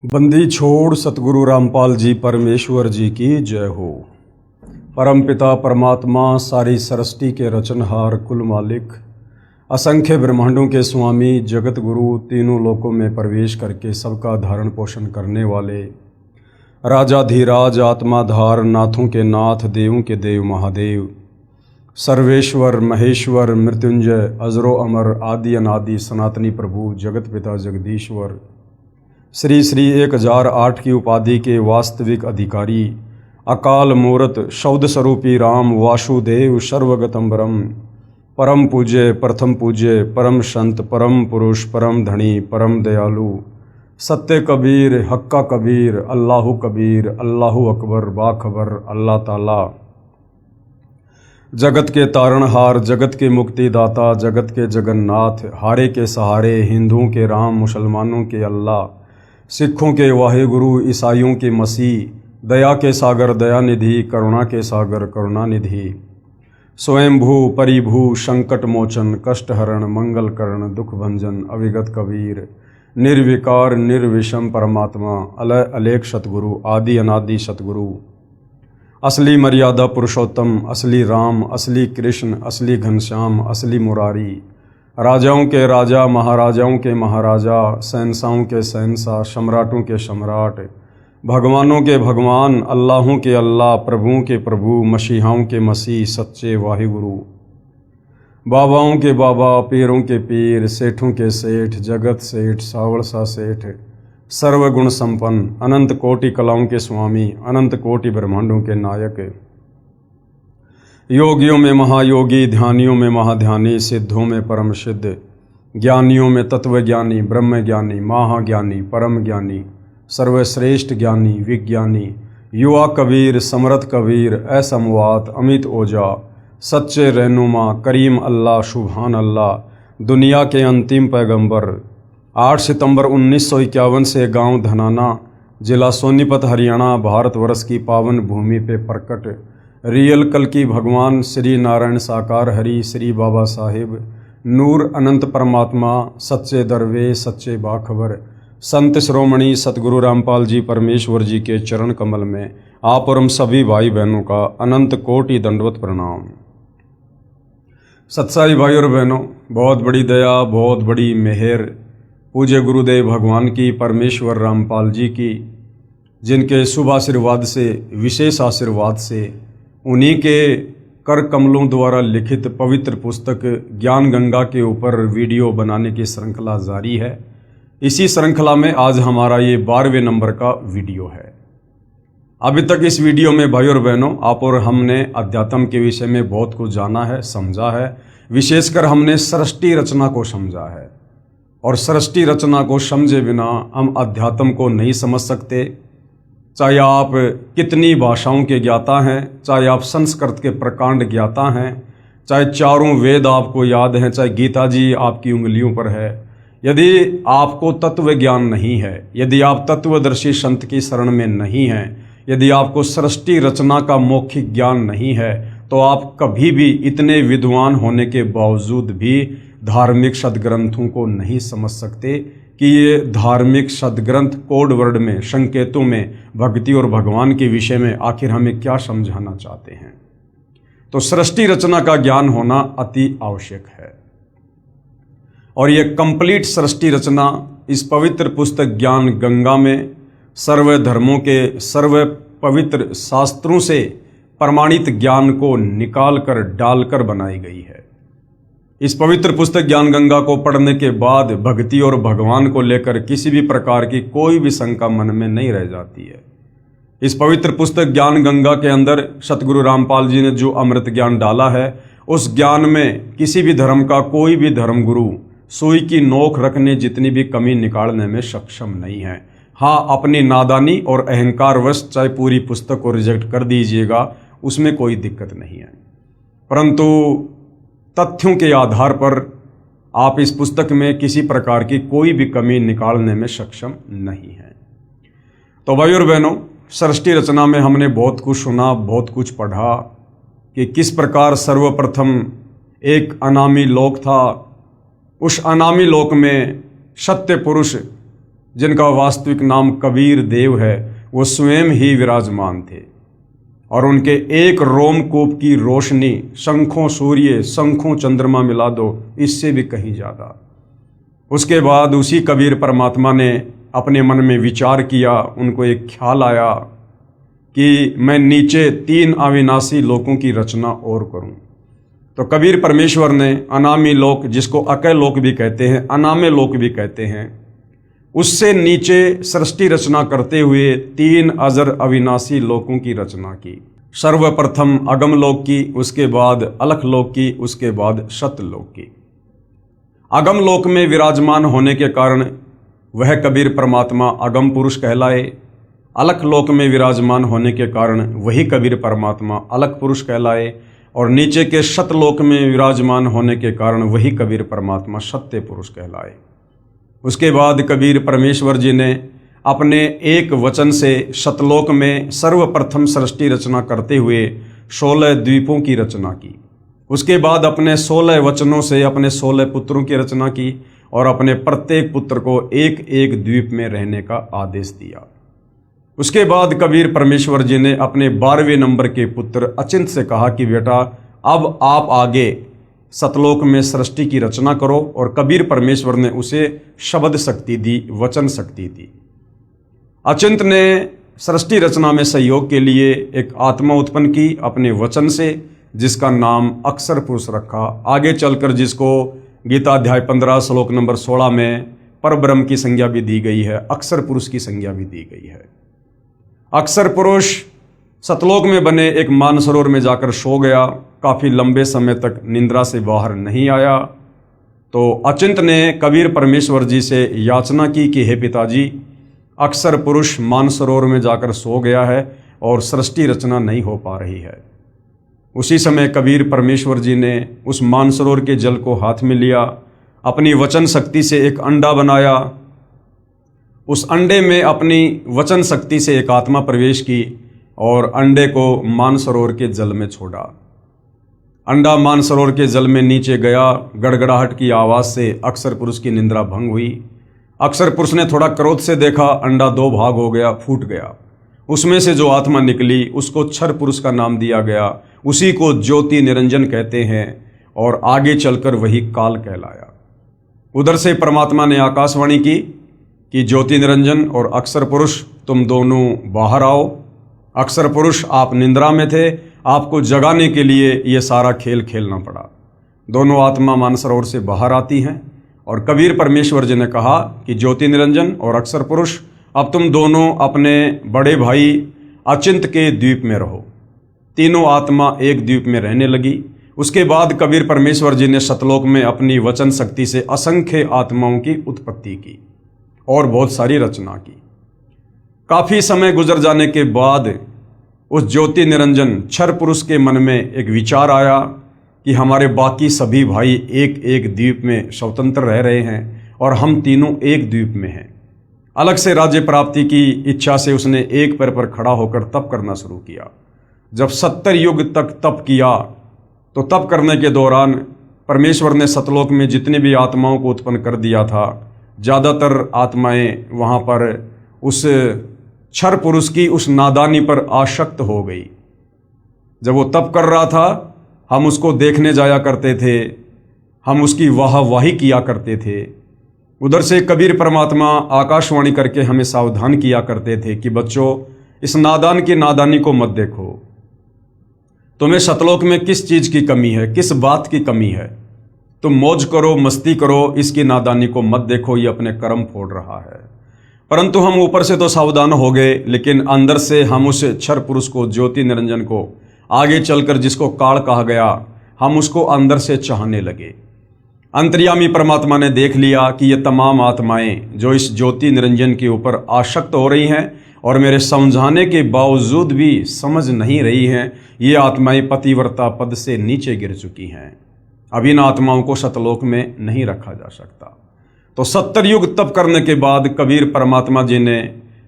बंदी छोड़ सतगुरु रामपाल जी परमेश्वर जी की जय हो। परम पिता परमात्मा सारी सृष्टि के रचनहार कुल मालिक असंख्य ब्रह्मांडों के स्वामी जगत गुरु तीनों लोकों में प्रवेश करके सबका धारण पोषण करने वाले राजाधीराज आत्माधार नाथों के नाथ देवों के देव महादेव सर्वेश्वर महेश्वर मृत्युंजय अजरो अमर आदि अनादि सनातनी प्रभु जगत पिता जगदीश्वर श्री श्री 1008 की उपाधि के वास्तविक अधिकारी अकाल मूर्त शब्द स्वरूपी राम वासुदेव सर्वगतम ब्रह्म परम पूज्य प्रथम पूज्य परम संत परम पुरुष परम धनी परम दयालु सत्य कबीर हक्का कबीर अल्लाहु कबीर अल्लाहु अकबर बाखबर अल्लाह ताला जगत के तारणहार जगत के मुक्तिदाता जगत के जगन्नाथ हारे के सहारे हिंदुओं के राम मुसलमानों के अल्लाह सिखों के वाहेगुरु ईसाइयों के मसीह दया के सागर दयानिधि करुणा के सागर करुणानिधि स्वयंभू परिभू संकट मोचन कष्टहरण मंगल करण दुख भंजन अविगत कबीर निर्विकार निर्विषम परमात्मा अलय अलेख सतगुरु आदि अनादि सतगुरु असली मर्यादा पुरुषोत्तम असली राम असली कृष्ण असली घनश्याम असली मुरारी राजाओं के राजा महाराजाओं के महाराजा शहंशाहों के शहंशाह सम्राटों के सम्राट भगवानों के भगवान अल्लाहों के अल्लाह प्रभुओं के प्रभु मसीहाओं के मसीह सच्चे वाहिगुरु बाबाओं के बाबा पीरों के पीर सेठों के सेठ जगत सेठ सावड़सा सेठ सर्वगुण संपन्न अनंत कोटि कलाओं के स्वामी अनंत कोटि ब्रह्मांडों के नायक योगियों में महायोगी ध्यानियों में महाध्यानी सिद्धों में परम सिद्ध ज्ञानियों में तत्वज्ञानी ब्रह्म ज्ञानी महाज्ञानी परम ज्ञानी सर्वश्रेष्ठ ज्ञानी विज्ञानी युवा कबीर समर्थ कबीर असमवात अमित ओजा सच्चे रहनुमा करीम अल्लाह सुभान अल्लाह दुनिया के अंतिम पैगंबर 8 सितंबर 1951 से गांव धनाना जिला सोनीपत हरियाणा भारतवर्ष की पावन भूमि पे प्रकट रियल कल की भगवान श्री नारायण साकार हरि श्री बाबा साहिब नूर अनंत परमात्मा सच्चे दरवे सच्चे बाखबर संत श्रोमणी सतगुरु रामपाल जी परमेश्वर जी के चरण कमल में आप और हम सभी भाई बहनों का अनंत कोटि दंडवत प्रणाम। सत्साई भाई और बहनों, बहुत बड़ी दया बहुत बड़ी मेहर पूज्य गुरुदेव भगवान की परमेश्वर रामपाल जी की, जिनके शुभ आशीर्वाद से विशेष आशीर्वाद से उन्हीं के कर कमलों द्वारा लिखित पवित्र पुस्तक ज्ञान गंगा के ऊपर वीडियो बनाने की श्रृंखला जारी है। इसी श्रृंखला में आज हमारा ये 12वें नंबर का वीडियो है। अभी तक इस वीडियो में भाई और बहनों आप और हमने अध्यात्म के विषय में बहुत कुछ जाना है समझा है। विशेषकर हमने सृष्टि रचना को समझा है और सृष्टि रचना को समझे बिना हम अध्यात्म को नहीं समझ सकते। चाहे आप कितनी भाषाओं के ज्ञाता हैं, चाहे आप संस्कृत के प्रकांड ज्ञाता हैं, चाहे चारों वेद आपको याद हैं, चाहे गीता जी आपकी उंगलियों पर है, यदि आपको तत्व ज्ञान नहीं है, यदि आप तत्वदर्शी संत की शरण में नहीं हैं, यदि आपको सृष्टि रचना का मौखिक ज्ञान नहीं है, तो आप कभी भी इतने विद्वान होने के बावजूद भी धार्मिक सदग्रंथों को नहीं समझ सकते कि ये धार्मिक सदग्रंथ कोड वर्ड में संकेतों में भक्ति और भगवान के विषय में आखिर हमें क्या समझाना चाहते हैं। तो सृष्टि रचना का ज्ञान होना अति आवश्यक है और ये कंप्लीट सृष्टि रचना इस पवित्र पुस्तक ज्ञान गंगा में सर्व धर्मों के सर्व पवित्र शास्त्रों से प्रमाणित ज्ञान को निकाल कर डालकर बनाई गई है। इस पवित्र पुस्तक ज्ञान गंगा को पढ़ने के बाद भक्ति और भगवान को लेकर किसी भी प्रकार की कोई भी शंका मन में नहीं रह जाती है। इस पवित्र पुस्तक ज्ञान गंगा के अंदर सतगुरु रामपाल जी ने जो अमृत ज्ञान डाला है, उस ज्ञान में किसी भी धर्म का कोई भी धर्मगुरु सुई की नोक रखने जितनी भी कमी निकालने में सक्षम नहीं है। हाँ, अपनी नादानी और अहंकारवश चाहे पूरी पुस्तक को रिजेक्ट कर दीजिएगा, उसमें कोई दिक्कत नहीं है, परंतु तथ्यों के आधार पर आप इस पुस्तक में किसी प्रकार की कोई भी कमी निकालने में सक्षम नहीं है। तो भाई और बहनों, सृष्टि रचना में हमने बहुत कुछ सुना, बहुत कुछ पढ़ा कि किस प्रकार सर्वप्रथम एक अनामी लोक था। उस अनामी लोक में सत्य पुरुष जिनका वास्तविक नाम कबीर देव है, वो स्वयं ही विराजमान थे और उनके एक रोमकूप की रोशनी शंखों सूर्य, शंखों चंद्रमा मिला दो, इससे भी कहीं ज़्यादा। उसके बाद उसी कबीर परमात्मा ने अपने मन में विचार किया, उनको एक ख्याल आया कि मैं नीचे 3 अविनाशी लोकों की रचना और करूं। तो कबीर परमेश्वर ने अनामी लोक, जिसको अकय लोक भी कहते हैं, अनामे लोक भी कहते हैं, उससे नीचे सृष्टि रचना करते हुए 3 अजर अविनाशी लोकों की रचना की। सर्वप्रथम अगम लोक की, उसके बाद अलख लोक की, उसके बाद सतलोक की। अगम लोक में विराजमान होने के कारण वह कबीर परमात्मा अगम पुरुष कहलाए। अलख लोक में विराजमान होने के कारण वही कबीर परमात्मा अलख पुरुष कहलाए और नीचे के सतलोक में विराजमान होने के कारण वही कबीर परमात्मा सत्य पुरुष कहलाए। उसके बाद कबीर परमेश्वर जी ने अपने एक वचन से सतलोक में सर्वप्रथम सृष्टि रचना करते हुए 16 द्वीपों की रचना की। उसके बाद अपने 16 वचनों से अपने 16 पुत्रों की रचना की और अपने प्रत्येक पुत्र को एक एक द्वीप में रहने का आदेश दिया। उसके बाद कबीर परमेश्वर जी ने अपने 12वें नंबर के पुत्र अचिंत से कहा कि बेटा, अब आप आगे सतलोक में सृष्टि की रचना करो। और कबीर परमेश्वर ने उसे शब्द शक्ति दी, वचन शक्ति दी। अचिंत ने सृष्टि रचना में सहयोग के लिए एक आत्मा उत्पन्न की अपने वचन से, जिसका नाम अक्षर पुरुष रखा। आगे चलकर जिसको गीता अध्याय 15 श्लोक नंबर 16 में परब्रह्म की संज्ञा भी दी गई है, अक्षर पुरुष की संज्ञा भी दी गई है। अक्षर पुरुष सतलोक में बने एक मानसरोवर में जाकर सो गया। काफ़ी लंबे समय तक निंद्रा से बाहर नहीं आया। तो अचिंत ने कबीर परमेश्वर जी से याचना की कि हे पिताजी, अक्षर पुरुष मानसरोवर में जाकर सो गया है और सृष्टि रचना नहीं हो पा रही है। उसी समय कबीर परमेश्वर जी ने उस मानसरोवर के जल को हाथ में लिया, अपनी वचन शक्ति से एक अंडा बनाया। उस अंडे में अपनी वचन शक्ति से एक आत्मा प्रवेश की और अंडे को मानसरोवर के जल में छोड़ा। अंडा मानसरोवर के जल में नीचे गया। गड़गड़ाहट की आवाज़ से अक्षर पुरुष की निंद्रा भंग हुई। अक्षर पुरुष ने थोड़ा क्रोध से देखा, अंडा 2 भाग हो गया, फूट गया। उसमें से जो आत्मा निकली उसको क्षर पुरुष का नाम दिया गया। उसी को ज्योति निरंजन कहते हैं और आगे चलकर वही काल कहलाया। उधर से परमात्मा ने आकाशवाणी की कि ज्योति निरंजन और अक्षर पुरुष तुम दोनों बाहर आओ। अक्षर पुरुष आप निंद्रा में थे, आपको जगाने के लिए ये सारा खेल खेलना पड़ा। दोनों आत्मा मानसरोवर से बाहर आती हैं और कबीर परमेश्वर जी ने कहा कि ज्योति निरंजन और अक्षर पुरुष, अब तुम दोनों अपने बड़े भाई अचिंत के द्वीप में रहो। तीनों आत्मा एक द्वीप में रहने लगी। उसके बाद कबीर परमेश्वर जी ने सतलोक में अपनी वचन शक्ति से असंख्य आत्माओं की उत्पत्ति की और बहुत सारी रचना की। काफ़ी समय गुजर जाने के बाद उस ज्योति निरंजन क्षर पुरुष के मन में एक विचार आया कि हमारे बाकी सभी भाई एक एक द्वीप में स्वतंत्र रह रहे हैं और हम तीनों एक द्वीप में हैं। अलग से राज्य प्राप्ति की इच्छा से उसने एक पैर पर खड़ा होकर तप करना शुरू किया। जब 70 युग तक तप किया तो तप करने के दौरान परमेश्वर ने सतलोक में जितने भी आत्माओं को उत्पन्न कर दिया था, ज़्यादातर आत्माएं वहाँ पर उस क्षर पुरुष की उस नादानी पर आसक्त हो गई। जब वो तप कर रहा था, हम उसको देखने जाया करते थे, हम उसकी वाहवाही किया करते थे। उधर से कबीर परमात्मा आकाशवाणी करके हमें सावधान किया करते थे कि बच्चों, इस नादान की नादानी को मत देखो। तुम्हें सतलोक में किस चीज़ की कमी है, किस बात की कमी है? तुम मौज करो, मस्ती करो, इसकी नादानी को मत देखो, ये अपने कर्म फोड़ रहा है। परंतु हम ऊपर से तो सावधान हो गए, लेकिन अंदर से हम उस क्षर पुरुष को, ज्योति निरंजन को, आगे चलकर जिसको काल कहा गया, हम उसको अंदर से चाहने लगे। अंतर्यामी परमात्मा ने देख लिया कि ये तमाम आत्माएं जो इस ज्योति निरंजन के ऊपर आसक्त हो रही हैं और मेरे समझाने के बावजूद भी समझ नहीं रही हैं, ये आत्माएं पतिव्रता पद से नीचे गिर चुकी हैं। अब इन आत्माओं को सतलोक में नहीं रखा जा सकता। तो 70 युग तप करने के बाद कबीर परमात्मा जी ने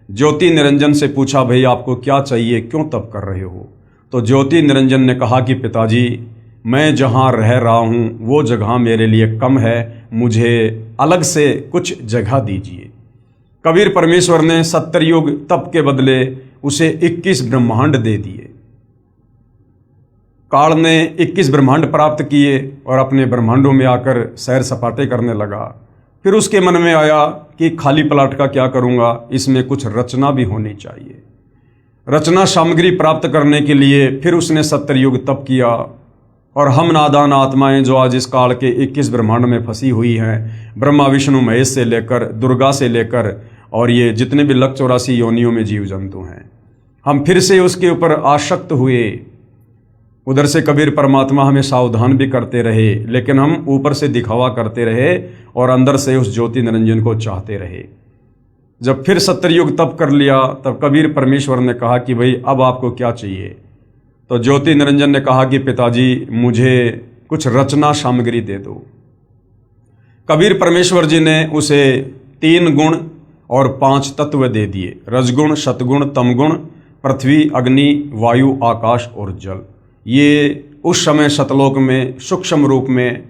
ज्योति निरंजन से पूछा, भाई आपको क्या चाहिए, क्यों तप कर रहे हो? तो ज्योति निरंजन ने कहा कि पिताजी, मैं जहाँ रह रहा हूँ वो जगह मेरे लिए कम है, मुझे अलग से कुछ जगह दीजिए। कबीर परमेश्वर ने 70 युग तप के बदले उसे 21 ब्रह्मांड दे दिए। काल ने 21 ब्रह्मांड प्राप्त किए और अपने ब्रह्मांडों में आकर सैर सपाटे करने लगा। फिर उसके मन में आया कि खाली प्लाट का क्या करूँगा, इसमें कुछ रचना भी होनी चाहिए। रचना सामग्री प्राप्त करने के लिए फिर उसने 70 युग तप किया। और हम नादान आत्माएं जो आज इस काल के 21 ब्रह्मांड में फंसी हुई हैं, ब्रह्मा विष्णु महेश से लेकर दुर्गा से लेकर और ये जितने भी 184 योनियों में जीव जंतु हैं, हम फिर से उसके ऊपर आसक्त हुए। उधर से कबीर परमात्मा हमें सावधान भी करते रहे, लेकिन हम ऊपर से दिखावा करते रहे और अंदर से उस ज्योति निरंजन को चाहते रहे। जब फिर 70 युग तप कर लिया, तब कबीर परमेश्वर ने कहा कि भाई अब आपको क्या चाहिए। तो ज्योति निरंजन ने कहा कि पिताजी मुझे कुछ रचना सामग्री दे दो। कबीर परमेश्वर जी ने उसे 3 गुण और 5 तत्व दे दिए, रजगुण, सतगुण, तमगुण, पृथ्वी, अग्नि, वायु, आकाश और जल। ये उस समय सतलोक में सूक्ष्म रूप में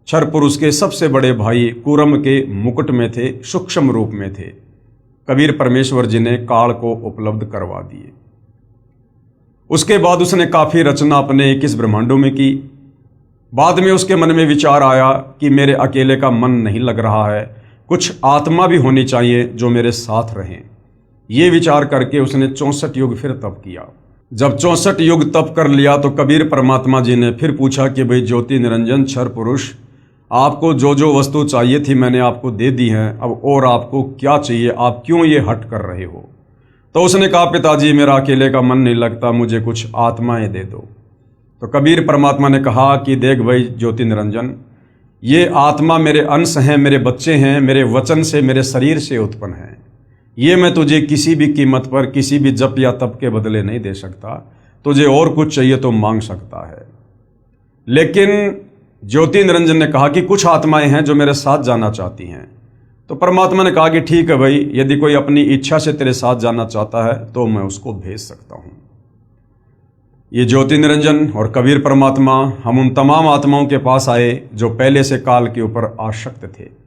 क्षर पुरुष के सबसे बड़े भाई कूरम के मुकुट में थे, सूक्ष्म रूप में थे। कबीर परमेश्वर जी ने काल को उपलब्ध करवा दिए। उसके बाद उसने काफ़ी रचना अपने 21 ब्रह्मांडों में की। बाद में उसके मन में विचार आया कि मेरे अकेले का मन नहीं लग रहा है, कुछ आत्मा भी होनी चाहिए जो मेरे साथ रहें। ये विचार करके उसने 64 युग फिर तप किया। जब 64 युग तप कर लिया तो कबीर परमात्मा जी ने फिर पूछा कि भाई ज्योति निरंजन क्षर पुरुष, आपको जो जो वस्तु चाहिए थी मैंने आपको दे दी है, अब और आपको क्या चाहिए, आप क्यों ये हट कर रहे हो। तो उसने कहा पिताजी मेरा अकेले का मन नहीं लगता, मुझे कुछ आत्माएं दे दो। तो कबीर परमात्मा ने कहा कि देख भाई ज्योति निरंजन, ये आत्मा मेरे अंश हैं, मेरे बच्चे हैं, मेरे वचन से मेरे शरीर से उत्पन्न हैं। ये मैं तुझे किसी भी कीमत पर किसी भी जप या तप के बदले नहीं दे सकता। तुझे और कुछ चाहिए तो मांग सकता है। लेकिन ज्योति निरंजन ने कहा कि कुछ आत्माएं हैं जो मेरे साथ जाना चाहती हैं। तो परमात्मा ने कहा कि ठीक है भाई, यदि कोई अपनी इच्छा से तेरे साथ जाना चाहता है तो मैं उसको भेज सकता हूँ। ये ज्योति निरंजन और कबीर परमात्मा हम उन तमाम आत्माओं के पास आए जो पहले से काल के ऊपर आसक्त थे।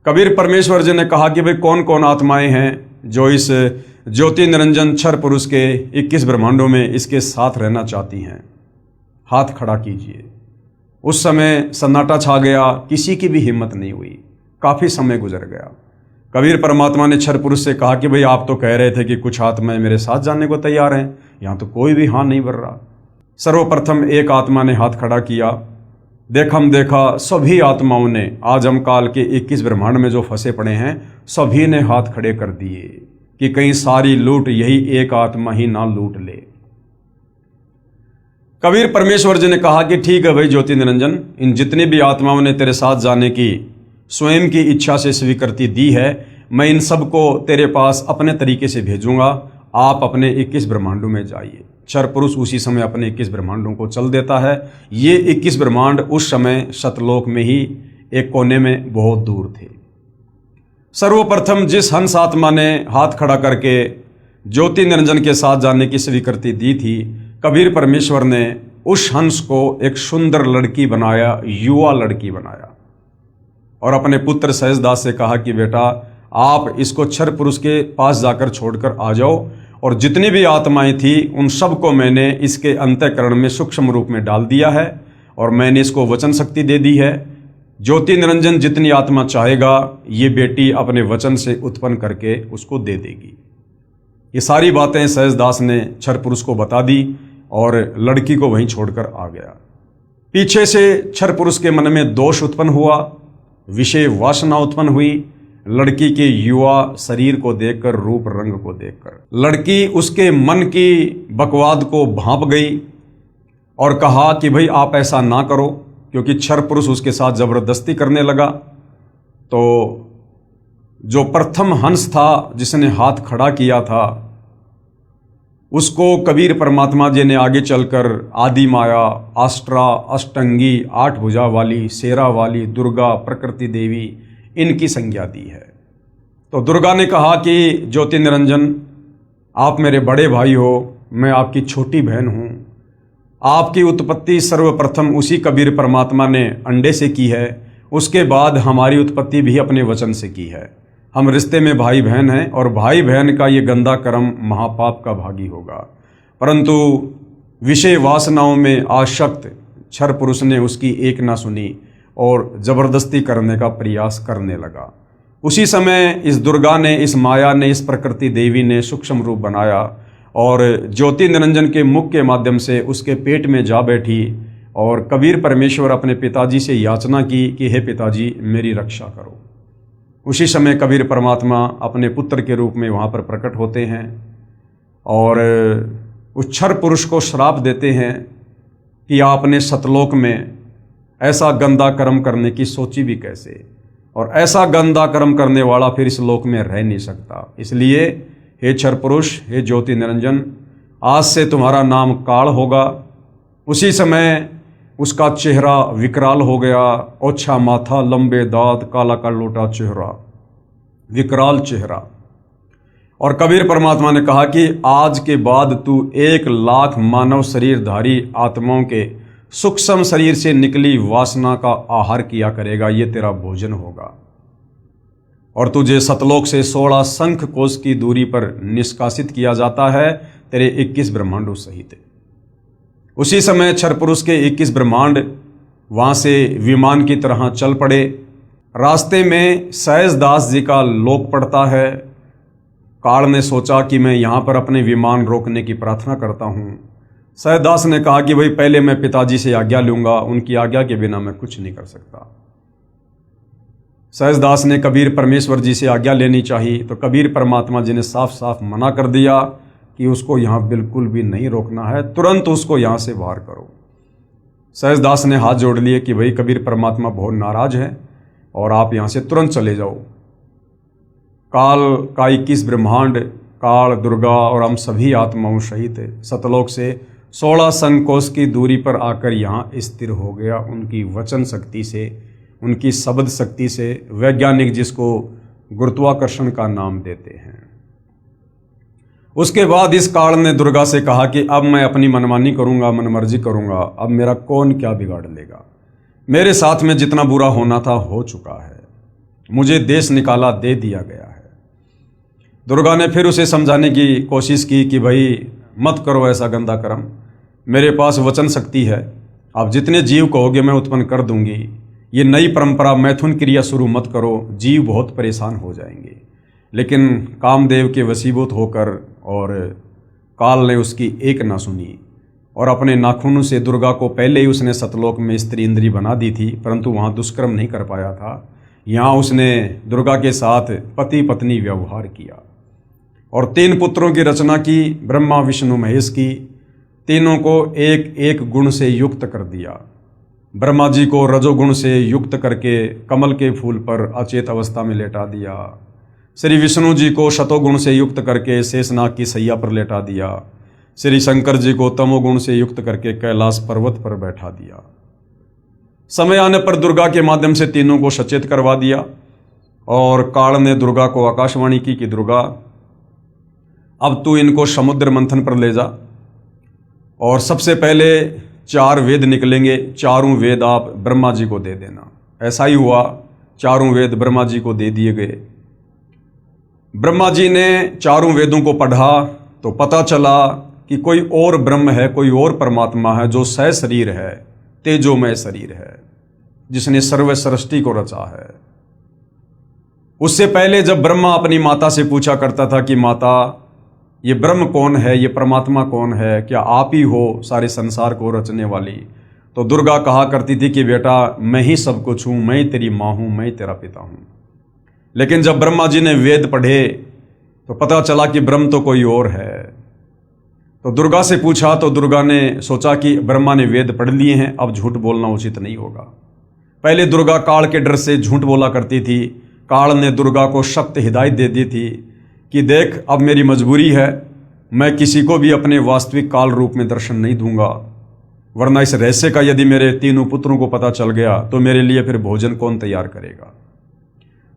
कबीर परमेश्वर जी ने कहा कि भाई कौन कौन आत्माएं हैं जो इस ज्योति निरंजन क्षर पुरुष के 21 ब्रह्मांडों में इसके साथ रहना चाहती हैं, हाथ खड़ा कीजिए। उस समय सन्नाटा छा गया, किसी की भी हिम्मत नहीं हुई। काफ़ी समय गुजर गया। कबीर परमात्मा ने क्षर पुरुष से कहा कि भाई आप तो कह रहे थे कि कुछ आत्माएं मेरे साथ जाने को तैयार हैं, यहाँ तो कोई भी हाँ नहीं भर रहा। सर्वप्रथम एक आत्मा ने हाथ खड़ा किया। देखा सभी आत्माओं ने, आज हम काल के 21 ब्रह्मांड में जो फंसे पड़े हैं, सभी ने हाथ खड़े कर दिए कि कहीं सारी लूट यही एक आत्मा ही ना लूट ले। कबीर परमेश्वर जी ने कहा कि ठीक है भाई ज्योति निरंजन, इन जितनी भी आत्माओं ने तेरे साथ जाने की स्वयं की इच्छा से स्वीकृति दी है, मैं इन सब को तेरे पास अपने तरीके से भेजूंगा। आप अपने 21 ब्रह्मांडों में जाइए। क्षर पुरुष उसी समय अपने 21 ब्रह्मांडों को चल देता है। ये 21 ब्रह्मांड उस समय सतलोक में ही एक कोने में बहुत दूर थे। सर्वप्रथम जिस हंस आत्मा ने हाथ खड़ा करके ज्योति निरंजन के साथ जाने की स्वीकृति दी थी, कबीर परमेश्वर ने उस हंस को एक सुंदर लड़की बनाया, युवा लड़की बनाया, और अपने पुत्र सहजदास से कहा कि बेटा आप इसको क्षर पुरुष के पास जाकर छोड़कर आ जाओ। और जितनी भी आत्माएं थी उन सबको मैंने इसके अंतःकरण में सूक्ष्म रूप में डाल दिया है और मैंने इसको वचन शक्ति दे दी है। ज्योति निरंजन जितनी आत्मा चाहेगा ये बेटी अपने वचन से उत्पन्न करके उसको दे देगी। ये सारी बातें सहजदास ने क्षर पुरुष को बता दी और लड़की को वहीं छोड़कर आ गया। पीछे से क्षर पुरुष के मन में दोष उत्पन्न हुआ, विषय वासना उत्पन्न हुई। लड़की के युवा शरीर को देखकर, रूप रंग को देखकर लड़की उसके मन की बकवाद को भांप गई और कहा कि भाई आप ऐसा ना करो, क्योंकि क्षर पुरुष उसके साथ जबरदस्ती करने लगा। तो जो प्रथम हंस था जिसने हाथ खड़ा किया था, उसको कबीर परमात्मा जी ने आगे चलकर आदि माया, आष्ट्रा, अष्टंगी, 8 भुजा वाली, शेरा वाली, दुर्गा, प्रकृति देवी, इनकी संज्ञा दी है। तो दुर्गा ने कहा कि ज्योति निरंजन आप मेरे बड़े भाई हो, मैं आपकी छोटी बहन हूँ। आपकी उत्पत्ति सर्वप्रथम उसी कबीर परमात्मा ने अंडे से की है, उसके बाद हमारी उत्पत्ति भी अपने वचन से की है। हम रिश्ते में भाई बहन हैं और भाई बहन का ये गंदा कर्म महापाप का भागी होगा। परंतु विषय वासनाओं में आसक्त क्षर पुरुष ने उसकी एक ना सुनी और जबरदस्ती करने का प्रयास करने लगा। उसी समय इस दुर्गा ने, इस माया ने, इस प्रकृति देवी ने सूक्ष्म रूप बनाया और ज्योति निरंजन के मुख के माध्यम से उसके पेट में जा बैठी और कबीर परमेश्वर अपने पिताजी से याचना की कि हे पिताजी मेरी रक्षा करो। उसी समय कबीर परमात्मा अपने पुत्र के रूप में वहाँ पर प्रकट होते हैं और उस क्षर पुरुष को श्राप देते हैं कि आपने सतलोक में ऐसा गंदा कर्म करने की सोची भी कैसे, और ऐसा गंदा कर्म करने वाला फिर इस लोक में रह नहीं सकता। इसलिए हे क्षर पुरुष, हे ज्योति निरंजन, आज से तुम्हारा नाम काल होगा। उसी समय उसका चेहरा विकराल हो गया, ओछा माथा, लंबे दांत, काला करलोटा चेहरा, विकराल चेहरा। और कबीर परमात्मा ने कहा कि आज के बाद तू 1,00,000 मानव शरीरधारी आत्माओं के सूक्ष्म शरीर से निकली वासना का आहार किया करेगा, ये तेरा भोजन होगा। और तुझे सतलोक से 16 शंख कोश की दूरी पर निष्कासित किया जाता है, तेरे 21 ब्रह्मांडों सहित। उसी समय क्षर पुरुष के 21 ब्रह्मांड वहाँ से विमान की तरह चल पड़े। रास्ते में सहजदास जी का लोक पड़ता है। काल ने सोचा कि मैं यहाँ पर अपने विमान रोकने की प्रार्थना करता हूँ। सहजदास ने कहा कि भाई पहले मैं पिताजी से आज्ञा लूँगा, उनकी आज्ञा के बिना मैं कुछ नहीं कर सकता। सहजदास ने कबीर परमेश्वर जी से आज्ञा लेनी चाहिए, तो कबीर परमात्मा जी ने साफ साफ मना कर दिया कि उसको यहाँ बिल्कुल भी नहीं रोकना है, तुरंत उसको यहाँ से बाहर करो। सहजदास ने हाथ जोड़ लिए कि भाई कबीर परमात्मा बहुत नाराज हैं और आप यहाँ से तुरंत चले जाओ। काल का 21 ब्रह्मांड, काल, दुर्गा और हम सभी आत्माओं सहित सतलोक से 16 संकोश की दूरी पर आकर यहाँ स्थिर हो गया, उनकी वचन शक्ति से, उनकी शब्द शक्ति से, वैज्ञानिक जिसको गुरुत्वाकर्षण का नाम देते हैं। उसके बाद इस काल ने दुर्गा से कहा कि अब मैं अपनी मनमानी करूँगा, मनमर्जी करूँगा, अब मेरा कौन क्या बिगाड़ लेगा। मेरे साथ में जितना बुरा होना था हो चुका है, मुझे देश निकाला दे दिया गया है। दुर्गा ने फिर उसे समझाने की कोशिश की कि भाई मत करो ऐसा गंदा कर्म, मेरे पास वचन शक्ति है, आप जितने जीव कहोगे मैं उत्पन्न कर दूंगी। ये नई परंपरा मैथुन क्रिया शुरू मत करो, जीव बहुत परेशान हो जाएंगे। लेकिन कामदेव के वशीभूत होकर और काल ने उसकी एक ना सुनी और अपने नाखूनों से दुर्गा को पहले ही उसने सतलोक में स्त्री इंद्री बना दी थी, परंतु वहाँ दुष्कर्म नहीं कर पाया था। यहाँ उसने दुर्गा के साथ पति पत्नी व्यवहार किया और 3 पुत्रों की रचना की, ब्रह्मा विष्णु महेश की। तीनों को एक एक गुण से युक्त कर दिया। ब्रह्मा जी को रजोगुण से युक्त करके कमल के फूल पर अचेत अवस्था में लेटा दिया। श्री विष्णु जी को शतोगुण से युक्त करके शेषनाग की सैया पर लेटा दिया। श्री शंकर जी को तमोगुण से युक्त करके कैलाश पर्वत पर बैठा दिया। समय आने पर दुर्गा के माध्यम से तीनों को सचेत करवा दिया और काल ने दुर्गा को आकाशवाणी की कि दुर्गा अब तू इनको समुद्र मंथन पर ले जा और सबसे पहले 4 वेद निकलेंगे, चारों वेद आप ब्रह्मा जी को दे देना। ऐसा ही हुआ, चारों वेद ब्रह्मा जी को दे दिए गए। ब्रह्मा जी ने चारों वेदों को पढ़ा तो पता चला कि कोई और ब्रह्म है, कोई और परमात्मा है जो सह शरीर है, तेजोमय शरीर है, जिसने सर्व सृष्टि को रचा है। उससे पहले जब ब्रह्मा अपनी माता से पूछा करता था कि माता ये ब्रह्म कौन है, ये परमात्मा कौन है, क्या आप ही हो सारे संसार को रचने वाली, तो दुर्गा कहा करती थी कि बेटा मैं ही सब कुछ हूँ, मैं तेरी माँ हूँ, मैं तेरा पिता हूँ। लेकिन जब ब्रह्मा जी ने वेद पढ़े तो पता चला कि ब्रह्म तो कोई और है। तो दुर्गा से पूछा तो दुर्गा ने सोचा कि ब्रह्मा ने वेद पढ़ लिए हैं, अब झूठ बोलना उचित नहीं होगा। पहले दुर्गा काल के डर से झूठ बोला करती थी। काल ने दुर्गा को सख्त हिदायत दे दी थी कि देख अब मेरी मजबूरी है, मैं किसी को भी अपने वास्तविक काल रूप में दर्शन नहीं दूंगा, वरना इस रहस्य का यदि मेरे तीनों पुत्रों को पता चल गया तो मेरे लिए फिर भोजन कौन तैयार करेगा।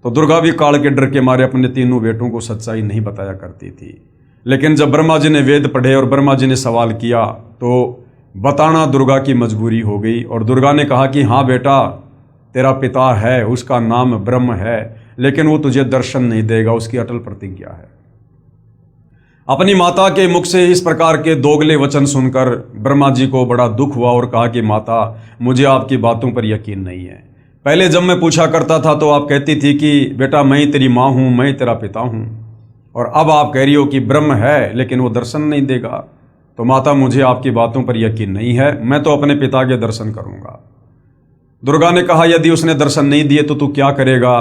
तो दुर्गा भी काल के डर के मारे अपने तीनों बेटों को सच्चाई नहीं बताया करती थी। लेकिन जब ब्रह्मा जी ने वेद पढ़े और ब्रह्मा जी ने सवाल किया तो बताना दुर्गा की मजबूरी हो गई और दुर्गा ने कहा कि हाँ बेटा तेरा पिता है, उसका नाम ब्रह्म है, लेकिन वो तुझे दर्शन नहीं देगा, उसकी अटल प्रतिज्ञा है। अपनी माता के मुख से इस प्रकार के दोगले वचन सुनकर ब्रह्मा जी को बड़ा दुख हुआ और कहा कि माता, मुझे आपकी बातों पर यकीन नहीं है। पहले जब मैं पूछा करता था तो आप कहती थी कि बेटा मैं ही तेरी माँ हूँ, मैं ही तेरा पिता हूँ, और अब आप कह रही हो कि ब्रह्म है लेकिन वो दर्शन नहीं देगा। तो माता, मुझे आपकी बातों पर यकीन नहीं है, मैं तो अपने पिता के दर्शन करूँगा। दुर्गा ने कहा, यदि उसने दर्शन नहीं दिए तो तू क्या करेगा?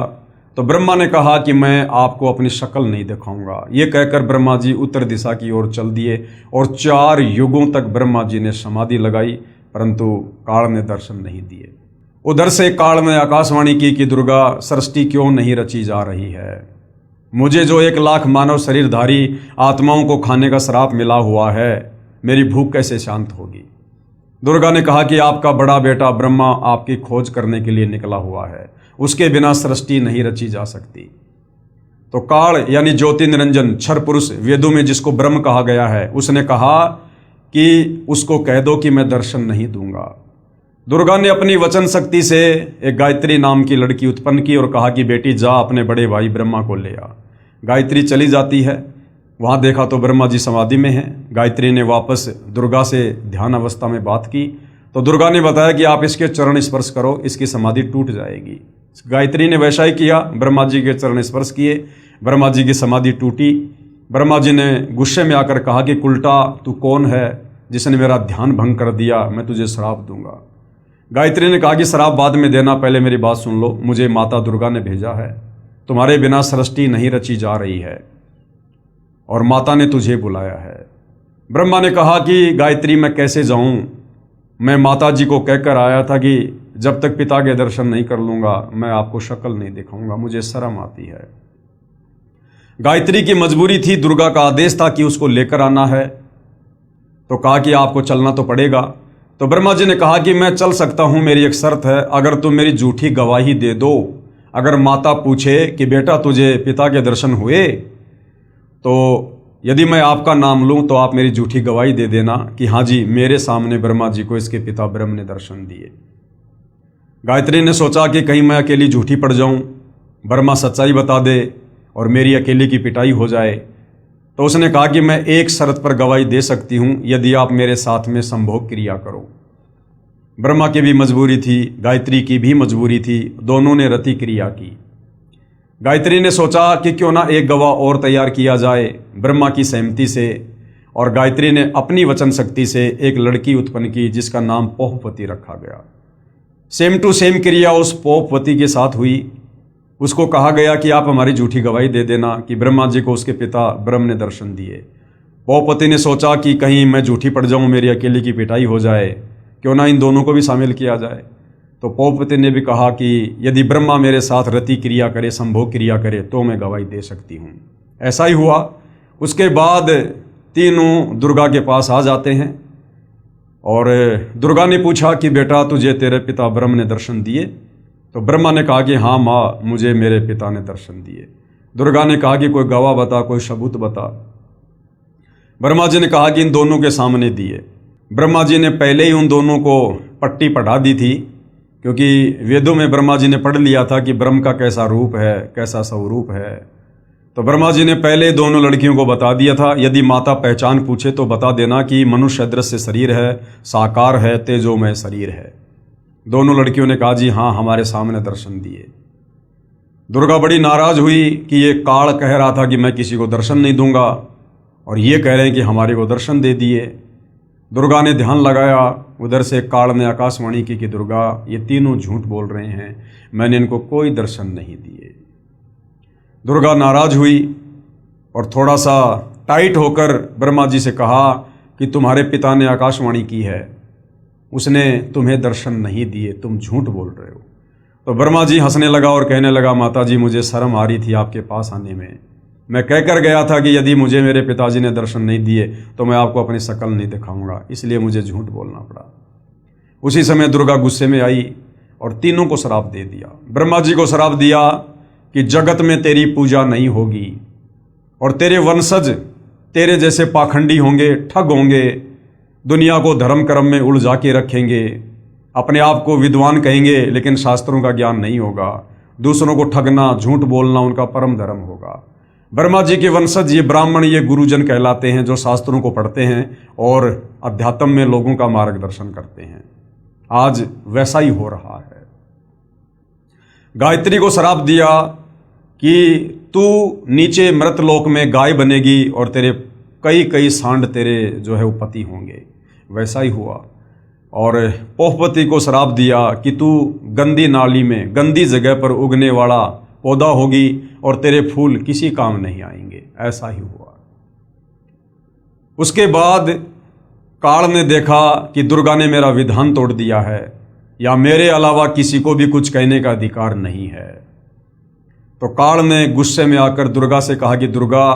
तो ब्रह्मा ने कहा कि मैं आपको अपनी शक्ल नहीं दिखाऊंगा। ये कहकर ब्रह्मा जी उत्तर दिशा की ओर चल दिए और 4 युगों तक ब्रह्मा जी ने समाधि लगाई, परंतु काल ने दर्शन नहीं दिए। उधर से काल ने आकाशवाणी की कि दुर्गा, सृष्टि क्यों नहीं रची जा रही है? मुझे जो 1 लाख मानव शरीरधारी आत्माओं को खाने का श्राप मिला हुआ है, मेरी भूख कैसे शांत होगी? दुर्गा ने कहा कि आपका बड़ा बेटा ब्रह्मा आपकी खोज करने के लिए निकला हुआ है, उसके बिना सृष्टि नहीं रची जा सकती। तो काल यानी ज्योति निरंजन क्षर पुरुष, वेदों में जिसको ब्रह्म कहा गया है, उसने कहा कि उसको कह दो कि मैं दर्शन नहीं दूंगा। दुर्गा ने अपनी वचन शक्ति से एक गायत्री नाम की लड़की उत्पन्न की और कहा कि बेटी जा अपने बड़े भाई ब्रह्मा को ले आ। गायत्री चली जाती है, वहाँ देखा तो ब्रह्मा जी समाधि में हैं। गायत्री ने वापस दुर्गा से ध्यान अवस्था में बात की तो दुर्गा ने बताया कि आप इसके चरण स्पर्श करो, इसकी समाधि टूट जाएगी। गायत्री ने वैसा ही किया, ब्रह्मा जी के चरण स्पर्श किए, ब्रह्मा जी की समाधि टूटी। ब्रह्मा जी ने गुस्से में आकर कहा कि कुलटा, तू कौन है जिसने मेरा ध्यान भंग कर दिया? मैं तुझे श्राप दूंगा। गायत्री ने कहा कि श्राप बाद में देना, पहले मेरी बात सुन लो। मुझे माता दुर्गा ने भेजा है, तुम्हारे बिना सृष्टि नहीं रची जा रही है और माता ने तुझे बुलाया है। ब्रह्मा ने कहा कि गायत्री मैं कैसे जाऊं? मैं माता जी को कहकर आया था कि जब तक पिता के दर्शन नहीं कर लूंगा मैं आपको शक्ल नहीं दिखाऊंगा, मुझे शर्म आती है। गायत्री की मजबूरी थी, दुर्गा का आदेश था कि उसको लेकर आना है, तो कहा कि आपको चलना तो पड़ेगा। तो ब्रह्मा जी ने कहा कि मैं चल सकता हूं, मेरी एक शर्त है, अगर तुम मेरी झूठी गवाही दे दो। अगर माता पूछे कि बेटा तुझे पिता के दर्शन हुए, तो यदि मैं आपका नाम लूं तो आप मेरी झूठी गवाही दे देना कि हाँ जी, मेरे सामने ब्रह्मा जी को इसके पिता ब्रह्म ने दर्शन दिए। गायत्री ने सोचा कि कहीं मैं अकेली झूठी पड़ जाऊं, ब्रह्मा सच्चाई बता दे और मेरी अकेली की पिटाई हो जाए। तो उसने कहा कि मैं एक शर्त पर गवाही दे सकती हूं, यदि आप मेरे साथ में संभोग क्रिया करो। ब्रह्मा की भी मजबूरी थी, गायत्री की भी मजबूरी थी, दोनों ने रति क्रिया की। गायत्री ने सोचा कि क्यों ना एक गवाह और तैयार किया जाए ब्रह्मा की सहमति से, और गायत्री ने अपनी वचन शक्ति से एक लड़की उत्पन्न की जिसका नाम पोहपति रखा गया। सेम टू सेम क्रिया उस पोहपति के साथ हुई। उसको कहा गया कि आप हमारी झूठी गवाही दे देना कि ब्रह्मा जी को उसके पिता ब्रह्म ने दर्शन दिए। पोहपति ने सोचा कि कहीं मैं झूठी पड़ जाऊं, मेरी अकेले की पिटाई हो जाए, क्यों ना इन दोनों को भी शामिल किया जाए। तो पोहपति ने भी कहा कि यदि ब्रह्मा मेरे साथ रति क्रिया करे, संभोग क्रिया करे, तो मैं गवाही दे सकती हूँ। ऐसा ही हुआ। उसके बाद तीनों दुर्गा के पास आ जाते हैं और दुर्गा ने पूछा कि बेटा तुझे तेरे पिता ब्रह्म ने दर्शन दिए? तो ब्रह्मा ने कहा कि हाँ माँ, मुझे मेरे पिता ने दर्शन दिए। दुर्गा ने कहा कि कोई गवाह बता, कोई सबूत बता। ब्रह्मा जी ने कहा कि इन दोनों के सामने दिए। ब्रह्मा जी ने पहले ही उन दोनों को पट्टी पढ़ा दी थी, क्योंकि वेदों में ब्रह्मा जी ने पढ़ लिया था कि ब्रह्म का कैसा रूप है, कैसा स्वरूप है। तो ब्रह्मा जी ने पहले दोनों लड़कियों को बता दिया था, यदि माता पहचान पूछे तो बता देना कि मनुष्य दृश्य शरीर है, साकार है, तेजोमय शरीर है। दोनों लड़कियों ने कहा जी हाँ, हमारे सामने दर्शन दिए। दुर्गा बड़ी नाराज हुई कि ये काल कह रहा था कि मैं किसी को दर्शन नहीं दूंगा और ये कह रहे हैं कि हमारे को दर्शन दे दिए। दुर्गा ने ध्यान लगाया, उधर से काल ने आकाशवाणी की कि दुर्गा ये तीनों झूठ बोल रहे हैं, मैंने इनको कोई दर्शन नहीं दिए। दुर्गा नाराज हुई और थोड़ा सा टाइट होकर ब्रह्मा जी से कहा कि तुम्हारे पिता ने आकाशवाणी की है, उसने तुम्हें दर्शन नहीं दिए, तुम झूठ बोल रहे हो। तो ब्रह्मा जी हंसने लगा और कहने लगा, माता जी मुझे शर्म आ रही थी आपके पास आने में। मैं कह कर गया था कि यदि मुझे मेरे पिताजी ने दर्शन नहीं दिए तो मैं आपको अपनी शक्ल नहीं दिखाऊंगा, इसलिए मुझे झूठ बोलना पड़ा। उसी समय दुर्गा गुस्से में आई और तीनों को श्राप दे दिया। ब्रह्मा जी को श्राप दिया कि जगत में तेरी पूजा नहीं होगी और तेरे वंशज तेरे जैसे पाखंडी होंगे, ठग होंगे, दुनिया को धर्म कर्म में उलझा के रखेंगे, अपने आप को विद्वान कहेंगे लेकिन शास्त्रों का ज्ञान नहीं होगा। दूसरों को ठगना, झूठ बोलना उनका परम धर्म होगा। ब्रह्मा जी के वंशज ये ब्राह्मण, ये गुरुजन कहलाते हैं, जो शास्त्रों को पढ़ते हैं और अध्यात्म में लोगों का मार्गदर्शन करते हैं। आज वैसा ही हो रहा है। गायत्री को श्राप दिया कि तू नीचे मृतलोक में गाय बनेगी और तेरे कई कई सांड तेरे जो है वो पति होंगे। वैसा ही हुआ। और पोहपति को श्राप दिया कि तू गंदी नाली में, गंदी जगह पर उगने वाला पौधा होगी और तेरे फूल किसी काम नहीं आएंगे। ऐसा ही हुआ। उसके बाद काल ने देखा कि दुर्गा ने मेरा विधान तोड़ दिया है, या मेरे अलावा किसी को भी कुछ कहने का अधिकार नहीं है। तो काल ने गुस्से में आकर दुर्गा से कहा कि दुर्गा,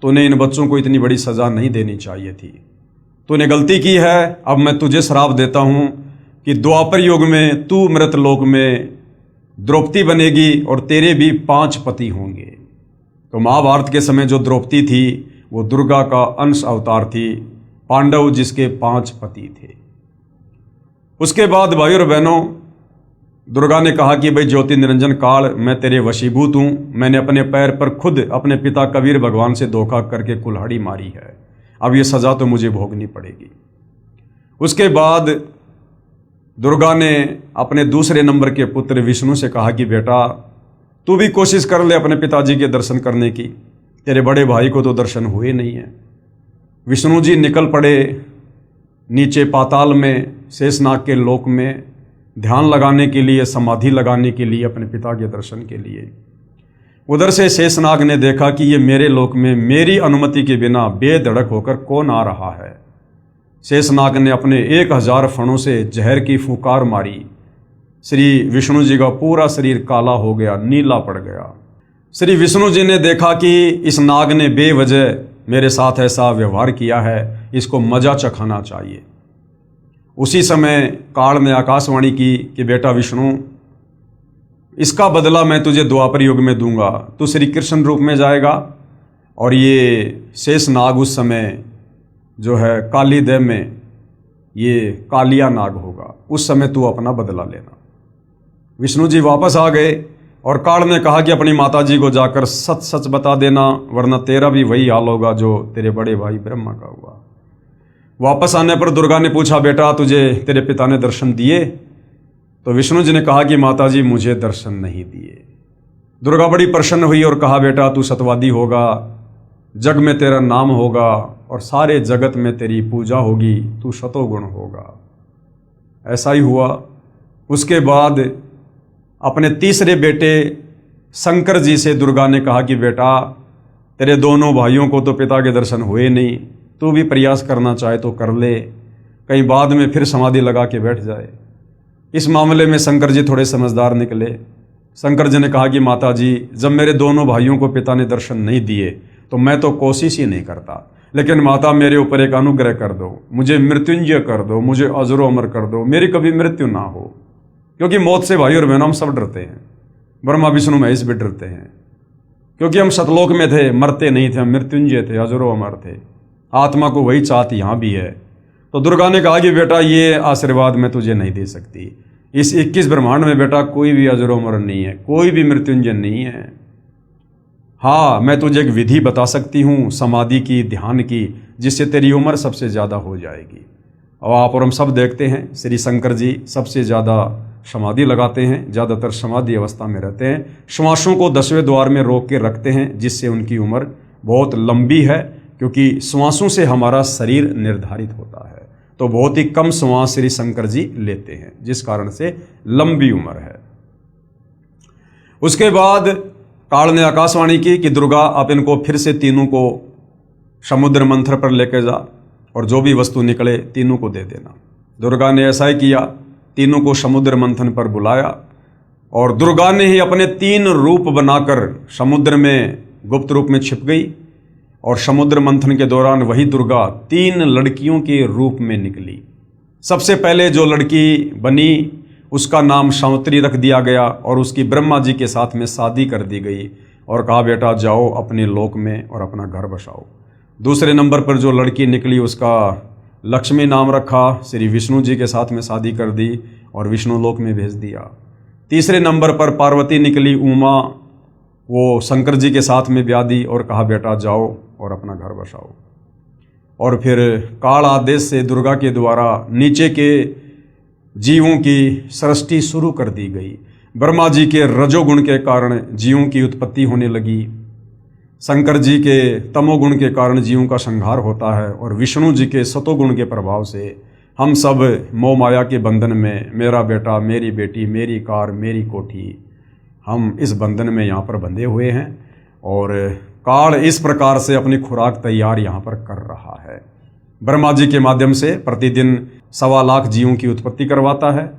तूने इन बच्चों को इतनी बड़ी सजा नहीं देनी चाहिए थी, तूने गलती की है। अब मैं तुझे श्राप देता हूं कि द्वापर युग में तू मृतलोक में द्रौपदी बनेगी और तेरे भी 5 पति होंगे। तो महाभारत के समय जो द्रौपदी थी वो दुर्गा का अंश अवतार थी, पांडव जिसके 5 पति थे। उसके बाद भाई और बहनों, दुर्गा ने कहा कि भाई ज्योति निरंजन काल, मैं तेरे वशीभूत हूं। मैंने अपने पैर पर खुद अपने पिता कबीर भगवान से धोखा करके कुल्हाड़ी मारी है। अब ये सजा तो मुझे भोगनी पड़ेगी। उसके बाद दुर्गा ने अपने दूसरे नंबर के पुत्र विष्णु से कहा कि बेटा, तू भी कोशिश कर ले अपने पिताजी के दर्शन करने की। तेरे बड़े भाई को तो दर्शन हुए नहीं है। विष्णु जी निकल पड़े नीचे पाताल में, शेषनाग के लोक में, ध्यान लगाने के लिए, समाधि लगाने के लिए, अपने पिता के दर्शन के लिए। उधर से शेषनाग ने देखा कि ये मेरे लोक में मेरी अनुमति के बिना बेधड़क होकर कौन आ रहा है। शेषनाग ने अपने 1000 फणों से जहर की फुकार मारी। श्री विष्णु जी का पूरा शरीर काला हो गया, नीला पड़ गया। श्री विष्णु जी ने देखा कि इस नाग ने बेवजह मेरे साथ ऐसा व्यवहार किया है, इसको मजा चखाना चाहिए। उसी समय काल ने आकाशवाणी की कि बेटा विष्णु, इसका बदला मैं तुझे द्वापर युग में दूंगा। तू श्री कृष्ण रूप में जाएगा और ये शेष नाग उस समय जो है काली देव में ये कालिया नाग होगा, उस समय तू अपना बदला लेना। विष्णु जी वापस आ गए और काल ने कहा कि अपनी माताजी को जाकर सच सच बता देना, वरना तेरा भी वही हाल होगा जो तेरे बड़े भाई ब्रह्मा का हुआ। वापस आने पर दुर्गा ने पूछा, बेटा तुझे तेरे पिता ने दर्शन दिए? तो विष्णु जी ने कहा कि माताजी मुझे दर्शन नहीं दिए। दुर्गा बड़ी प्रसन्न हुई और कहा, बेटा तू सतवादी होगा, जग में तेरा नाम होगा और सारे जगत में तेरी पूजा होगी, तू शतोगुण होगा। ऐसा ही हुआ। उसके बाद अपने तीसरे बेटे शंकर जी से दुर्गा ने कहा कि बेटा तेरे दोनों भाइयों को तो पिता के दर्शन हुए नहीं, तू भी प्रयास करना चाहे तो कर ले, कहीं बाद में फिर समाधि लगा के बैठ जाए। इस मामले में शंकर जी थोड़े समझदार निकले। शंकर जी ने कहा कि माता जी, जब मेरे दोनों भाइयों को पिता ने दर्शन नहीं दिए तो मैं तो कोशिश ही नहीं करता, लेकिन माता मेरे ऊपर एक अनुग्रह कर दो, मुझे मृत्युंजय कर दो, मुझे अजरो अमर कर दो, मेरी कभी मृत्यु ना हो। क्योंकि मौत से भाई और बहनों हम सब डरते हैं, ब्रह्मा विष्णु महेश भी डरते हैं, क्योंकि हम सतलोक में थे, मरते नहीं थे, हम मृत्युंजय थे, अजरो अमर थे। आत्मा को वही चाहत यहाँ भी है। तो दुर्गा ने कहा कि बेटा ये आशीर्वाद मैं तुझे नहीं दे सकती। इस 21 ब्रह्मांड में बेटा कोई भी अजरो अमर नहीं है, कोई भी मृत्युंजय नहीं है। हाँ, मैं तुझे एक विधि बता सकती हूँ समाधि की, ध्यान की, जिससे तेरी उम्र सबसे ज़्यादा हो जाएगी। और आप और हम सब देखते हैं श्री शंकर जी सबसे ज़्यादा समाधि लगाते हैं, ज़्यादातर समाधि अवस्था में रहते हैं, श्वासों को 10वें द्वार में रोक के रखते हैं, जिससे उनकी उम्र बहुत लंबी है, क्योंकि श्वासों से हमारा शरीर निर्धारित होता है। तो बहुत ही कम श्वास श्री शंकर जी लेते हैं, जिस कारण से लंबी उम्र है। उसके बाद काल ने आकाशवाणी की कि दुर्गा आप इनको फिर से तीनों को समुद्र मंथन पर लेकर जा और जो भी वस्तु निकले तीनों को दे देना। दुर्गा ने ऐसा ही किया, तीनों को समुद्र मंथन पर बुलाया और दुर्गा ने ही अपने 3 रूप बनाकर समुद्र में गुप्त रूप में छिप गई और समुद्र मंथन के दौरान वही दुर्गा 3 लड़कियों के रूप में निकली। सबसे पहले जो लड़की बनी उसका नाम सावित्री रख दिया गया और उसकी ब्रह्मा जी के साथ में शादी कर दी गई और कहा बेटा जाओ अपने लोक में और अपना घर बसाओ। दूसरे नंबर पर जो लड़की निकली उसका लक्ष्मी नाम रखा, श्री विष्णु जी के साथ में शादी कर दी और विष्णु लोक में भेज दिया। तीसरे नंबर पर पार्वती निकली, उमा, वो शंकर जी के साथ में ब्याह दी और कहा बेटा जाओ और अपना घर बसाओ। और फिर काल आदेश से दुर्गा के द्वारा नीचे के जीवों की सृष्टि शुरू कर दी गई। ब्रह्मा जी के रजोगुण के कारण जीवों की उत्पत्ति होने लगी, शंकर जी के तमोगुण के कारण जीवों का संहार होता है, और विष्णु जी के सतोगुण के प्रभाव से हम सब मोह माया के बंधन में, मेरा बेटा, मेरी बेटी, मेरी कार, मेरी कोठी, हम इस बंधन में यहाँ पर बंधे हुए हैं। और काल इस प्रकार से अपनी खुराक तैयार यहाँ पर कर रहा है। ब्रह्मा जी के माध्यम से प्रतिदिन 1.25 लाख जीवों की उत्पत्ति करवाता है,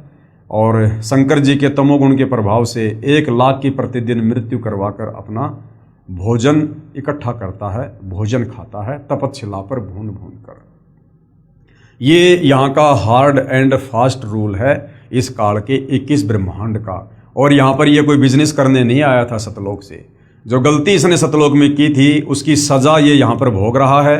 और शंकर जी के तमोगुण के प्रभाव से 1 लाख की प्रतिदिन मृत्यु करवाकर अपना भोजन इकट्ठा करता है, भोजन खाता है तपतशिला पर भून भून कर। ये यहाँ का हार्ड एंड फास्ट रूल है इस काल के 21 ब्रह्मांड का। और यहाँ पर ये कोई बिजनेस करने नहीं आया था सतलोक से। जो गलती इसने सतलोक में की थी उसकी सजा ये यहाँ पर भोग रहा है,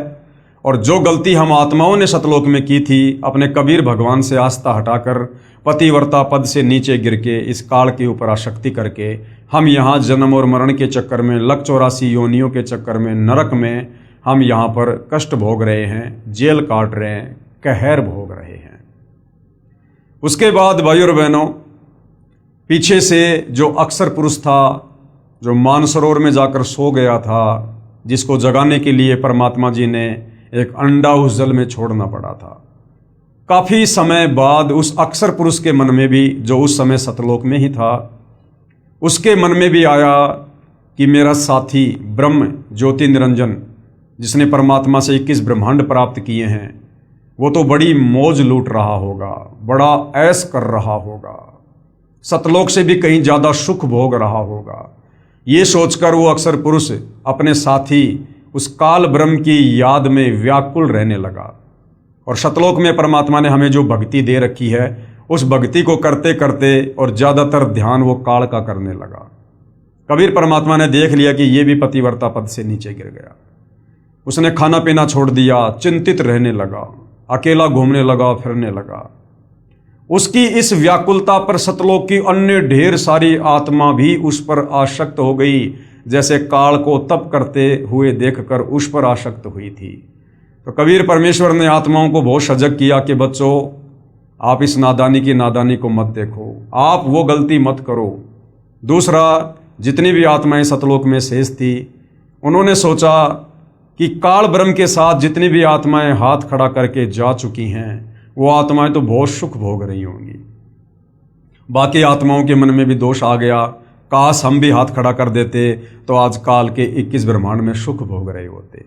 और जो गलती हम आत्माओं ने सतलोक में की थी, अपने कबीर भगवान से आस्था हटाकर पतिव्रता पद से नीचे गिर के इस काल के ऊपर आसक्ति करके हम यहाँ जन्म और मरण के चक्कर में, लक 84 योनियों के चक्कर में, नरक में हम यहाँ पर कष्ट भोग रहे हैं, जेल काट रहे हैं, कहर भोग रहे हैं। उसके बाद भाइयों और बहनों, पीछे से जो अक्सर पुरुष था, जो मानसरोवर में जाकर सो गया था, जिसको जगाने के लिए परमात्मा जी ने एक अंडा उस जल में छोड़ना पड़ा था, काफी समय बाद उस अक्सर पुरुष के मन में भी, जो उस समय सतलोक में ही था, उसके मन में भी आया कि मेरा साथी ब्रह्म ज्योति निरंजन, जिसने परमात्मा से 21 ब्रह्मांड प्राप्त किए हैं, वो तो बड़ी मौज लूट रहा होगा, बड़ा ऐश कर रहा होगा, सतलोक से भी कहीं ज्यादा सुख भोग रहा होगा। ये सोचकर वो अक्सर पुरुष अपने साथी उस काल ब्रह्म की याद में व्याकुल रहने लगा। और सतलोक में परमात्मा ने हमें जो भक्ति दे रखी है, उस भक्ति को करते करते और ज़्यादातर ध्यान वो काल का करने लगा। कबीर परमात्मा ने देख लिया कि ये भी पतिव्रता पद से नीचे गिर गया। उसने खाना पीना छोड़ दिया, चिंतित रहने लगा, अकेला घूमने लगा, फिरने लगा। उसकी इस व्याकुलता पर सतलोक की अन्य ढेर सारी आत्मा भी उस पर आसक्त हो गई, जैसे काल को तप करते हुए देखकर उस पर आसक्त हुई थी। तो कबीर परमेश्वर ने आत्माओं को बहुत सजग किया कि बच्चों, आप इस नादानी की नादानी को मत देखो, आप वो गलती मत करो। दूसरा, जितनी भी आत्माएं सतलोक में शेष थी, उन्होंने सोचा कि काल ब्रह्म के साथ जितनी भी आत्माएं हाथ खड़ा करके जा चुकी हैं, वो आत्माएं तो बहुत सुख भोग रही होंगी। बाकी आत्माओं के मन में भी दोष आ गया, काश हम भी हाथ खड़ा कर देते तो आज काल के 21 ब्रह्मांड में सुख भोग रहे होते।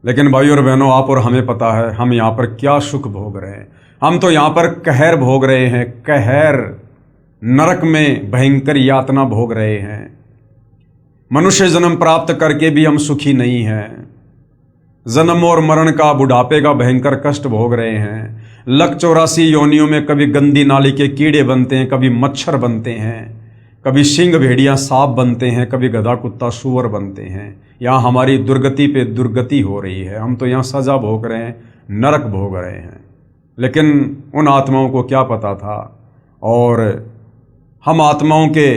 लेकिन भाइयों और बहनों, आप और हमें पता है हम यहाँ पर क्या सुख भोग रहे हैं। हम तो यहाँ पर कहर भोग रहे हैं, कहर, नरक में भयंकर यातना भोग रहे हैं। मनुष्य जन्म प्राप्त करके भी हम सुखी नहीं हैं। जन्म और मरण का, बुढ़ापे का भयंकर कष्ट भोग रहे हैं। लक 84 योनियों में कभी गंदी नाली के कीड़े बनते हैं, कभी मच्छर बनते हैं, कभी सिंह भेड़िया सांप बनते हैं, कभी गधा कुत्ता सूअर बनते हैं। यहाँ हमारी दुर्गति पे दुर्गति हो रही है। हम तो यहाँ सजा भोग रहे हैं, नरक भोग रहे हैं। लेकिन उन आत्माओं को क्या पता था, और हम आत्माओं के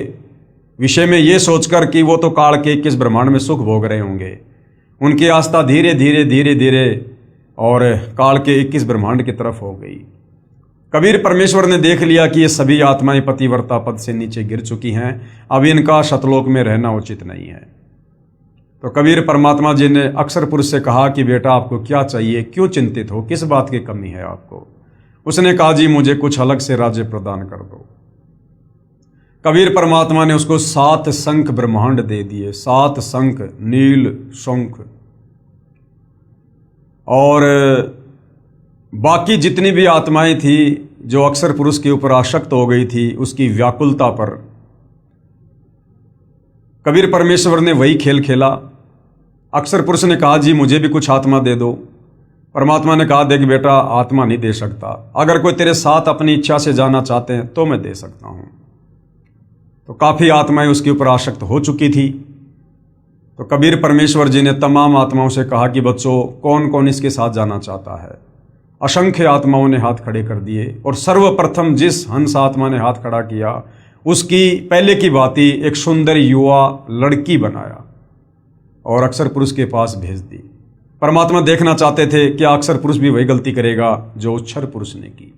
विषय में ये सोचकर कि वो तो काल के 21 ब्रह्मांड में सुख भोग रहे होंगे, उनकी आस्था धीरे धीरे धीरे धीरे और काल के 21 ब्रह्मांड की तरफ हो गई। कबीर परमेश्वर ने देख लिया कि ये सभी आत्माएं पतिव्रता पद से नीचे गिर चुकी हैं, अब इनका सतलोक में रहना उचित नहीं है। तो कबीर परमात्मा जी ने अक्सर पुरुष से कहा कि बेटा आपको क्या चाहिए, क्यों चिंतित हो, किस बात की कमी है आपको। उसने कहा जी मुझे कुछ अलग से राज्य प्रदान कर दो। कबीर परमात्मा ने उसको 7 शंख ब्रह्मांड दे दिए, 7 शंख, नील शंख। और बाकी जितनी भी आत्माएं थी जो अक्सर पुरुष के ऊपर आसक्त हो गई थी, उसकी व्याकुलता पर कबीर परमेश्वर ने वही खेल खेला। अक्सर पुरुष ने कहा जी मुझे भी कुछ आत्मा दे दो। परमात्मा ने कहा देख बेटा आत्मा नहीं दे सकता, अगर कोई तेरे साथ अपनी इच्छा से जाना चाहते हैं तो मैं दे सकता हूं। तो काफी आत्माएं उसके ऊपर आसक्त हो चुकी थी। तो कबीर परमेश्वर जी ने तमाम आत्माओं से कहा कि बच्चों कौन कौन इसके साथ जाना चाहता है। असंख्य आत्माओं ने हाथ खड़े कर दिए और सर्वप्रथम जिस हंस आत्मा ने हाथ खड़ा किया उसकी पहले की बात ही एक सुंदर युवा लड़की बनाया और अक्षर पुरुष के पास भेज दी। परमात्मा देखना चाहते थे कि अक्षर पुरुष भी वही गलती करेगा जो क्षर पुरुष ने की,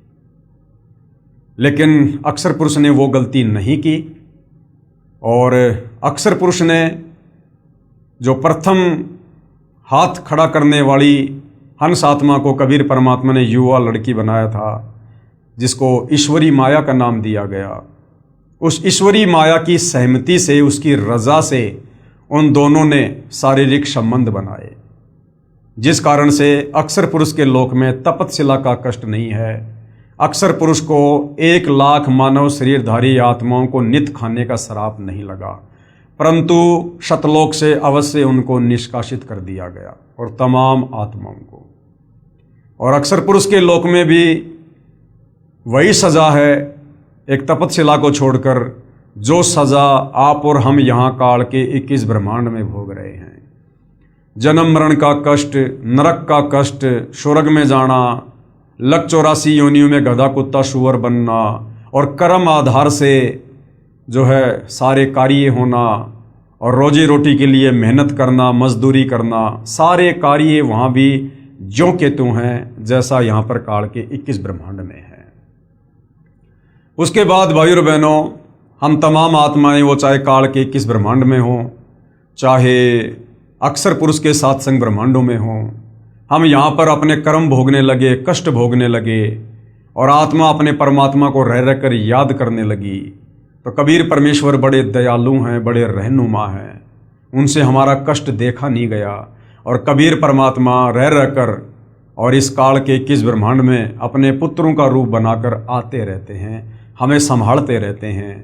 लेकिन अक्षर पुरुष ने वो गलती नहीं की। और अक्षर पुरुष ने जो प्रथम हाथ खड़ा करने वाली हंस आत्मा को कबीर परमात्मा ने युवा लड़की बनाया था, जिसको ईश्वरी माया का नाम दिया गया। उस ईश्वरी माया की सहमति से, उसकी रजा से उन दोनों ने शारीरिक संबंध बनाए, जिस कारण से अक्षर पुरुष के लोक में तपतशिला का कष्ट नहीं है। अक्षर पुरुष को 1 लाख मानव शरीरधारी आत्माओं को नित खाने का श्राप नहीं लगा, परंतु शतलोक से अवश्य उनको निष्कासित कर दिया गया और तमाम आत्माओं को। और अक्षर पुरुष के लोक में भी वही सजा है, एक तपतशिला को छोड़कर, जो सजा आप और हम यहाँ काल के 21 ब्रह्मांड में भोग रहे हैं। जन्म मरण का कष्ट, नरक का कष्ट, स्वर्ग में जाना, लक 84 योनियों में गधा कुत्ता सुअर बनना, और कर्म आधार से जो है सारे कार्य होना और रोजी रोटी के लिए मेहनत करना, मजदूरी करना, सारे कार्य वहाँ भी ज्यों के त्यों हैं जैसा यहाँ पर काल के 21 ब्रह्मांड में है। उसके बाद भाइयों बहनों, हम तमाम आत्माएं, वो चाहे काल के 21 ब्रह्मांड में हों, चाहे अक्षर पुरुष के सत्संग ब्रह्मांडों में हों, हम यहाँ पर अपने कर्म भोगने लगे, कष्ट भोगने लगे और आत्मा अपने परमात्मा को रह रहकर याद करने लगी। तो कबीर परमेश्वर बड़े दयालु हैं, बड़े रहनुमा हैं, उनसे हमारा कष्ट देखा नहीं गया। और कबीर परमात्मा रह रहकर और इस काल के 21 ब्रह्मांड में अपने पुत्रों का रूप बनाकर आते रहते हैं, हमें संभालते रहते हैं।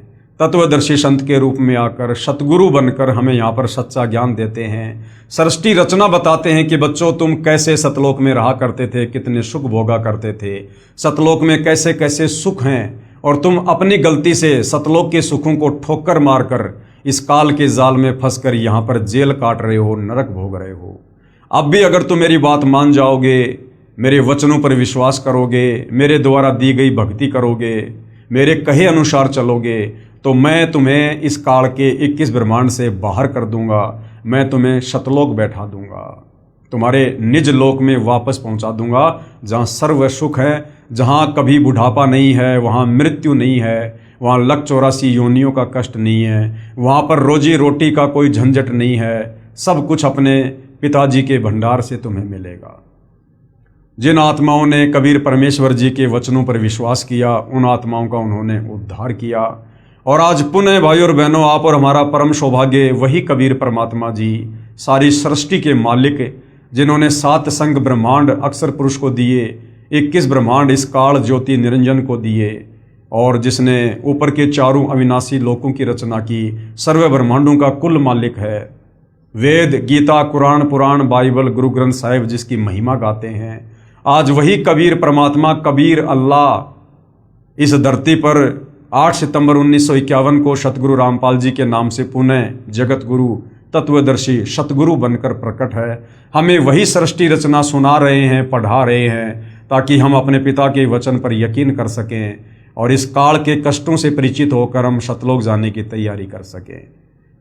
तत्वदर्शी संत के रूप में आकर सतगुरु बनकर हमें यहाँ पर सच्चा ज्ञान देते हैं। सृष्टि रचना बताते हैं कि बच्चों, तुम कैसे सतलोक में रहा करते थे, कितने सुख भोगा करते थे, सतलोक में कैसे कैसे सुख हैं, और तुम अपनी गलती से सतलोक के सुखों को ठोकर मारकर इस काल के जाल में फंसकर यहाँ पर जेल काट रहे हो, नरक भोग रहे हो। अब भी अगर तुम मेरी बात मान जाओगे, मेरे वचनों पर विश्वास करोगे, मेरे द्वारा दी गई भक्ति करोगे, मेरे कहे अनुसार चलोगे, तो मैं तुम्हें इस काल के 21 ब्रह्मांड से बाहर कर दूंगा। मैं तुम्हें शतलोक बैठा दूंगा, तुम्हारे निज लोक में वापस पहुंचा दूंगा, जहाँ सर्व सुख है, जहाँ कभी बुढ़ापा नहीं है, वहाँ मृत्यु नहीं है, वहाँ लक 84 योनियों का कष्ट नहीं है, वहाँ पर रोजी रोटी का कोई झंझट नहीं है। सब कुछ अपने पिताजी के भंडार से तुम्हें मिलेगा। जिन आत्माओं ने कबीर परमेश्वर जी के वचनों पर विश्वास किया, उन आत्माओं का उन्होंने उद्धार किया। और आज पुनः भाइयों और बहनों, आप और हमारा परम सौभाग्य वही कबीर परमात्मा जी, सारी सृष्टि के मालिक, जिन्होंने 7 संग ब्रह्मांड अक्षर पुरुष को दिए, 21 ब्रह्मांड इस काल ज्योति निरंजन को दिए, और जिसने ऊपर के 4 अविनाशी लोकों की रचना की, सर्व ब्रह्मांडों का कुल मालिक है। वेद, गीता, कुरान, पुराण, बाइबल, गुरु ग्रंथ साहिब जिसकी महिमा गाते हैं, आज वही कबीर परमात्मा, कबीर अल्लाह इस धरती पर 8 सितंबर 1951 को सतगुरु रामपाल जी के नाम से पुनः जगत गुरु, तत्वदर्शी सतगुरु बनकर प्रकट है। हमें वही सृष्टि रचना सुना रहे हैं, पढ़ा रहे हैं, ताकि हम अपने पिता के वचन पर यकीन कर सकें और इस काल के कष्टों से परिचित होकर हम शतलोक जाने की तैयारी कर सकें।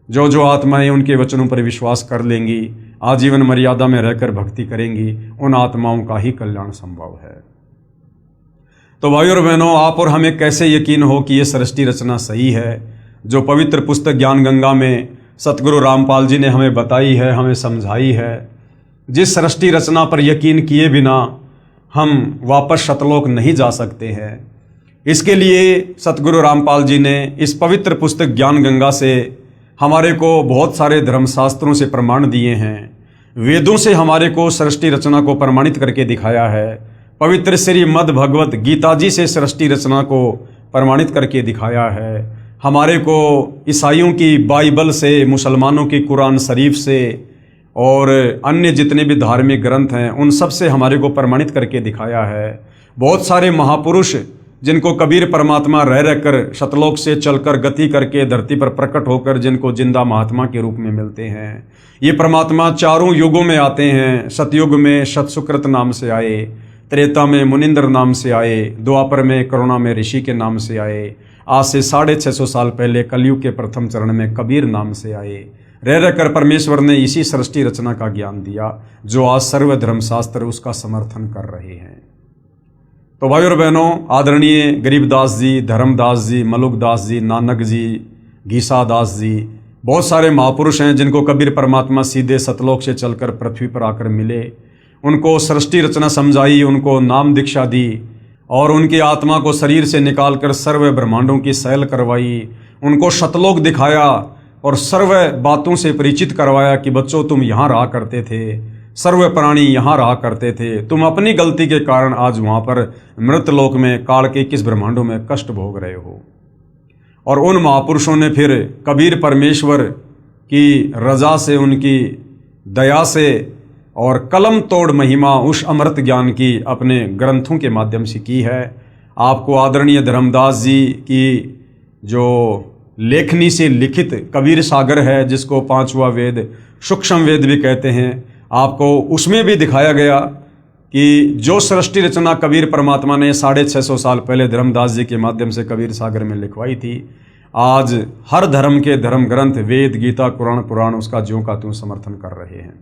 जो जो आत्माएं उनके वचनों पर विश्वास कर लेंगी, आजीवन मर्यादा में रहकर भक्ति करेंगी, उन आत्माओं का ही कल्याण संभव है। तो भाइयों और बहनों, आप और हमें कैसे यकीन हो कि ये सृष्टि रचना सही है, जो पवित्र पुस्तक ज्ञान गंगा में सतगुरु रामपाल जी ने हमें बताई है, हमें समझाई है। जिस सृष्टि रचना पर यकीन किए बिना हम वापस शतलोक नहीं जा सकते हैं। इसके लिए सतगुरु रामपाल जी ने इस पवित्र पुस्तक ज्ञान गंगा से हमारे को बहुत सारे धर्मशास्त्रों से प्रमाण दिए हैं। वेदों से हमारे को सृष्टि रचना को प्रमाणित करके दिखाया है। पवित्र श्रीमद् भगवत गीता जी से सृष्टि रचना को प्रमाणित करके दिखाया है। हमारे को ईसाइयों की बाइबल से, मुसलमानों की कुरान शरीफ से और अन्य जितने भी धार्मिक ग्रंथ हैं, उन सब से हमारे को प्रमाणित करके दिखाया है। बहुत सारे महापुरुष जिनको कबीर परमात्मा रह रहकर शतलोक से चलकर गति करके धरती पर प्रकट होकर जिनको जिंदा महात्मा के रूप में मिलते हैं। ये परमात्मा 4 युगों में आते हैं। सतयुग में सतसुकृत नाम से आए, त्रेता में मुनिंद्र नाम से आए, द्वापर में करुणा में ऋषि के नाम से आए, आज से 650 साल पहले कलयुग के प्रथम चरण में कबीर नाम से आए। रह रहकर परमेश्वर ने इसी सृष्टि रचना का ज्ञान दिया जो आज सर्व धर्मशास्त्र उसका समर्थन कर रहे हैं। तो भाई और बहनों, आदरणीय गरीबदास जी, धर्मदास जी, मलुकदास जी, नानक जी, घीसादास जी, बहुत सारे महापुरुष हैं जिनको कबीर परमात्मा सीधे सतलोक से चलकर पृथ्वी पर आकर मिले, उनको सृष्टि रचना समझाई, उनको नाम दीक्षा दी और उनकी आत्मा को शरीर से निकालकर सर्व ब्रह्मांडों की सैल करवाई, उनको सतलोक दिखाया और सर्व बातों से परिचित करवाया कि बच्चों तुम यहाँ रहा करते थे, सर्व प्राणी यहाँ रहा करते थे, तुम अपनी गलती के कारण आज वहाँ पर मृतलोक में काल के किस ब्रह्मांडों में कष्ट भोग रहे हो। और उन महापुरुषों ने फिर कबीर परमेश्वर की रजा से, उनकी दया से और कलम तोड़ महिमा उस अमृत ज्ञान की अपने ग्रंथों के माध्यम से की है। आपको आदरणीय धर्मदास जी की जो लेखनी से लिखित कबीर सागर है, जिसको पांचवा वेद सूक्ष्म वेद भी कहते हैं, आपको उसमें भी दिखाया गया कि जो सृष्टि रचना कबीर परमात्मा ने 650 साल पहले धर्मदास जी के माध्यम से कबीर सागर में लिखवाई थी, आज हर धर्म के धर्म ग्रंथ वेद, गीता, कुरान, पुराण उसका ज्यों का त्यों समर्थन कर रहे हैं।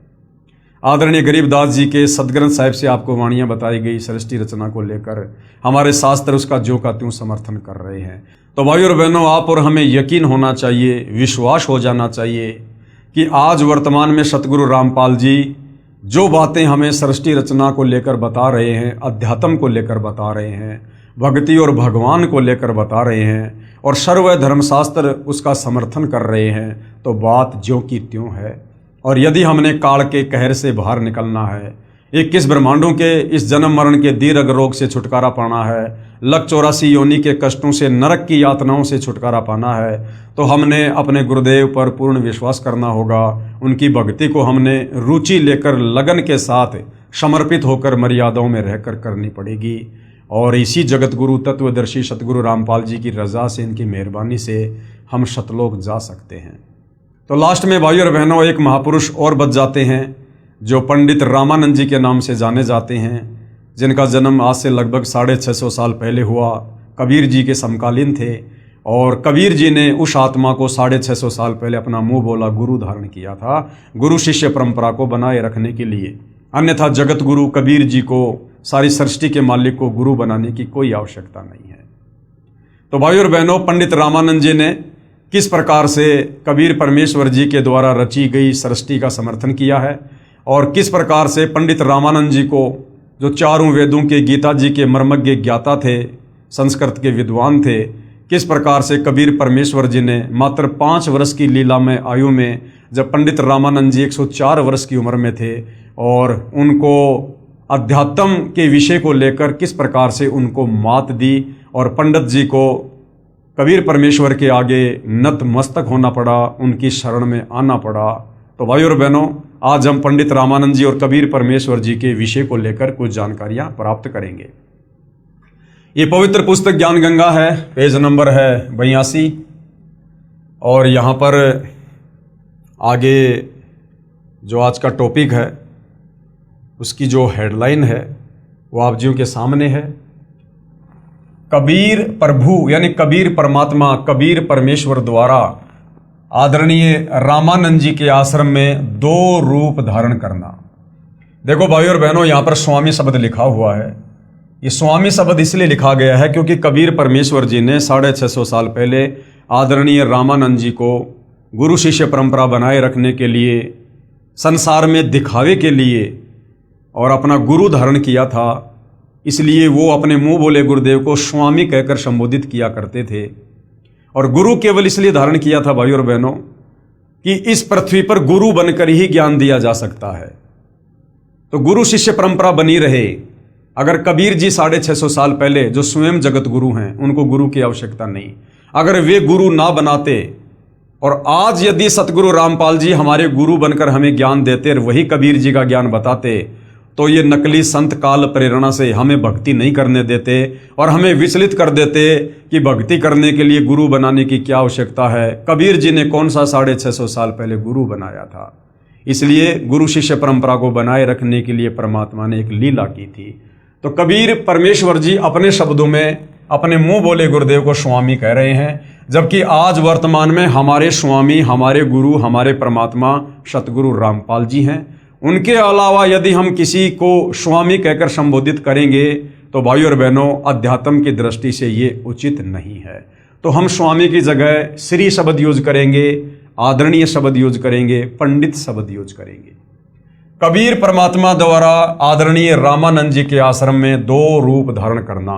आदरणीय गरीबदास जी के सदग्रंथ साहिब से आपको वाणियाँ बताई गई सृष्टि रचना को लेकर, हमारे शास्त्र उसका ज्यों का त्यों समर्थन कर रहे हैं। तो भाई और बहनों, आप और हमें यकीन होना चाहिए, विश्वास हो जाना चाहिए कि आज वर्तमान में सतगुरु रामपाल जी जो बातें हमें सृष्टि रचना को लेकर बता रहे हैं, अध्यात्म को लेकर बता रहे हैं, भक्ति और भगवान को लेकर बता रहे हैं और सर्व धर्मशास्त्र उसका समर्थन कर रहे हैं, तो बात ज्यों की त्यों है। और यदि हमने काल के कहर से बाहर निकलना है, 21 ब्रह्मांडों के इस जन्म मरण के दीर्घ रोग से छुटकारा पाना है, लख 84 योनि के कष्टों से, नरक की यातनाओं से छुटकारा पाना है, तो हमने अपने गुरुदेव पर पूर्ण विश्वास करना होगा। उनकी भक्ति को हमने रुचि लेकर लगन के साथ समर्पित होकर मर्यादाओं में रहकर करनी पड़ेगी। और इसी जगत गुरु तत्वदर्शी सतगुरु रामपाल जी की रजा से, इनकी मेहरबानी से हम सतलोक जा सकते हैं। तो लास्ट में भाई और बहनों, एक महापुरुष और बच जाते हैं जो पंडित रामानंद जी के नाम से जाने जाते हैं, जिनका जन्म आज से लगभग 650 साल पहले हुआ, कबीर जी के समकालीन थे। और कबीर जी ने उस आत्मा को 650 साल पहले अपना मुंह बोला गुरु धारण किया था, गुरु शिष्य परंपरा को बनाए रखने के लिए। अन्यथा जगत गुरु कबीर जी को, सारी सृष्टि के मालिक को गुरु बनाने की कोई आवश्यकता नहीं है। तो भाई और बहनों, पंडित रामानंद जी ने किस प्रकार से कबीर परमेश्वर जी के द्वारा रची गई सृष्टि का समर्थन किया है और किस प्रकार से पंडित रामानंद जी को, जो चारों वेदों के, गीता जी के मर्मज्ञ ज्ञाता थे, संस्कृत के विद्वान थे, किस प्रकार से कबीर परमेश्वर जी ने मात्र 5 वर्ष की लीलामय आयु में, जब पंडित रामानंद जी 104 वर्ष की उम्र में थे, और उनको अध्यात्म के विषय को लेकर किस प्रकार से उनको मात दी और पंडित जी को कबीर परमेश्वर के आगे नतमस्तक होना पड़ा, उनकी शरण में आना पड़ा। तो भाई और बहनों, आज हम पंडित रामानंद जी और कबीर परमेश्वर जी के विषय को लेकर कुछ जानकारियां प्राप्त करेंगे। ये पवित्र पुस्तक ज्ञान गंगा है, पेज नंबर है 82 और यहाँ पर आगे जो आज का टॉपिक है उसकी जो हेडलाइन है वो आप जियों के सामने है। कबीर प्रभु यानी कबीर परमात्मा, कबीर परमेश्वर द्वारा आदरणीय रामानंद जी के आश्रम में 2 रूप धारण करना। देखो भाई और बहनों, यहाँ पर स्वामी शब्द लिखा हुआ है। ये स्वामी शब्द इसलिए लिखा गया है क्योंकि कबीर परमेश्वर जी ने 650 साल पहले आदरणीय रामानंद जी को गुरु शिष्य परंपरा बनाए रखने के लिए, संसार में दिखावे के लिए और अपना गुरु धारण किया था। इसलिए वो अपने मुंह बोले गुरुदेव को स्वामी कहकर संबोधित किया करते थे। और गुरु केवल इसलिए धारण किया था भाई और बहनों कि इस पृथ्वी पर गुरु बनकर ही ज्ञान दिया जा सकता है, तो गुरु शिष्य परंपरा बनी रहे। अगर कबीर जी 650 साल पहले जो स्वयं जगत गुरु हैं, उनको गुरु की आवश्यकता नहीं, अगर वे गुरु ना बनाते और आज यदि सतगुरु रामपाल जी हमारे गुरु बनकर हमें ज्ञान देते और वही कबीर जी का ज्ञान बताते, तो ये नकली संत काल प्रेरणा से हमें भक्ति नहीं करने देते और हमें विचलित कर देते कि भक्ति करने के लिए गुरु बनाने की क्या आवश्यकता है। कबीर जी ने कौन सा 650 साल पहले गुरु बनाया था। इसलिए गुरु शिष्य परंपरा को बनाए रखने के लिए परमात्मा ने एक लीला की थी। तो कबीर परमेश्वर जी अपने शब्दों में अपने मुंह बोले गुरुदेव को स्वामी कह रहे हैं, जबकि आज वर्तमान में हमारे स्वामी, हमारे गुरु, हमारे परमात्मा सतगुरु रामपाल जी हैं। उनके अलावा यदि हम किसी को स्वामी कहकर संबोधित करेंगे तो भाई और बहनों, अध्यात्म की दृष्टि से ये उचित नहीं है। तो हम स्वामी की जगह श्री शब्द यूज करेंगे, आदरणीय शब्द यूज करेंगे, पंडित शब्द यूज करेंगे। कबीर परमात्मा द्वारा आदरणीय रामानंद जी के आश्रम में 2 रूप धारण करना।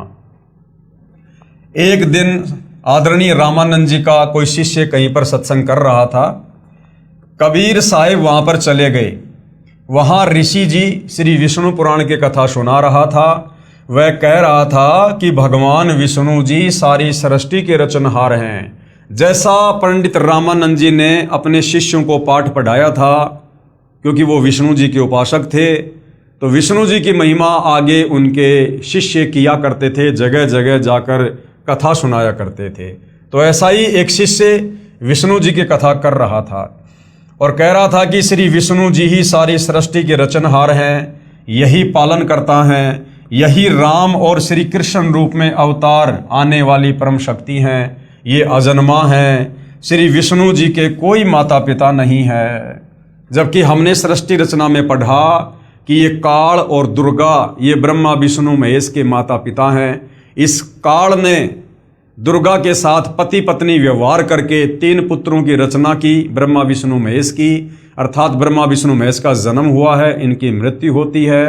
एक दिन आदरणीय रामानंद जी का कोई शिष्य कहीं पर सत्संग कर रहा था। कबीर साहिब वहां पर चले गए। वहां ऋषि जी श्री विष्णु पुराण की कथा सुना रहा था। वह कह रहा था कि भगवान विष्णु जी सारी सृष्टि के रचनहार हैं। जैसा पंडित रामानंद जी ने अपने शिष्यों को पाठ पढ़ाया था, क्योंकि वो विष्णु जी के उपासक थे, तो विष्णु जी की महिमा आगे उनके शिष्य किया करते थे, जगह जगह जाकर कथा सुनाया करते थे। तो ऐसा ही एक शिष्य विष्णु जी की कथा कर रहा था और कह रहा था कि श्री विष्णु जी ही सारी सृष्टि के रचनहार हैं, यही पालन करता हैं, यही राम और श्री कृष्ण रूप में अवतार आने वाली परम शक्ति हैं, ये अजन्मा हैं, श्री विष्णु जी के कोई माता पिता नहीं है। जबकि हमने सृष्टि रचना में पढ़ा कि ये काल और दुर्गा, ये ब्रह्मा विष्णु महेश के माता पिता हैं। इस काल ने दुर्गा के साथ पति पत्नी व्यवहार करके 3 पुत्रों की रचना की, ब्रह्मा विष्णु महेश की, अर्थात ब्रह्मा विष्णु महेश का जन्म हुआ है, इनकी मृत्यु होती है।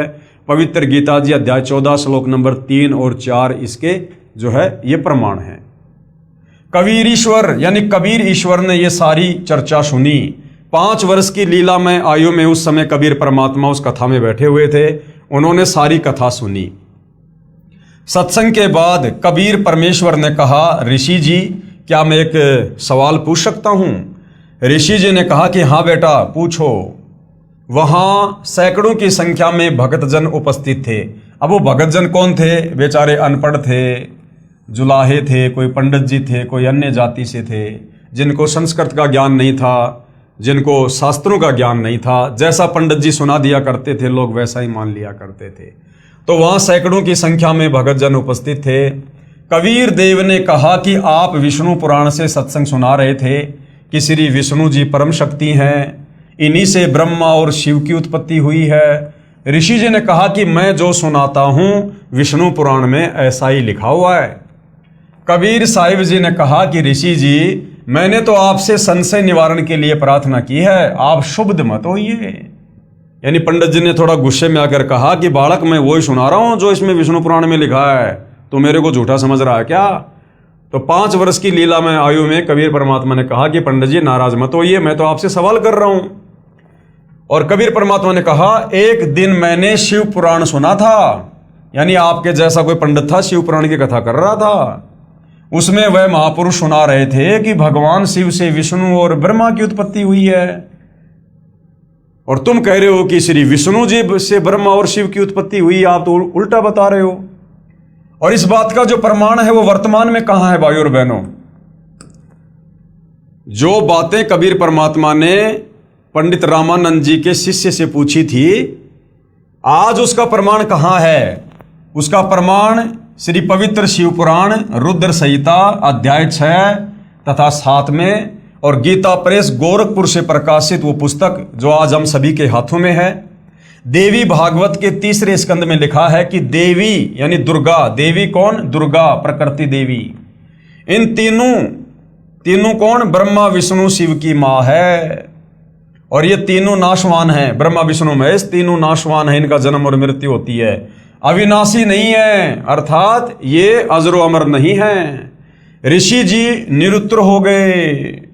पवित्र गीता जी अध्याय 14 श्लोक नंबर 3 और 4 इसके जो है ये प्रमाण है। कबीर ईश्वर यानी कबीर ईश्वर ने ये सारी चर्चा सुनी। 5 वर्ष की लीला में आयु में उस समय कबीर परमात्मा उस कथा में बैठे हुए थे। उन्होंने सारी कथा सुनी। सत्संग के बाद कबीर परमेश्वर ने कहा, ऋषि जी क्या मैं एक सवाल पूछ सकता हूँ? ऋषि जी ने कहा कि हाँ बेटा पूछो। वहाँ सैकड़ों की संख्या में भक्तजन उपस्थित थे। अब वो भक्तजन कौन थे? बेचारे अनपढ़ थे, जुलाहे थे, कोई पंडित जी थे, कोई अन्य जाति से थे, जिनको संस्कृत का ज्ञान नहीं था, जिनको शास्त्रों का ज्ञान नहीं था। जैसा पंडित जी सुना दिया करते थे लोग वैसा ही मान लिया करते थे। तो वहाँ सैकड़ों की संख्या में भक्तजन उपस्थित थे। कबीर देव ने कहा कि आप विष्णु पुराण से सत्संग सुना रहे थे कि श्री विष्णु जी परम शक्ति हैं, इन्हीं से ब्रह्मा और शिव की उत्पत्ति हुई है। ऋषि जी ने कहा कि मैं जो सुनाता हूँ विष्णु पुराण में ऐसा ही लिखा हुआ है। कबीर साहिब जी ने कहा कि ऋषि जी मैंने तो आपसे संशय निवारण के लिए प्रार्थना की है, आप शुभ मत होइए। यानी पंडित जी ने थोड़ा गुस्से में आकर कहा कि बालक मैं वही सुना रहा हूँ जो इसमें विष्णु पुराण में लिखा है, तो मेरे को झूठा समझ रहा है क्या? तो 5 वर्ष की लीला में आयु में कबीर परमात्मा ने कहा कि पंडित जी नाराज मत होइए, मैं तो आपसे सवाल कर रहा हूँ। और कबीर परमात्मा ने कहा एक दिन मैंने शिव पुराण सुना था, यानी आपके जैसा कोई पंडित था, शिव पुराण की कथा कर रहा था। उसमें वह महापुरुष सुना रहे थे कि भगवान शिव से विष्णु और ब्रह्मा की उत्पत्ति हुई है, और तुम कह रहे हो कि श्री विष्णु जी से ब्रह्मा और शिव की उत्पत्ति हुई। आप तो उल्टा बता रहे हो। और इस बात का जो प्रमाण है वो वर्तमान में कहां है भाई और बहनों? जो बातें कबीर परमात्मा ने पंडित रामानंद जी के शिष्य से पूछी थी, आज उसका प्रमाण कहां है? उसका प्रमाण श्री पवित्र शिव पुराण रुद्र संहिता अध्याय 6 तथा 7 में और गीता प्रेस गोरखपुर से प्रकाशित वो पुस्तक जो आज हम सभी के हाथों में है। देवी भागवत के 3रे स्कंद में लिखा है कि देवी यानी दुर्गा, देवी कौन? दुर्गा प्रकृति देवी। इन तीनों कौन? ब्रह्मा विष्णु शिव की मां है। और ये तीनों नाशवान हैं, ब्रह्मा विष्णु महेश तीनों नाशवान हैं, इनका जन्म और मृत्यु होती है, अविनाशी नहीं है, अर्थात ये अजरो अमर नहीं है। ऋषि जी निरुत्तर हो गए।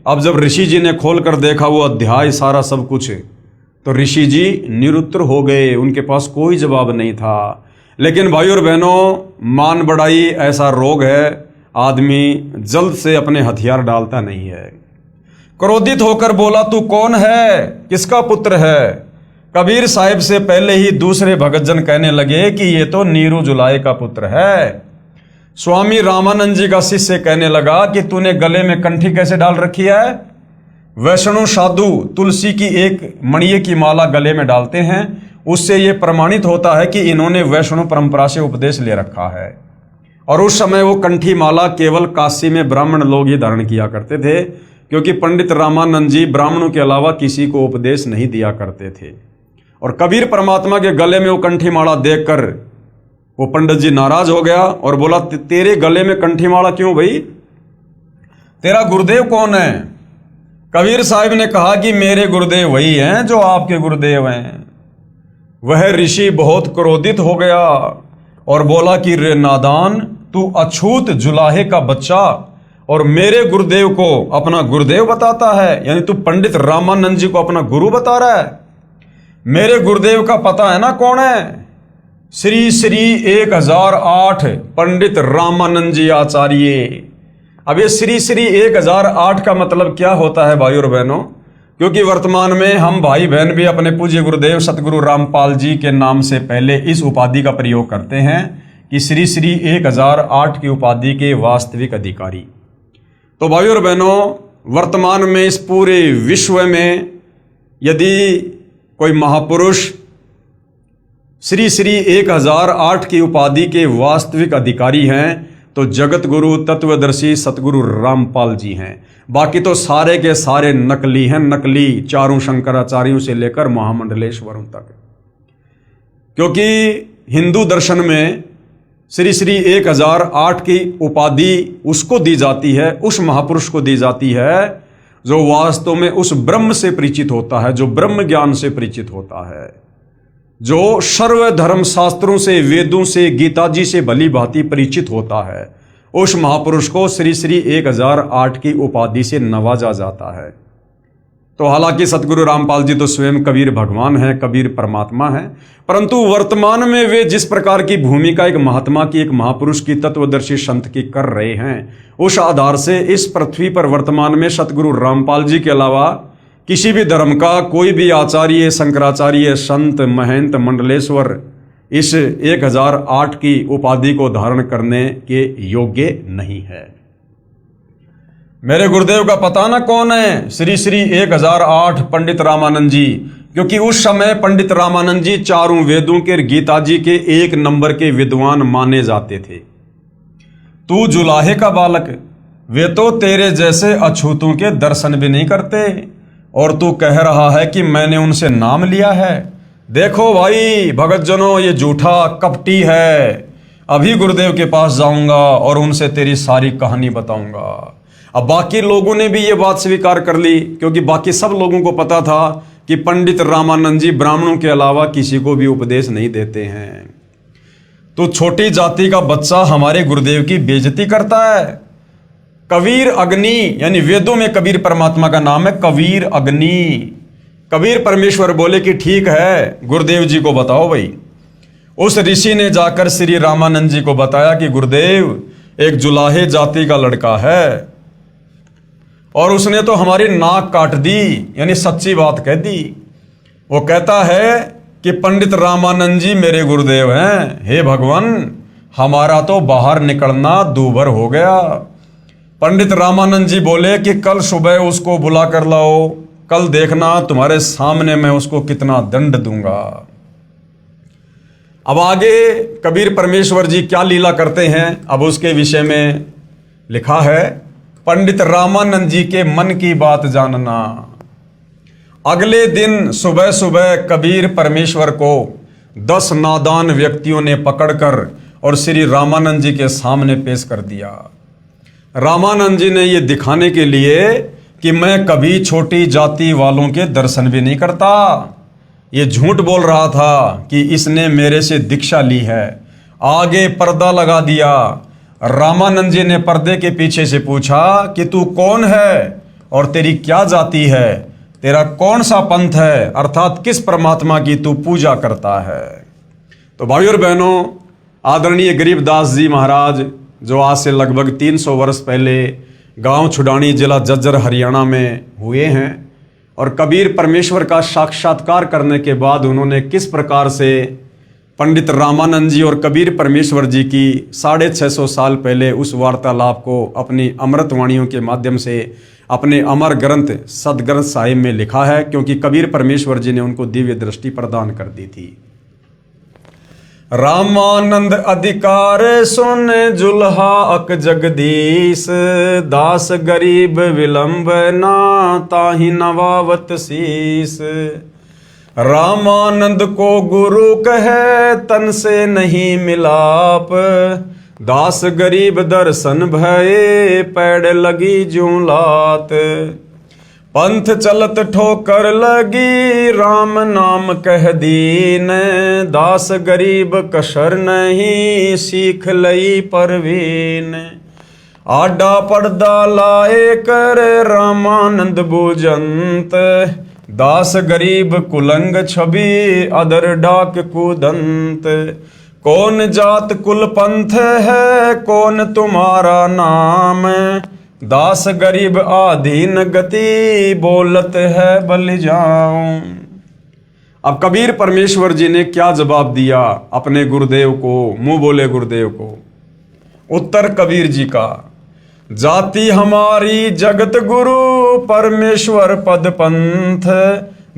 अब जब ऋषि जी ने खोल कर देखा वो अध्याय सारा सब कुछ, तो ऋषि जी निरुत्तर हो गए, उनके पास कोई जवाब नहीं था। लेकिन भाई और बहनों, मान बढ़ाई ऐसा रोग है, आदमी जल्द से अपने हथियार डालता नहीं है। क्रोधित होकर बोला तू कौन है, किसका पुत्र है? कबीर साहिब से पहले ही दूसरे भगतजन कहने लगे कि ये तो नीरू जुलाहे का पुत्र है। स्वामी रामानंद जी का शिष्य कहने लगा कि तूने गले में कंठी कैसे डाल रखी है? वैष्णव साधु तुलसी की एक मणिये की माला गले में डालते हैं, उससे ये प्रमाणित होता है कि इन्होंने वैष्णव परंपरा से उपदेश ले रखा है। और उस समय वो कंठी माला केवल काशी में ब्राह्मण लोग ही धारण किया करते थे, क्योंकि पंडित रामानंद जी ब्राह्मणों के अलावा किसी को उपदेश नहीं दिया करते थे। और कबीर परमात्मा के गले में वो कंठी माला देखकर वो पंडित जी नाराज हो गया और बोला, तेरे गले में कंठी माला क्यों भाई? तेरा गुरुदेव कौन है? कबीर साहब ने कहा कि मेरे गुरुदेव वही हैं जो आपके गुरुदेव हैं। वह ऋषि बहुत क्रोधित हो गया और बोला कि रे नादान, तू अछूत जुलाहे का बच्चा और मेरे गुरुदेव को अपना गुरुदेव बताता है, यानी तू पंडित रामानंद जी को अपना गुरु बता रहा है। मेरे गुरुदेव का पता है ना कौन है? श्री श्री 1008 पंडित रामानंद जी आचार्य। अब ये श्री श्री 1008 का मतलब क्या होता है भाई और बहनों? क्योंकि वर्तमान में हम भाई बहन भी अपने पूज्य गुरुदेव सतगुरु रामपाल जी के नाम से पहले इस उपाधि का प्रयोग करते हैं कि श्री श्री 1008 की उपाधि के वास्तविक अधिकारी। तो भाई और बहनों, वर्तमान में इस पूरे विश्व में यदि कोई महापुरुष श्री श्री 1008 की उपाधि के वास्तविक अधिकारी हैं तो जगत गुरु तत्वदर्शी सतगुरु रामपाल जी हैं। बाकी तो सारे के सारे नकली हैं, नकली चारों शंकराचार्यों से लेकर महामंडलेश्वरों तक। क्योंकि हिंदू दर्शन में श्री श्री 1008 की उपाधि उसको दी जाती है, उस महापुरुष को दी जाती है जो वास्तव में उस ब्रह्म से परिचित होता है, जो ब्रह्म ज्ञान से परिचित होता है, जो सर्व धर्म शास्त्रों से, वेदों से, गीता जी से भली भांति परिचित होता है। उस महापुरुष को श्री श्री 1008 की उपाधि से नवाजा जाता है। तो हालांकि सतगुरु रामपाल जी तो स्वयं कबीर भगवान हैं, कबीर परमात्मा हैं, परंतु वर्तमान में वे जिस प्रकार की भूमिका एक महात्मा की, एक महापुरुष की, तत्वदर्शी संत की कर रहे हैं, उस आधार से इस पृथ्वी पर वर्तमान में सतगुरु रामपाल जी के अलावा किसी भी धर्म का कोई भी आचार्य, शंकराचार्य, संत, महंत, मंडलेश्वर इस 1008 की उपाधि को धारण करने के योग्य नहीं है। मेरे गुरुदेव का पता ना कौन है? श्री श्री 1008 पंडित रामानंद जी। क्योंकि उस समय पंडित रामानंद जी चारों वेदों के, गीता जी के 1 नंबर के विद्वान माने जाते थे। तू जुलाहे का बालक, वे तो तेरे जैसे अछूतों के दर्शन भी नहीं करते और तू कह रहा है कि मैंने उनसे नाम लिया है। देखो भाई भगत जनों, ये झूठा कपटी है। अभी गुरुदेव के पास जाऊंगा और उनसे तेरी सारी कहानी बताऊंगा। अब बाकी लोगों ने भी ये बात स्वीकार कर ली, क्योंकि बाकी सब लोगों को पता था कि पंडित रामानंद जी ब्राह्मणों के अलावा किसी को भी उपदेश नहीं देते हैं। तो छोटी जाति का बच्चा हमारे गुरुदेव की बेइज्जती करता है। कबीर अग्नि, यानी वेदों में कबीर परमात्मा का नाम है कबीर अग्नि। कबीर परमेश्वर बोले कि ठीक है, गुरुदेव जी को बताओ भाई। उस ऋषि ने जाकर श्री रामानंद जी को बताया कि गुरुदेव, एक जुलाहे जाति का लड़का है और उसने तो हमारी नाक काट दी, यानी सच्ची बात कह दी। वो कहता है कि पंडित रामानंद जी मेरे गुरुदेव हैं। हे भगवान, हमारा तो बाहर निकलना दूभर हो गया। पंडित रामानंद जी बोले कि कल सुबह उसको बुला कर लाओ, कल देखना तुम्हारे सामने मैं उसको कितना दंड दूंगा। अब आगे कबीर परमेश्वर जी क्या लीला करते हैं, अब उसके विषय में लिखा है। पंडित रामानंद जी के मन की बात जानना। अगले दिन सुबह सुबह कबीर परमेश्वर को 10 नादान व्यक्तियों ने पकड़कर और श्री रामानंद जी के सामने पेश कर दिया। रामानंद जी ने ये दिखाने के लिए कि मैं कभी छोटी जाति वालों के दर्शन भी नहीं करता, ये झूठ बोल रहा था कि इसने मेरे से दीक्षा ली है। आगे पर्दा लगा दिया। रामानंद जी ने पर्दे के पीछे से पूछा कि तू कौन है और तेरी क्या जाति है, तेरा कौन सा पंथ है, अर्थात किस परमात्मा की तू पूजा करता है। तो भाई और बहनों, आदरणीय गरीबदास जी महाराज जो आज से लगभग 300 वर्ष पहले गांव छुडानी, जिला झज्जर, हरियाणा में हुए हैं, और कबीर परमेश्वर का साक्षात्कार करने के बाद उन्होंने किस प्रकार से पंडित रामानंद जी और कबीर परमेश्वर जी की 650 साल पहले उस वार्तालाप को अपनी अमृतवाणियों के माध्यम से अपने अमर ग्रंथ सदग्रंथ साहिब में लिखा है, क्योंकि कबीर परमेश्वर जी ने उनको दिव्य दृष्टि प्रदान कर दी थी। रामानंद अधिकार सुन जुल्हा अक जगदीश, दास गरीब विलंब ना ताहि नवावत शीस। रामानंद को गुरु कहे तन से नहीं मिलाप, दास गरीब दर्शन भये पैड़ लगी जूं लात। पंथ चलत ठोकर लगी राम नाम कह दीन, दास गरीब कसर नहीं सीख लई परवीन। आडा पर्दा लाए कर रामानंद बूजंत, दास गरीब कुलंग छवि अदर डाक कुदंत। कौन जात कुल पंथ है कौन तुम्हारा नाम, दास गरीब आधीन गति बोलत है बल जाऊं। अब कबीर परमेश्वर जी ने क्या जवाब दिया अपने गुरुदेव को, मुंह बोले गुरुदेव को। उत्तर कबीर जी का, जाति हमारी जगत गुरु परमेश्वर पद पंथ,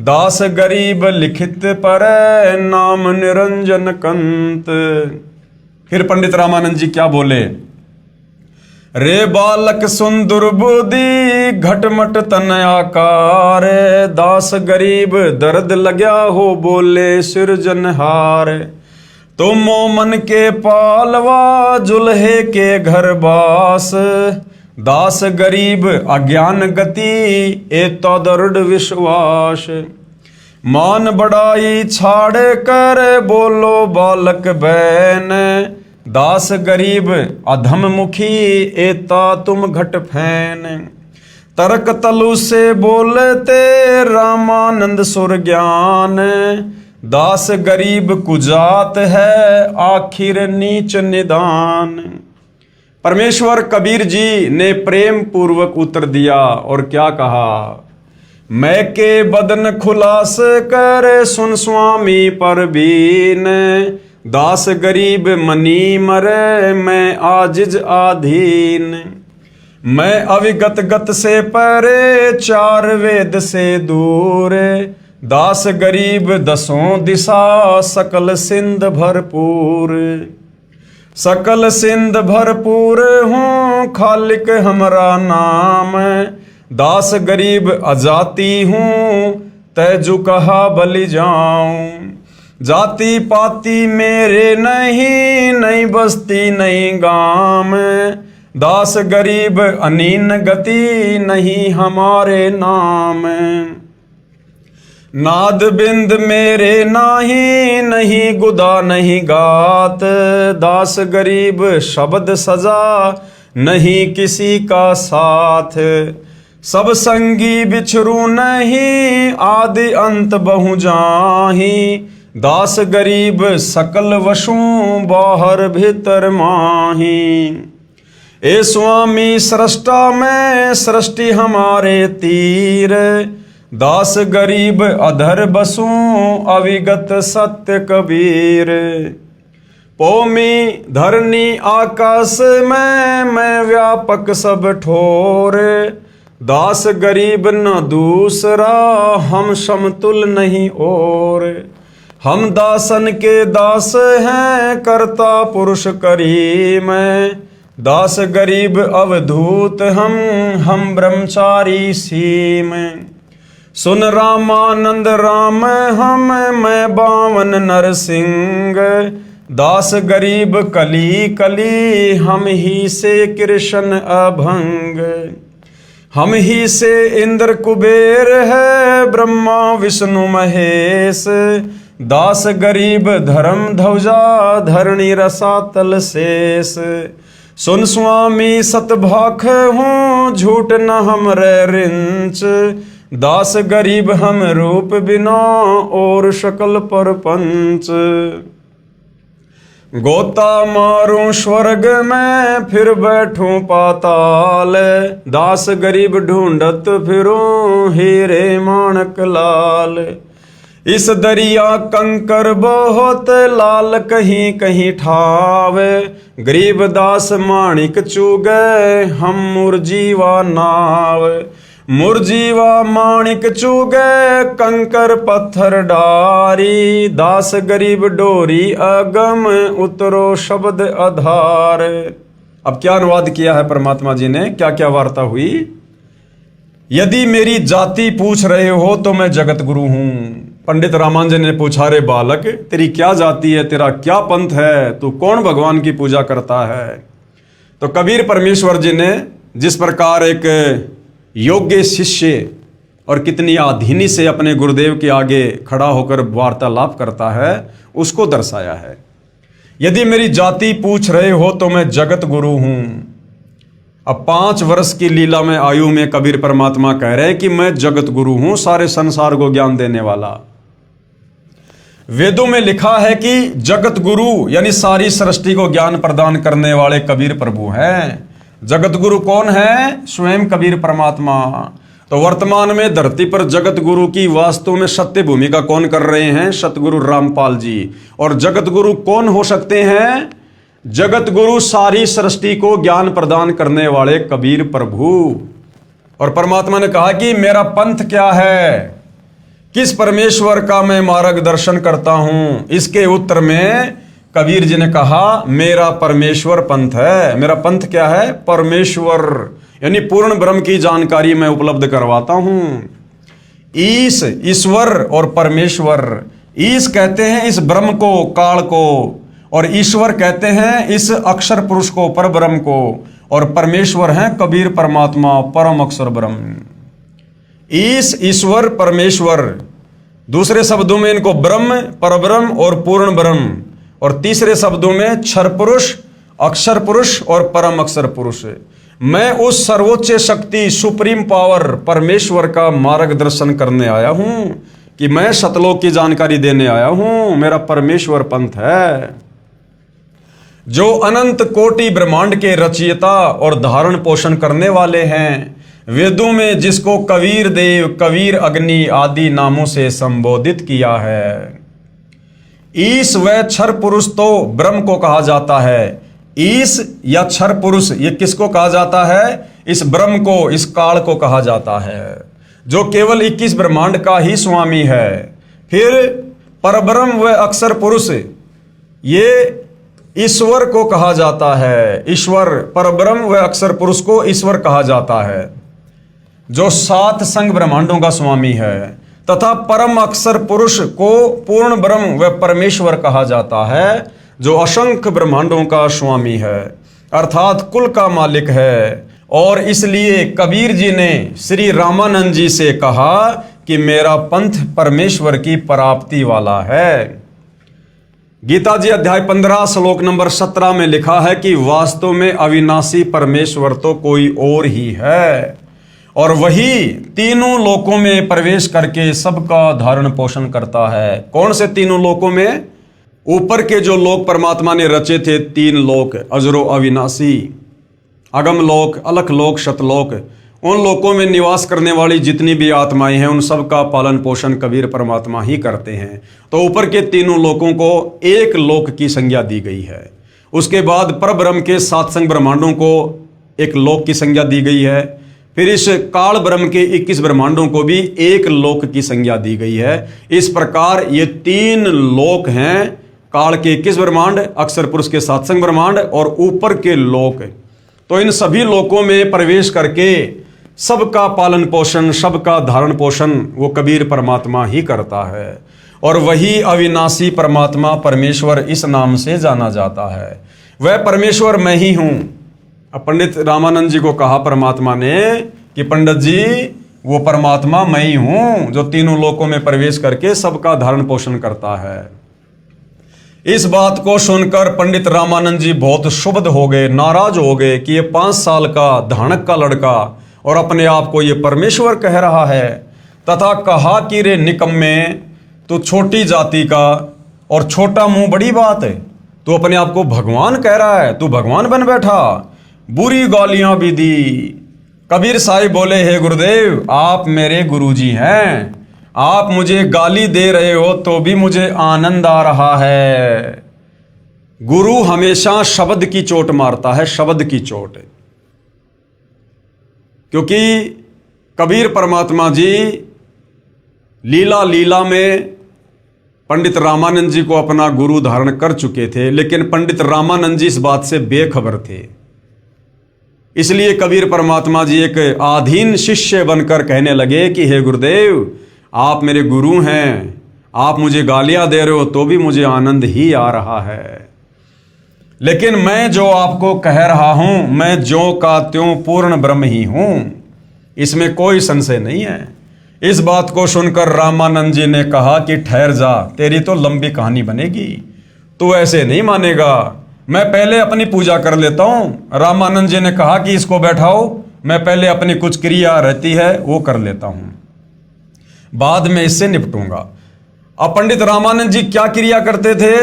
दास गरीब लिखित पर नाम निरंजन कंत। फिर पंडित रामानंद जी क्या बोले, रे बालक सुन दुर्बुद्धि घटमट तन आकार, दास गरीब दर्द लग्या हो बोले सृजनहार। तुम मन के पालवा जुल्हे के घर बास, दास गरीब अज्ञान गति एतो दृढ़ विश्वास। मान बढ़ाई छाड़ कर बोलो बालक बैन, दास गरीब अधम मुखी एता तुम घट फैन। तर्क तलु से बोलते रामानंद सुर ज्ञान, दास गरीब कुजात है आखिर नीच निदान। परमेश्वर कबीर जी ने प्रेम पूर्वक उत्तर दिया और क्या कहा, मैं के बदन खुलास कर सुन स्वामी परवीन, दास गरीब मनी मरे मैं आजिज आधीन। मैं अविगत गत से परे चार वेद से दूर, दास गरीब दसों दिशा सकल सिंध भरपूर। सकल सिंध भरपूर हूँ खालिक हमरा नाम, दास गरीब अजाति हूँ तैजु कहा बलि जाऊं। जाति पाति मेरे नहीं नहीं बस्ती नहीं गाम, दास गरीब अनीन गति नहीं हमारे नाम। नाद बिंद मेरे नाही नहीं गुदा नहीं गात, दास गरीब शब्द सजा नहीं किसी का साथ। सब संगी बिछरू नहीं आदि अंत बहु जाही, दास गरीब सकल वशों बाहर भीतर माही। ए स्वामी सृष्टा में सृष्टि हमारे तीर, दास गरीब अधर बसूं अविगत सत्य कबीर। पोमी धरनी आकाश में मैं व्यापक सब ठोर, दास गरीब न दूसरा हम समतुल नहीं और। हम दासन के दास हैं करता पुरुष करीम, दास गरीब अवधूत हम ब्रह्मचारी सीम। सुन रामानंद राम हम मैं बावन नरसिंह, दास गरीब कली कली हम ही से कृष्ण अभंग। हम ही से इंद्र कुबेर है ब्रह्मा विष्णु महेश, दास गरीब धर्म ध्वजा धरणी रसातल शेष। सुन स्वामी सतभाख हूँ झूठ न हमरे रिंच, दास गरीब हम रूप बिना और शकल पर पंच। गोता मारूं स्वर्ग में फिर बैठूं पाताल, दास गरीब ढूंढत फिरूं हीरे माणक लाल। इस दरिया कंकर बहुत लाल कहीं कहीं ठावे, गरीब दास माणिक चुगे हम मुरजीवा नाव। मुरजीवा माणिक चुगे कंकर पत्थर डारी, दास गरीब डोरी अगम उतरो शब्द आधार। अब क्या अनुवाद किया है परमात्मा जी ने, क्या क्या वार्ता हुई। यदि मेरी जाति पूछ रहे हो तो मैं जगत गुरु हूं। पंडित रामानुजन ने पूछा, रे बालक तेरी क्या जाति है, तेरा क्या पंथ है, तू कौन भगवान की पूजा करता है। तो कबीर परमेश्वर जी ने जिस प्रकार एक योग्य शिष्य और कितनी आधीनी से अपने गुरुदेव के आगे खड़ा होकर वार्तालाप करता है, उसको दर्शाया है। यदि मेरी जाति पूछ रहे हो तो मैं जगत गुरु हूं। अब 5 वर्ष की लीला में आयु में कबीर परमात्मा कह रहे हैं कि मैं जगत गुरु हूं, सारे संसार को ज्ञान देने वाला। वेदों में लिखा है कि जगत गुरु यानी सारी सृष्टि को ज्ञान प्रदान करने वाले कबीर प्रभु हैं। जगत गुरु कौन है? स्वयं कबीर परमात्मा। तो वर्तमान में धरती पर जगत गुरु की वास्तव में सत्य भूमिका कौन कर रहे हैं? सतगुरु रामपाल जी। और जगत गुरु कौन हो सकते हैं? जगत गुरु सारी सृष्टि को ज्ञान प्रदान करने वाले कबीर प्रभु। और परमात्मा ने कहा कि मेरा पंथ क्या है, किस परमेश्वर का मैं मार्गदर्शन करता हूं। इसके उत्तर में कबीर जी ने कहा, मेरा परमेश्वर पंथ है। मेरा पंथ क्या है? परमेश्वर, यानी पूर्ण ब्रह्म की जानकारी मैं उपलब्ध करवाता हूं। ईश, ईश्वर और परमेश्वर। ईश कहते हैं इस ब्रह्म को, काल को, और ईश्वर कहते हैं इस अक्षर पुरुष को, पर ब्रह्म को, और परमेश्वर हैं कबीर परमात्मा, परम अक्षर ब्रह्म। ईश, ईश्वर, परमेश्वर। दूसरे शब्दों में इनको ब्रह्म, परब्रह्म और पूर्ण ब्रह्म। और तीसरे शब्दों में क्षर पुरुष, अक्षर पुरुष और परम अक्षर पुरुष। मैं उस सर्वोच्च शक्ति, सुप्रीम पावर परमेश्वर का मार्गदर्शन करने आया हूं, कि मैं सतलोक की जानकारी देने आया हूं। मेरा परमेश्वर पंथ है। जो अनंत कोटि ब्रह्मांड के रचयिता और धारण पोषण करने वाले हैं। वेदों में जिसको कबीर देव, कबीर अग्नि आदि नामों से संबोधित किया है। ईश व क्षर पुरुष तो ब्रह्म को कहा जाता है। ईश या क्षर पुरुष ये किसको कहा जाता है? इस ब्रह्म को, इस काल को कहा जाता है, जो केवल 21 ब्रह्मांड का ही स्वामी है। फिर परब्रह्म व अक्षर पुरुष ये ईश्वर को कहा जाता है। ईश्वर, परब्रह्म व अक्षर पुरुष को ईश्वर कहा जाता है, जो 7 संग ब्रह्मांडों का स्वामी है। तथा परम अक्षर पुरुष को पूर्ण ब्रह्म व परमेश्वर कहा जाता है, जो असंख्य ब्रह्मांडों का स्वामी है, अर्थात कुल का मालिक है। और इसलिए कबीर जी ने श्री रामानंद जी से कहा कि मेरा पंथ परमेश्वर की प्राप्ति वाला है। गीता जी अध्याय 15 श्लोक नंबर 17 में लिखा है कि वास्तव में अविनाशी परमेश्वर तो कोई और ही है, और वही तीनों लोकों में प्रवेश करके सबका धारण पोषण करता है। कौन से तीनों लोकों में? ऊपर के जो लोक परमात्मा ने रचे थे 3 लोक, अजरो अविनाशी, अगम लोक, अलख लोक, शतलोक। उन लोकों में निवास करने वाली जितनी भी आत्माएं हैं, उन सब का पालन पोषण कबीर परमात्मा ही करते हैं। तो ऊपर के तीनों लोकों को एक लोक की संज्ञा दी गई है। उसके बाद परब्रह्म के 7 संग ब्रह्मांडों को एक लोक की संज्ञा दी गई है। फिर इस काल ब्रह्म के 21 ब्रह्मांडों को भी एक लोक की संज्ञा दी गई है। इस प्रकार ये 3 लोक हैं, काल के 21 ब्रह्मांड, अक्षर पुरुष के 7 संग ब्रह्मांड और ऊपर के लोक। तो इन सभी लोकों में प्रवेश करके सबका पालन पोषण, सबका धारण पोषण वो कबीर परमात्मा ही करता है। और वही अविनाशी परमात्मा परमेश्वर इस नाम से जाना जाता है। वह परमेश्वर मैं ही हूं। अब पंडित रामानंद जी को कहा परमात्मा ने कि पंडित जी वो परमात्मा मैं ही हूं, जो तीनों लोकों में प्रवेश करके सबका धारण पोषण करता है। इस बात को सुनकर पंडित रामानंद जी बहुत क्षुब्ध हो गए, नाराज हो गए कि ये 5 साल का धानक का लड़का और अपने आप को ये परमेश्वर कह रहा है। तथा कहा कि रे निकम्मे, तू छोटी जाति का और छोटा मुंह बड़ी बात है, तू अपने आप को भगवान कह रहा है, तू भगवान बन बैठा। बुरी गालियां भी दी। कबीर साहिब बोले, हे गुरुदेव आप मेरे गुरुजी हैं, आप मुझे गाली दे रहे हो तो भी मुझे आनंद आ रहा है। गुरु हमेशा शब्द की चोट मारता है, शब्द की चोट। क्योंकि कबीर परमात्मा जी लीला लीला में पंडित रामानंद जी को अपना गुरु धारण कर चुके थे, लेकिन पंडित रामानंद जी इस बात से बेखबर थे। इसलिए कबीर परमात्मा जी एक आधीन शिष्य बनकर कहने लगे कि हे गुरुदेव, आप मेरे गुरु हैं, आप मुझे गालियां दे रहे हो तो भी मुझे आनंद ही आ रहा है, लेकिन मैं जो आपको कह रहा हूं, मैं ज्यों का त्यों पूर्ण ब्रह्म ही हूं, इसमें कोई संशय नहीं है। इस बात को सुनकर रामानंद जी ने कहा कि ठहर जा, तेरी तो लंबी कहानी बनेगी, तू ऐसे नहीं मानेगा, मैं पहले अपनी पूजा कर लेता हूं। रामानंद जी ने कहा कि इसको बैठाओ, मैं पहले अपनी कुछ क्रिया रहती है वो कर लेता हूं, बाद में इससे निपटूंगा। अब पंडित रामानंद जी क्या क्रिया करते थे?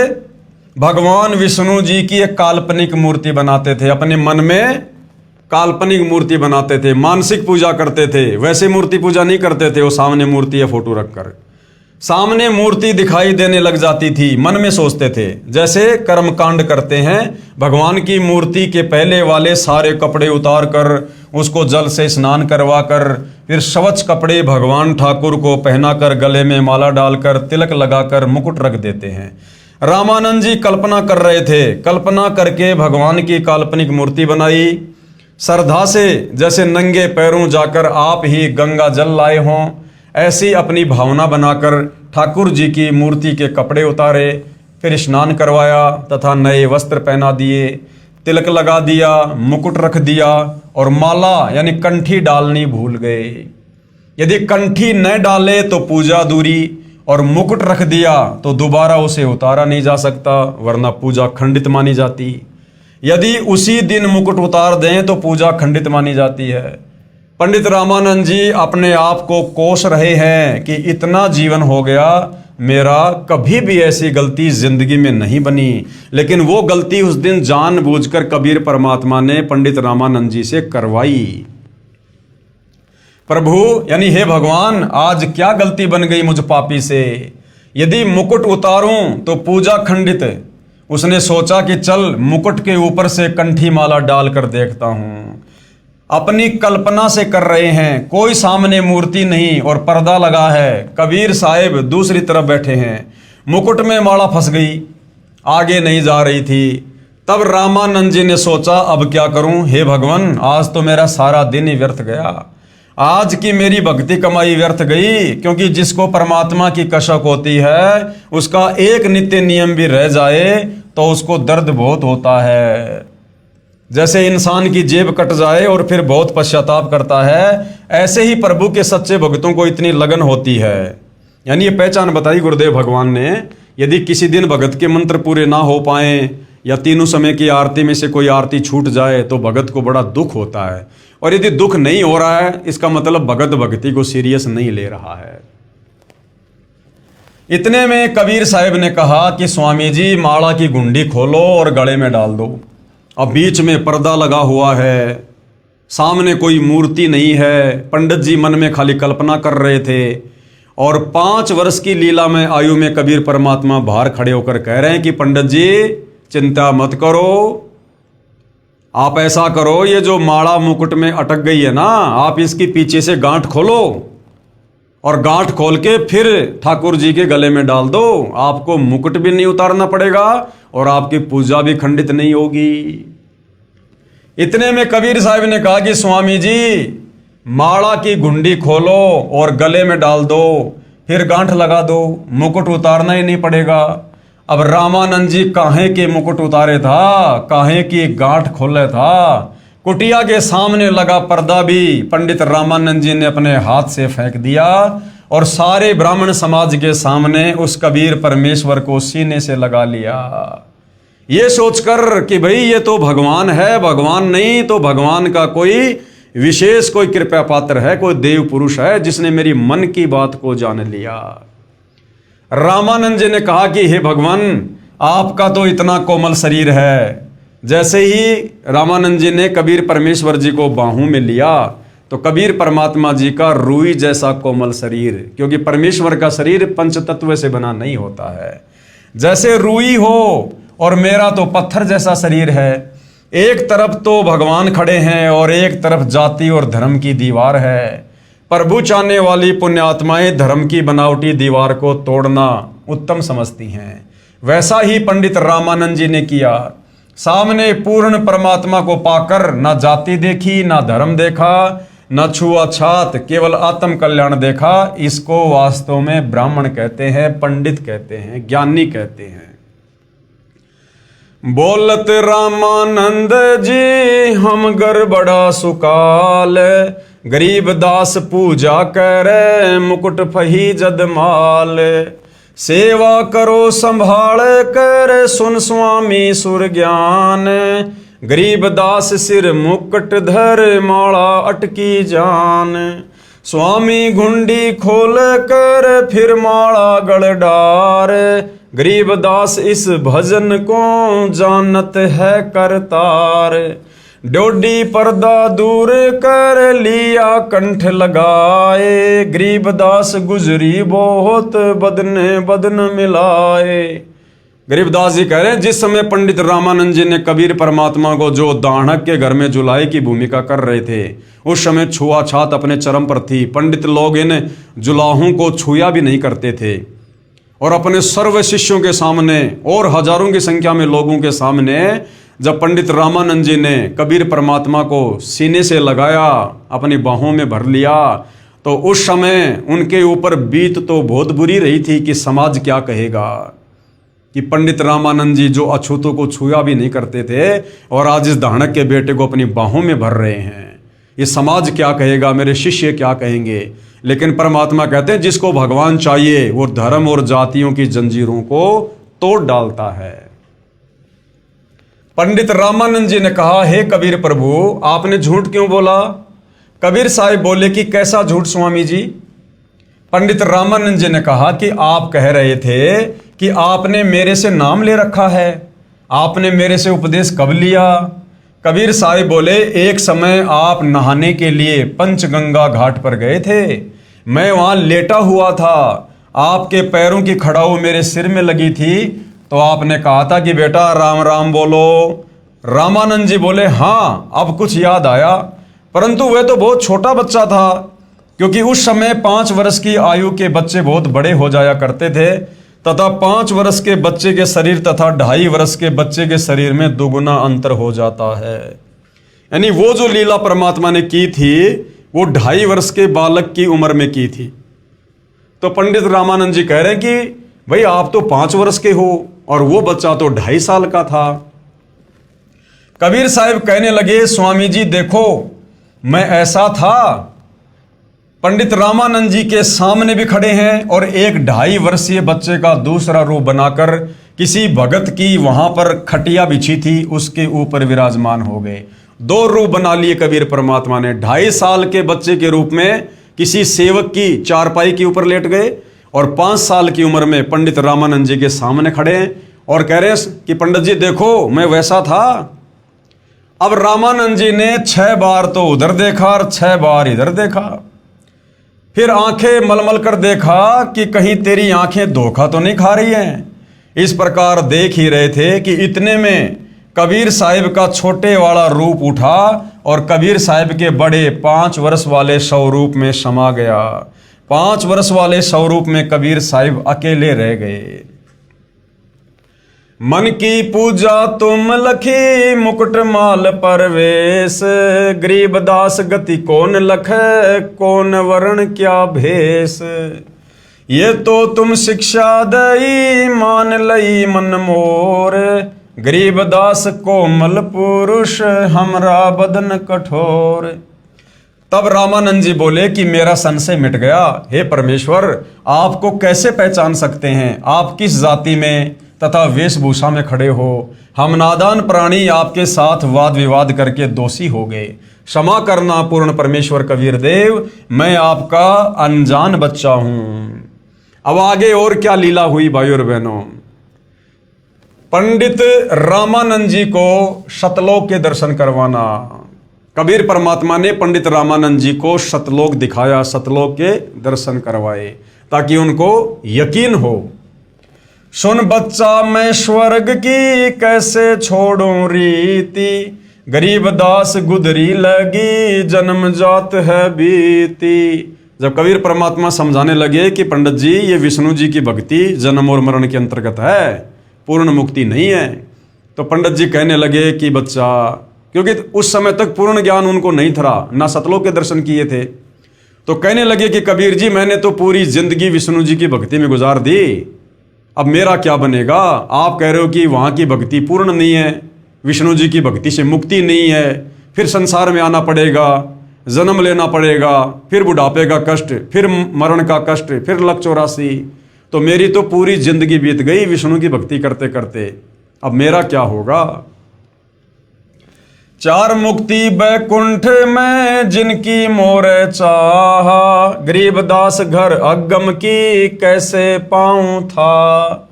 भगवान विष्णु जी की एक काल्पनिक मूर्ति बनाते थे, अपने मन में काल्पनिक मूर्ति बनाते थे, मानसिक पूजा करते थे। वैसे मूर्ति पूजा नहीं करते थे, वो सामने मूर्ति या फोटो रखकर सामने मूर्ति दिखाई देने लग जाती थी, मन में सोचते थे। जैसे कर्मकांड करते हैं, भगवान की मूर्ति के पहले वाले सारे कपड़े उतार कर उसको जल से स्नान करवा कर फिर स्वच्छ कपड़े भगवान ठाकुर को पहनाकर गले में माला डालकर तिलक लगाकर मुकुट रख देते हैं। रामानंद जी कल्पना कर रहे थे, कल्पना करके भगवान की काल्पनिक मूर्ति बनाई, श्रद्धा से जैसे नंगे पैरों जाकर आप ही गंगा जल लाए हों, ऐसी अपनी भावना बनाकर ठाकुर जी की मूर्ति के कपड़े उतारे, फिर स्नान करवाया तथा नए वस्त्र पहना दिए, तिलक लगा दिया, मुकुट रख दिया और माला यानी कंठी डालनी भूल गए। यदि कंठी न डाले तो पूजा अधूरी, और मुकुट रख दिया तो दोबारा उसे उतारा नहीं जा सकता, वरना पूजा खंडित मानी जाती। यदि उसी दिन मुकुट उतार दें तो पूजा खंडित मानी जाती है। पंडित रामानंद जी अपने आप को कोस रहे हैं कि इतना जीवन हो गया, मेरा कभी भी ऐसी गलती जिंदगी में नहीं बनी, लेकिन वो गलती उस दिन जानबूझकर कबीर परमात्मा ने पंडित रामानंद जी से करवाई। प्रभु यानी हे भगवान, आज क्या गलती बन गई मुझ पापी से? यदि मुकुट उतारूं तो पूजा खंडित। उसने सोचा कि चल मुकुट के ऊपर से कंठी माला डालकर देखता हूं। अपनी कल्पना से कर रहे हैं, कोई सामने मूर्ति नहीं और पर्दा लगा है, कबीर साहिब दूसरी तरफ बैठे हैं, मुकुट में माला फंस गई, आगे नहीं जा रही थी। तब रामानंद जी ने सोचा अब क्या करूं, हे भगवान, आज तो मेरा सारा दिन ही व्यर्थ गया, आज की मेरी भक्ति कमाई व्यर्थ गई, क्योंकि जिसको परमात्मा की कसक होती है उसका एक नित्य नियम भी रह जाए तो उसको दर्द बहुत होता है। जैसे इंसान की जेब कट जाए और फिर बहुत पश्चाताप करता है, ऐसे ही प्रभु के सच्चे भक्तों को इतनी लगन होती है। यानी ये पहचान बताई गुरुदेव भगवान ने, यदि किसी दिन भगत के मंत्र पूरे ना हो पाए या तीनों समय की आरती में से कोई आरती छूट जाए तो भगत को बड़ा दुख होता है, और यदि दुख नहीं हो रहा है इसका मतलब भगत भक्ति को सीरियस नहीं ले रहा है। इतने में कबीर साहब ने कहा कि स्वामी जी माला की गुंडी खोलो और गले में डाल दो। अब बीच में पर्दा लगा हुआ है, सामने कोई मूर्ति नहीं है। पंडित जी मन में खाली कल्पना कर रहे थे, और 5 वर्ष की लीला में आयु में कबीर परमात्मा बाहर खड़े होकर कह रहे हैं कि पंडित जी चिंता मत करो, आप ऐसा करो, ये जो माला मुकुट में अटक गई है ना, आप इसकी पीछे से गांठ खोलो और गांठ खोल के फिर ठाकुर जी के गले में डाल दो। आपको मुकुट भी नहीं उतारना पड़ेगा और आपकी पूजा भी खंडित नहीं होगी। इतने में कबीर साहब ने कहा कि स्वामी जी माला की गुंडी खोलो और गले में डाल दो, फिर गांठ लगा दो, मुकुट उतारना ही नहीं पड़ेगा। अब रामानंद जी काहे के मुकुट उतारे था, काहे की गांठ खोले था। कुटिया के सामने लगा पर्दा भी पंडित रामानंद जी ने अपने हाथ से फेंक दिया और सारे ब्राह्मण समाज के सामने उस कबीर परमेश्वर को सीने से लगा लिया, ये सोचकर कि भाई ये तो भगवान है, भगवान नहीं तो भगवान का कोई विशेष कोई कृपा पात्र है, कोई देव पुरुष है जिसने मेरी मन की बात को जान लिया। रामानंद जी ने कहा कि हे भगवान, आपका तो इतना कोमल शरीर है। जैसे ही रामानंद जी ने कबीर परमेश्वर जी को बाहों में लिया तो कबीर परमात्मा जी का रूई जैसा कोमल शरीर, क्योंकि परमेश्वर का शरीर पंच तत्व से बना नहीं होता है, जैसे रूई हो, और मेरा तो पत्थर जैसा शरीर है। एक तरफ तो भगवान खड़े हैं और एक तरफ जाति और धर्म की दीवार है। प्रभु चाहने वाली पुण्यात्माएं धर्म की बनावटी दीवार को तोड़ना उत्तम समझती हैं। वैसा ही पंडित रामानंद जी ने किया। सामने पूर्ण परमात्मा को पाकर ना जाति देखी, ना धर्म देखा, न छुआछात, केवल आत्म कल्याण देखा। इसको वास्तव में ब्राह्मण कहते हैं, पंडित कहते हैं, ज्ञानी कहते हैं। बोलत रामानंद जी हम गड़बड़ा सुकाल, गरीब दास पूजा करे मुकुट फही जदमाल। सेवा करो संभाल कर सुन स्वामी सुर ज्ञान, गरीब दास सिर मुकुट धर माला अटकी जान। स्वामी घुंडी खोल कर फिर माला गड़ डार, गरीब दास इस भजन को जानत है करतार। डोडी पर्दा दूर कर लिया कंठ लगाए, गरीब दास गुजरी बहुत बदन बदन मिलाए। गरीबदास जी कह रहे हैं जिस समय पंडित रामानंद जी ने कबीर परमात्मा को जो दानक के घर में जुलाई की भूमिका कर रहे थे, उस समय छुआछात अपने चरम पर थी। पंडित लोग इन जुलाहों को छुआ भी नहीं करते थे और अपने सर्व शिष्यों के सामने और हजारों की संख्या में लोगों के सामने जब पंडित रामानंद जी ने कबीर परमात्मा को सीने से लगाया, अपनी बाहों में भर लिया, तो उस समय उनके ऊपर बीत तो बहुत बुरी रही थी कि समाज क्या कहेगा कि पंडित रामानंद जी जो अछूतों को छुआ भी नहीं करते थे और आज इस दानक के बेटे को अपनी बाहों में भर रहे हैं। ये समाज क्या कहेगा, मेरे शिष्य क्या कहेंगे। लेकिन परमात्मा कहते हैं जिसको भगवान चाहिए वो धर्म और जातियों की जंजीरों को तोड़ डालता है। पंडित रामानंद जी ने कहा, हे कबीर प्रभु आपने झूठ क्यों बोला? कबीर साहिब बोले कि कैसा झूठ स्वामी जी? पंडित रामानंद जी ने कहा कि आप कह रहे थे कि आपने मेरे से नाम ले रखा है, आपने मेरे से उपदेश कब लिया? कबीर साहिब बोले एक समय आप नहाने के लिए पंचगंगा घाट पर गए थे, मैं वहां लेटा हुआ था, आपके पैरों की खड़ाऊ मेरे सिर में लगी थी, तो आपने कहा था कि बेटा राम राम बोलो। रामानंद जी बोले हाँ अब कुछ याद आया, परंतु वह तो बहुत छोटा बच्चा था, क्योंकि उस समय 5 वर्ष की आयु के बच्चे बहुत बड़े हो जाया करते थे तथा 5 वर्ष के बच्चे के शरीर तथा 2.5 वर्ष के बच्चे के शरीर में दुगुना अंतर हो जाता है। यानी वो जो लीला परमात्मा ने की थी वो 2.5 वर्ष के बालक की उम्र में की थी। तो पंडित रामानंद जी कह रहे हैं कि भाई आप तो 5 वर्ष के हो और वो बच्चा तो 2.5 साल का था। कबीर साहिब कहने लगे स्वामी जी देखो मैं ऐसा था, पंडित रामानंद जी के सामने भी खड़े हैं और एक 2.5 वर्षीय बच्चे का दूसरा रूप बनाकर किसी भगत की वहां पर खटिया बिछी थी उसके ऊपर विराजमान हो गए। 2 रूप बना लिए कबीर परमात्मा ने। 2.5 साल के बच्चे के रूप में किसी सेवक की चारपाई के ऊपर लेट गए और 5 साल की उम्र में पंडित रामानंद जी के सामने खड़े हैं और कह रहे हैं कि पंडित जी देखो मैं वैसा था। अब रामानंद जी ने 6 बार तो उधर देखा और 6 बार इधर देखा, फिर आंखें मलमल कर देखा कि कहीं तेरी आंखें धोखा तो नहीं खा रही हैं। इस प्रकार देख ही रहे थे कि इतने में कबीर साहिब का छोटे वाला रूप उठा और कबीर साहिब के बड़े 5 वर्ष वाले स्वरूप में समा गया। 5 वर्ष वाले स्वरूप में कबीर साहिब अकेले रह गए। मन की पूजा तुम लखी मुकुट माल परवेश, गरीब दास गति कौन लख कौन वर्ण क्या भेष। ये तो तुम शिक्षा दई मान लई मन मोर, गरीब दास कोमल पुरुष हमरा बदन कठोर। तब रामानंद जी बोले कि मेरा संशय मिट गया। हे परमेश्वर आपको कैसे पहचान सकते हैं? आप किस जाति में तथा वेशभूषा में खड़े हो? हम नादान प्राणी आपके साथ वाद विवाद करके दोषी हो गए। क्षमा करना पूर्ण परमेश्वर कबीर देव, मैं आपका अनजान बच्चा हूं। अब आगे और क्या लीला हुई भाइयों और बहनों। पंडित रामानंद जी को सतलोक के दर्शन करवाना। कबीर परमात्मा ने पंडित रामानंद जी को सतलोक दिखाया, सतलोक के दर्शन करवाए ताकि उनको यकीन हो। सुन बच्चा मैं स्वर्ग की कैसे छोड़ूं रीति, गरीब दास गुदरी लगी जन्म जात है बीती। जब कबीर परमात्मा समझाने लगे कि पंडित जी ये विष्णु जी की भक्ति जन्म और मरण के अंतर्गत है, पूर्ण मुक्ति नहीं है, तो पंडित जी कहने लगे कि बच्चा, क्योंकि उस समय तक पूर्ण ज्ञान उनको नहीं था, ना सतलोक के दर्शन किए थे, तो कहने लगे कि कबीर जी मैंने तो पूरी जिंदगी विष्णु जी की भक्ति में गुजार दी, अब मेरा क्या बनेगा? आप कह रहे हो कि वहाँ की भक्ति पूर्ण नहीं है, विष्णु जी की भक्ति से मुक्ति नहीं है, फिर संसार में आना पड़ेगा, जन्म लेना पड़ेगा, फिर बुढ़ापे का कष्ट, फिर मरण का कष्ट, फिर लक 84। तो मेरी तो पूरी जिंदगी बीत गई विष्णु की भक्ति करते करते, अब मेरा क्या होगा? चार मुक्ति बैकुंठ में जिनकी मोरे चाहा, गरीबदास घर अगम की कैसे पाऊं था।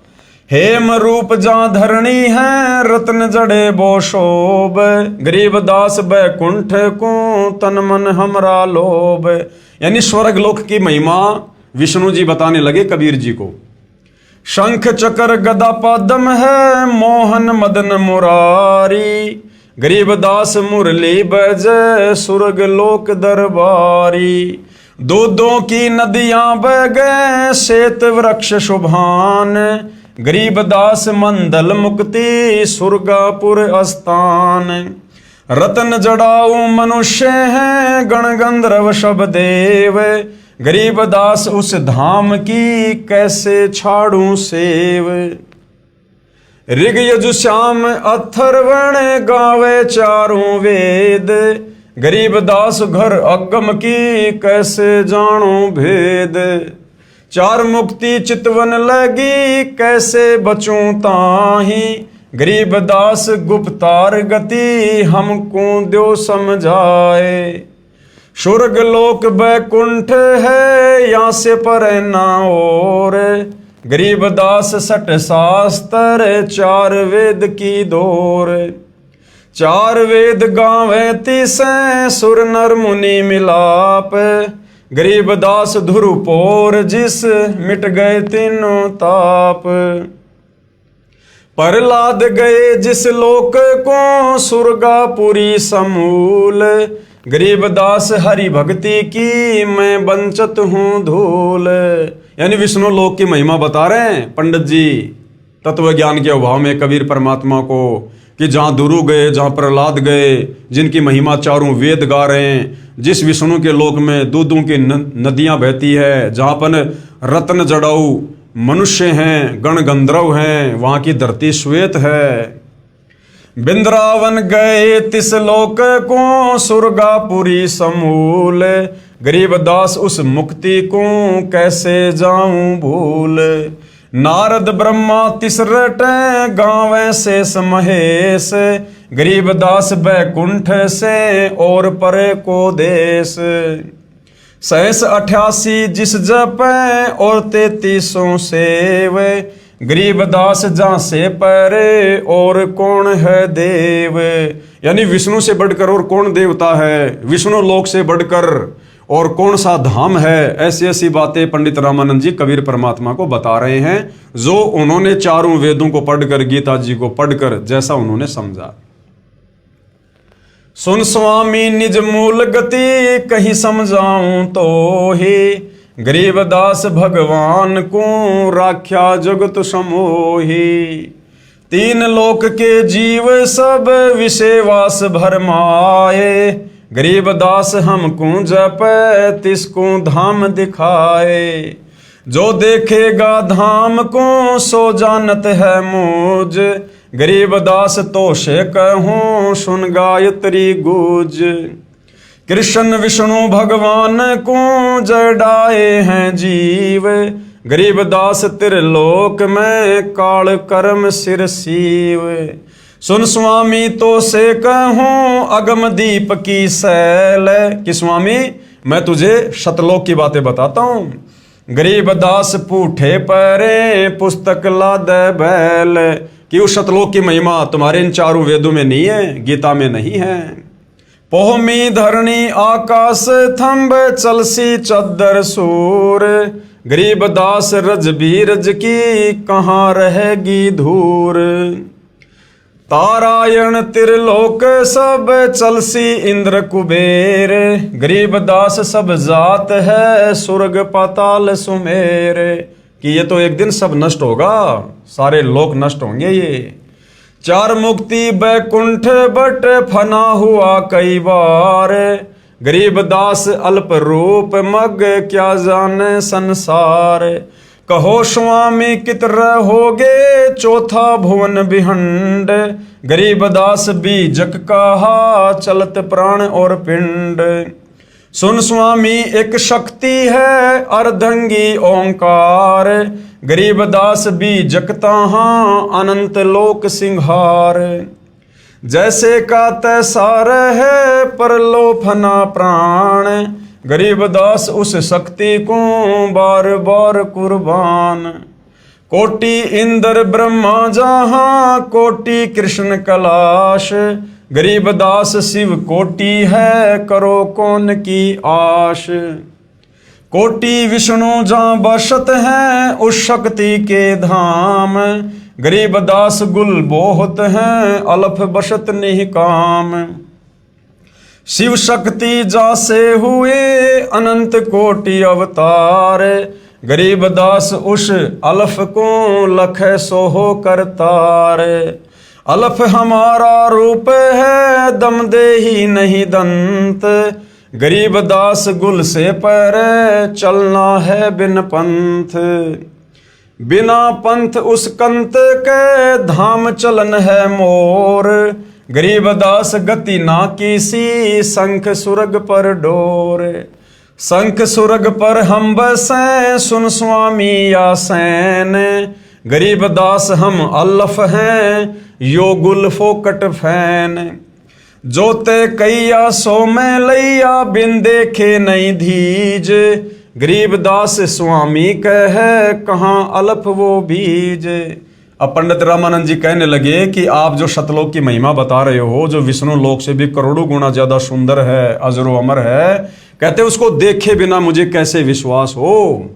हेम रूप जहाँ धरणी है रत्न जड़े बो शोभ, गरीबदास बैकुंठ को तन मन हमरा लोभ। यानी स्वर्ग लोक की महिमा विष्णु जी बताने लगे कबीर जी को। शंख चक्र गदा पद्म है मोहन मदन मुरारी, गरीबदास मुरली बजे सुर्ग लोक दरबारी। दूधों की नदियां बह गए श्वेत वृक्ष शुभान, गरीबदास मंदल मुक्ति सुरगापुर स्थान। रतन जड़ाऊ मनुष्य हैं गण गंधर्व शब देव, गरीबदास उस धाम की कैसे छाड़ू सेव। ऋग यजु श्याम अथर्वण गावे चारों वेद, गरीबदास घर अगम की कैसे जानो भेद। चार मुक्ति चितवन लगी कैसे बचूं ताही, गरीबदास गुप्तार गति हमको दो समझाए। स्वर्ग लोक बैकुंठ है यहाँ से पर ना और, गरीबदास सठ शास्त्र चार वेद की दौर। चार वेद गावे तीसे सुर नर मुनि मिलाप, गरीबदास धुरपोर जिस मिट गए तीनों ताप। प्रहलाद गए जिस लोक को सुरगापुरी समूल, गरीबदास हरि भक्ति की मैं बंचत हूँ धूल। यानी विष्णु लोक की महिमा बता रहे हैं पंडित जी तत्व ज्ञान के अभाव में कबीर परमात्मा को, कि जहाँ दुरु गए, जहाँ प्रहलाद गए, जिनकी महिमा चारों वेद गा रहे हैं, जिस विष्णु के लोक में दूधों की नदियाँ बहती है, जहाँ पर रत्न जड़ाऊ मनुष्य हैं, गण गंधर्व हैं, वहाँ की धरती श्वेत है। बिंद्रावन गए तिस लोक को सुरगापुरी समूल, गरीबदास उस मुक्ति को कैसे जाऊं भूल। नारद ब्रह्मा तिसरट गावे शेष महेश, गरीबदास बैकुंठ से और परे को देश। 688 जिस जप और 33 सेव, गरीबदास जहाँ से परे और कौन है देव। यानी विष्णु से बढ़कर और कौन देवता है, विष्णु लोक से बढ़कर और कौन सा धाम है। ऐसी ऐसी बातें पंडित रामानंद जी कबीर परमात्मा को बता रहे हैं, जो उन्होंने चारों वेदों को पढ़कर, गीता जी को पढ़कर जैसा उन्होंने समझा। सुन स्वामी निज मूल गति कहीं समझाऊं तो ही, गरीबदास भगवान को राख्या जगत समोही। तीन लोक के जीव सब विषयवास भरमाए, गरीबदास हमको जप तिसको धाम दिखाए। जो देखेगा धाम को सो जानत है मूज, गरीबदास तो से कहूँ सुन गायत्री गूंज। कृष्ण विष्णु भगवान को जय डाए हैं जीव, गरीबदास त्रिलोक में काल कर्म सिर सीव। सुन स्वामी तो से कहूँ अगम दीप की सैल, कि स्वामी मैं तुझे शतलोक की बातें बताता हूँ। गरीबदास पूठे परे पुस्तक लाद बैल, कि उस शतलोक की महिमा तुम्हारे इन चारों वेदों में नहीं है, गीता में नहीं है। पोहमी धरणी आकाश थंब चलसी चद्दर सूर, गरीबदास रज बीरज की कहाँ रहेगी धूर। तारायण त्रिलोक सब चलसी इंद्र कुबेर, गरीबदास सब जात है सुर्ग पाताल सुमेर। कि ये तो एक दिन सब नष्ट होगा, सारे लोक नष्ट होंगे ये। चार मुक्ति बैकुंठ बट फना हुआ कई बार, गरीबदास अल्प रूप मग क्या जाने संसार। कहो स्वामी कित रहोगे चौथा भुवन बिहंड, गरीबदास बीजक कहा चलत प्राण और पिंड। सुन स्वामी एक शक्ति है अर्धंगी ओंकार, गरीबदास बीजक तहाँ अनंत लोक सिंहार। जैसे का तैसा रहे परलोफना प्राण, गरीबदास उस शक्ति को बार बार कुर्बान। कोटि इंद्र ब्रह्मा जहाँ कोटि कृष्ण कैलाश, गरीबदास शिव कोटि है करो कौन की आश। कोटि विष्णु जहाँ बसत हैं उस शक्ति के धाम, गरीबदास गुल बोहत हैं अलफ बसत निहकाम। शिव शक्ति जासे हुए अनंत कोटि अवतार, गरीबदास उस अलफ को लख सोहो करतार। अलफ हमारा रूप है दम दे ही नहीं दंत, गरीबदास गुल से पर चलना है बिन पंथ। बिना पंथ उस कंत के धाम चलन है मोर, गरीबदास गति ना किसी शंख सुरग पर डोर। शंख सुरग पर हम बसें सुन स्वामी या सैन, गरीबदास हम अल्लफ हैं यो गुल फोकट फैन। जोते कैया सो में लैया बिन देखे नहीं धीज, गरीबदास स्वामी कहे कहाँ अलफ वो बीज। अब पंडित रामानंद जी कहने लगे कि आप जो शतलोक की महिमा बता रहे हो, जो विष्णु लोक से भी करोड़ों गुना ज्यादा सुंदर है, अजरो अमर है, कहते उसको देखे बिना मुझे कैसे विश्वास हो।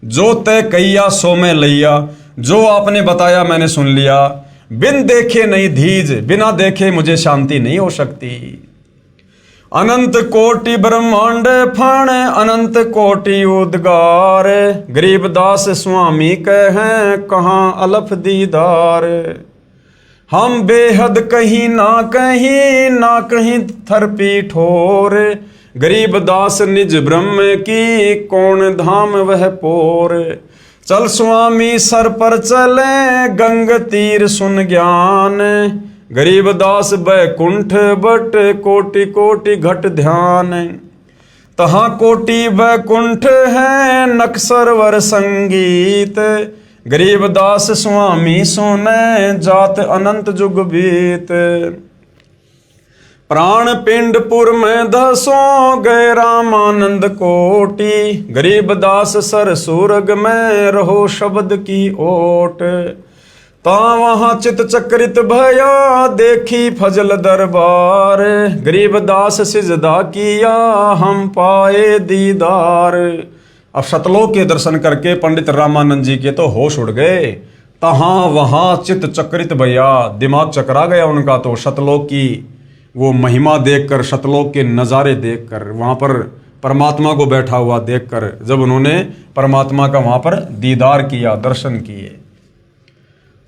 जो तय कैया सो में लैया, जो आपने बताया मैंने सुन लिया, बिन देखे नहीं धीज, बिना देखे मुझे शांति नहीं हो सकती। अनंत कोटि ब्रह्मांड फण अनंत कोटि उद्गार, गरीबदास स्वामी कहें कहाँ अलफ दीदार। हम बेहद कहीं ना कहीं थरपी ठोर, गरीबदास निज ब्रह्म की कौन धाम वह पोर। चल स्वामी सर पर चले गंग तीर सुन ज्ञान, गरीबदास बैकुंठ बट कोटि कोटि घट ध्यान। तहाँ कोटि बैकुंठ है नक सरवर संगीत, गरीबदास स्वामी सुने जात अनंत जुग बीत। प्राण पिंडपुर में धसों गए रामानंद कोटि, गरीबदास सर सुरग में रहो शब्द की ओट। ता वहाँ चित चक्रित भया देखी फजल दरबार, गरीबदास सिजदा किया हम पाए दीदार। अब शतलोक के दर्शन करके पंडित रामानंद जी के तो होश उड़ गए। तहाँ वहाँ चित चक्रित भया, दिमाग चकरा गया उनका तो शतलोक की वो महिमा देखकर, शतलोक के नज़ारे देखकर, वहाँ पर परमात्मा को बैठा हुआ देखकर, जब उन्होंने परमात्मा का वहाँ पर दीदार किया, दर्शन किए।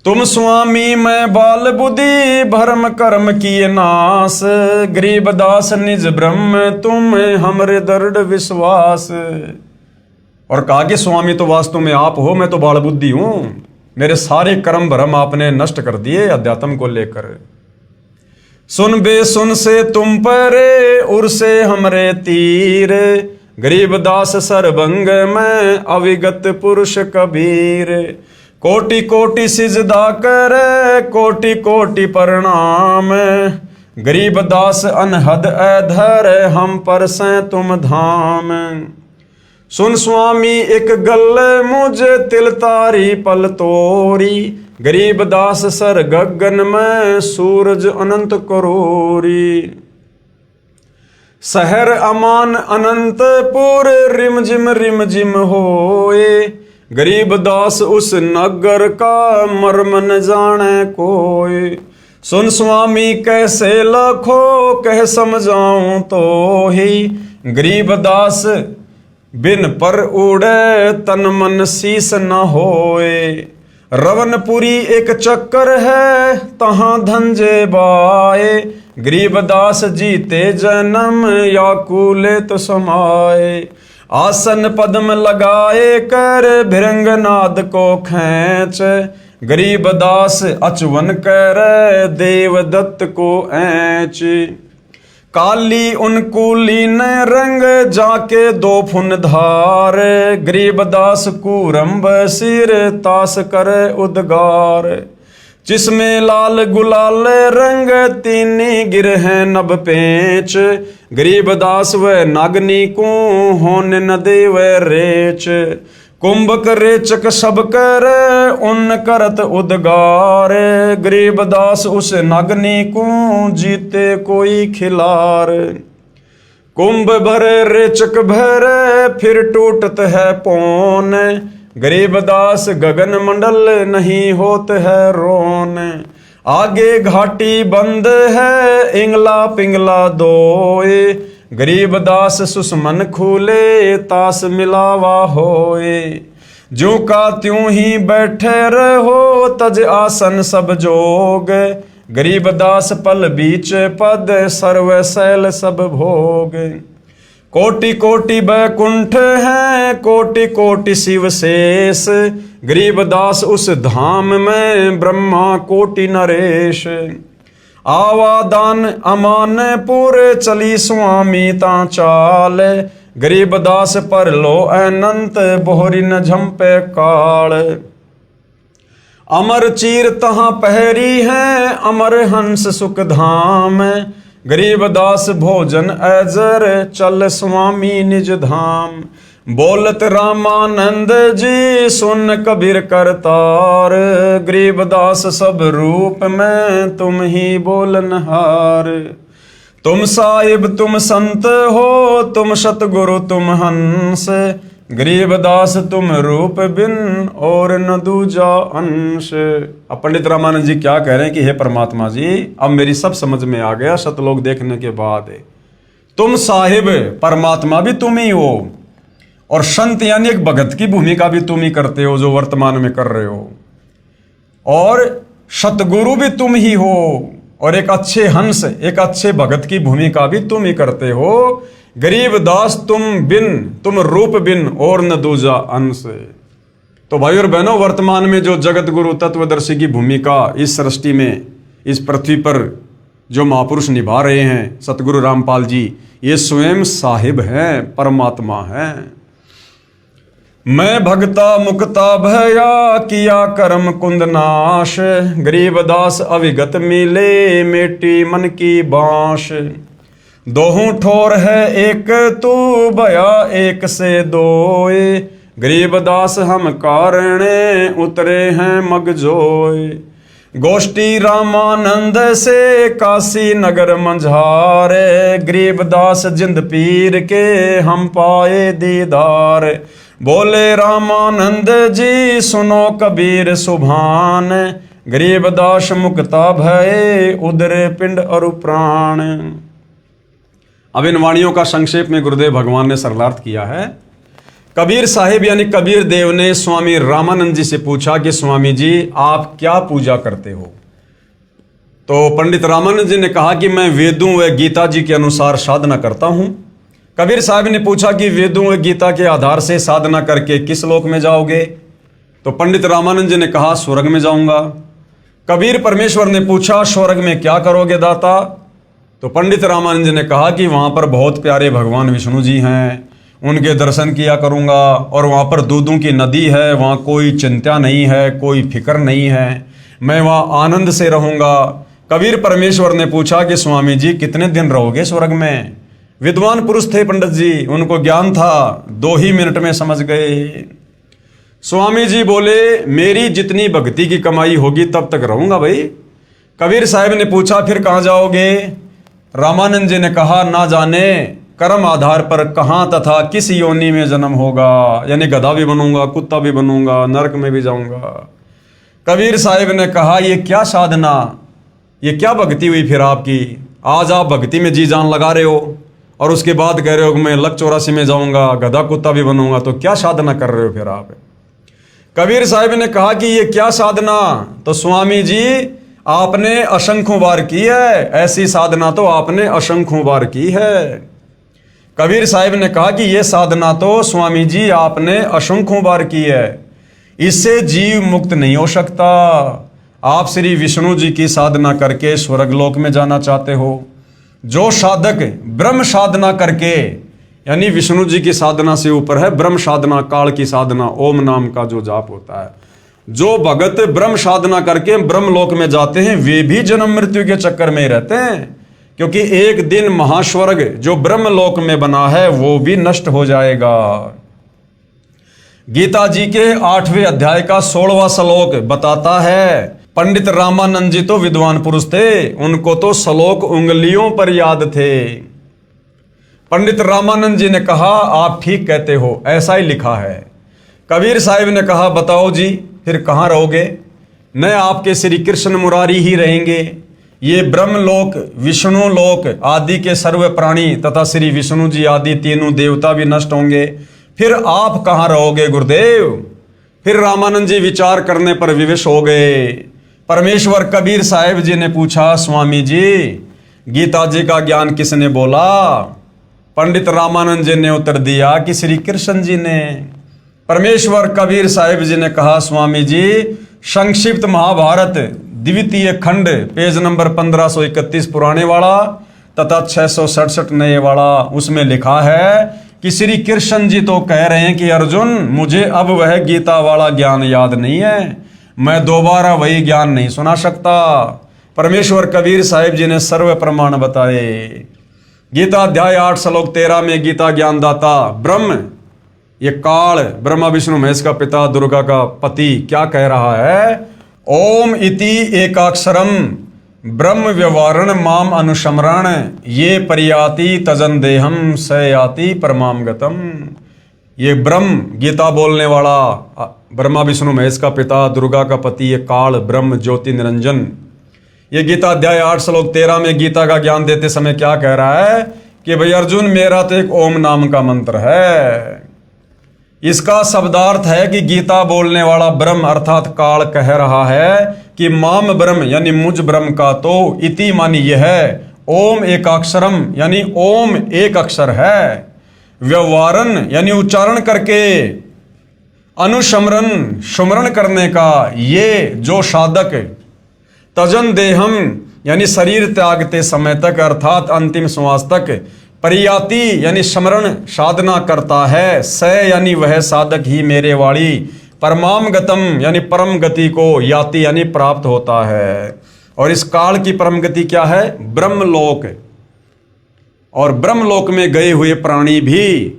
तुम स्वामी मैं बाल बुद्धि भरम कर्म किए नाश, गरीबदास निज ब्रह्म तुम हमरे दृढ़ विश्वास। और कहा कि स्वामी तो वास्तव में आप हो, मैं तो बाल बुद्धि हूं, मेरे सारे कर्म भरम आपने नष्ट कर दिए अध्यात्म को लेकर। सुन बे सुन से तुम परे उर से हमरे तीर, गरीबदास सरभंग में अविगत पुरुष कबीर। कोटि कोटि सिजदा करे कोटि कोटि प्रणाम, गरीबदास अनहद अधर हम पर से तुम धाम। सुन स्वामी एक गल मुझे तिल तारी पल तोरी, गरीबदास सर गगन में सूरज अनंत करोरी। शहर अमान अनंतपुर रिम जिम होए, गरीबदास उस नगर का मर्म न जाने कोई। सुन स्वामी कैसे लखो कह समझाऊं तो ही, गरीब दास बिन पर उड़े तन मन शीस न होए। रवनपुरी एक चक्कर है तहां धंजे बाए, गरीब दास जीते जन्म या कूले तो समाए। आसन पद्म लगाए कर भिरंगनाद को खींच, गरीब दास अचवन कर देवदत्त को ऐंच। काली उनकूली ने रंग जाके दो फुन धार, गरीब दास कूरम्ब सिर तास करे उद्गार। जिसमें लाल गुलाल रंग तीनी गिर है नभ पेच, गरीब दास व नागनी को होने न देव रेच। कुंभक रेचक सब कर उन करत उद्गार, गरीब दास उस नागनी को जीते कोई खिलार। कुंभ भरे रेचक भरे फिर टूटत है पौन, गरीब दास गगन मंडल नहीं होत है रोन। आगे घाटी बंद है इंगला पिंगला दोए, गरीब दास सुषमन खूले तास मिलावा होए। ज्यों का त्यों ही बैठे रहो तज आसन सब जोग, गरीब दास पल बीच पद सर्व शैल सब भोग। कोटि कोटि बैकुंठ है कोटि कोटि शिव शेष, गरीब दास उस धाम में ब्रह्मा कोटि नरेश। आवादान अमानपुर चली स्वामी ता चाल, गरीब दास पर लो अनंत बोहरी न झंपे काल। अमर चीर तहाँ पहरी है अमर हंस सुख धाम, गरीब दास भोजन अजर चल स्वामी निज धाम। बोलत रामानंद जी सुन कबीर करतार, गरीब दास सब रूप में तुम ही बोलनहार। तुम साहिब तुम संत हो तुम सतगुरु तुम हंस, गरीब दास तुम रूप बिन और न दूजा अंश। अब पंडित रामानंद जी क्या कह रहे हैं कि हे परमात्मा जी, अब मेरी सब समझ में आ गया सतलोक देखने के बाद। तुम साहिब परमात्मा भी तुम ही हो, और संत यानी एक भगत की भूमिका भी तुम ही करते हो जो वर्तमान में कर रहे हो, और सतगुरु भी तुम ही हो, और एक अच्छे हंस एक अच्छे भगत की भूमिका भी तुम ही करते हो। गरीब दास तुम रूप बिन और न दूजा अंश। तो भाई और बहनों, वर्तमान में जो जगत गुरु तत्वदर्शी की भूमिका इस सृष्टि में इस पृथ्वी पर जो महापुरुष निभा रहे हैं सतगुरु रामपाल जी, ये स्वयं साहिब हैं, परमात्मा हैं। मैं भगता मुक्ता भया किया कर्म कुंद नाश, गरीब दास अविगत मिले मेटी मन की बांश। दोहूं ठोर है एक तू भया एक से दोए, गरीब दास हम कारणे उतरे हैं मगजोए। गोष्ठी रामानंद से काशी नगर मंझारे, गरीब दास जिंद पीर के हम पाए दीदार। बोले रामानंद जी सुनो कबीर सुभान, गरीब दास मुक्ता भये उदरे पिंड और प्राण। अब इन वाणियों का संक्षेप में गुरुदेव भगवान ने सरलार्थ किया है। कबीर साहिब यानी कबीर देव ने स्वामी रामानंद जी से पूछा कि स्वामी जी आप क्या पूजा करते हो? तो पंडित रामानंद जी ने कहा कि मैं वेदों व गीता जी के अनुसार साधना करता हूं। कबीर साहब ने पूछा कि वेदों व गीता के आधार से साधना करके किस लोक में जाओगे? तो पंडित रामानंद जी ने कहा स्वर्ग में जाऊंगा। कबीर परमेश्वर ने पूछा स्वर्ग में क्या करोगे दाता? तो पंडित रामानंद जी ने कहा कि वहां पर बहुत प्यारे भगवान विष्णु जी हैं, उनके दर्शन किया करूंगा, और वहां पर दूधों की नदी है, वहां कोई चिंता नहीं है, कोई फिक्र नहीं है, मैं वहां आनंद से रहूंगा। कबीर परमेश्वर ने पूछा कि स्वामी जी कितने दिन रहोगे स्वर्ग में? विद्वान पुरुष थे पंडित जी, उनको ज्ञान था, 2 ही मिनट में समझ गए। स्वामी जी बोले मेरी जितनी भक्ति की कमाई होगी तब तक रहूंगा भाई। कबीर साहब ने पूछा फिर कहाँ जाओगे? रामानंद जी ने कहा ना जाने कर्म आधार पर कहाँ तथा किस योनि में जन्म होगा, यानी गधा भी बनूंगा, कुत्ता भी बनूंगा, नरक में भी जाऊंगा। कबीर साहिब ने कहा ये क्या साधना? ये क्या भक्ति हुई फिर आपकी? आज आप भक्ति में जी जान लगा रहे हो और उसके बाद कह रहे हो कि मैं लक 84 में जाऊंगा, गधा कुत्ता भी बनूंगा। तो क्या साधना कर रहे हो फिर आप? कबीर साहब ने कहा कि ये क्या साधना? तो स्वामी जी आपने असंख्यों बार की है, ऐसी साधना तो आपने असंख्यों बार की है। कबीर साहब ने कहा कि ये साधना तो स्वामी जी आपने असंख्यों बार की है, इससे जीव मुक्त नहीं हो सकता। आप श्री विष्णु जी की साधना करके स्वर्गलोक में जाना चाहते हो। जो साधक ब्रह्म साधना करके, यानी विष्णु जी की साधना से ऊपर है ब्रह्म साधना, काल की साधना, ओम नाम का जो जाप होता है, जो भगत ब्रह्म साधना करके ब्रह्म लोक में जाते हैं वे भी जन्म मृत्यु के चक्कर में रहते हैं, क्योंकि एक दिन महास्वर्ग जो ब्रह्म लोक में बना है वो भी नष्ट हो जाएगा। गीता जी के 8वें अध्याय का 16वां श्लोक बताता है, पंडित रामानंद जी तो विद्वान पुरुष थे, उनको तो श्लोक उंगलियों पर याद थे। पंडित रामानंद जी ने कहा आप ठीक कहते हो, ऐसा ही लिखा है। कबीर साहिब ने कहा बताओ जी फिर कहाँ रहोगे? न आपके श्री कृष्ण मुरारी ही रहेंगे, ये ब्रह्मलोक विष्णु लोक आदि के सर्व प्राणी तथा श्री विष्णु जी आदि तीनों देवता भी नष्ट होंगे, फिर आप कहाँ रहोगे गुरुदेव? फिर रामानंद जी विचार करने पर विवश हो गए। परमेश्वर कबीर साहिब जी ने पूछा स्वामी जी गीता जी का ज्ञान किसने बोला? पंडित रामानंद जी ने उत्तर दिया कि श्री कृष्ण जी ने। परमेश्वर कबीर साहिब जी ने कहा स्वामी जी संक्षिप्त महाभारत द्वितीय खंड पेज नंबर 1531 पुराने वाला तथा 667 नए वाला, उसमें लिखा है कि श्री कृष्ण जी तो कह रहे हैं कि अर्जुन मुझे अब वह गीता वाला ज्ञान याद नहीं है, मैं दोबारा वही ज्ञान नहीं सुना सकता। परमेश्वर कबीर साहिब जी ने सर्व प्रमाण बताए। गीता अध्याय 8 श्लोक 13 में गीता ज्ञानदाता ब्रह्म, ये काल ब्रह्मा विष्णु महेश का पिता दुर्गा का पति क्या कह रहा है? ओम इति एकाक्षरम ब्रह्म व्यवहारण माम अनुशमरण ये परियाति तजन देहम स याति परमाम गतम। ये ब्रह्म गीता बोलने वाला ब्रह्मा विष्णु महेश का पिता दुर्गा का पति, ये काल ब्रह्म ज्योति निरंजन, ये गीता अध्याय 8 श्लोक 13 में गीता का ज्ञान देते समय क्या कह रहा है कि भाई अर्जुन मेरा तो एक ओम नाम का मंत्र है। इसका शब्दार्थ है कि गीता बोलने वाला ब्रह्म अर्थात काल कह रहा है कि माम ब्रह्म यानी मुझ ब्रह्म का तो इति मानी यह है, ओम एकाक्षरम यानी ओम एक अक्षर है, व्यवहारन यानी उच्चारण करके, अनुशमरन सुमरण करने का ये जो साधक, तजन देहम यानी शरीर त्यागते समय तक अर्थात अंतिम श्वास तक, परियाति यानी स्मरण साधना करता है, स यानी वह साधक ही मेरे वाली, परमाम गतम यानी परम गति को, याति यानी प्राप्त होता है। और इस काल की परम गति क्या है? ब्रह्मलोक। और ब्रह्मलोक में गए हुए प्राणी भी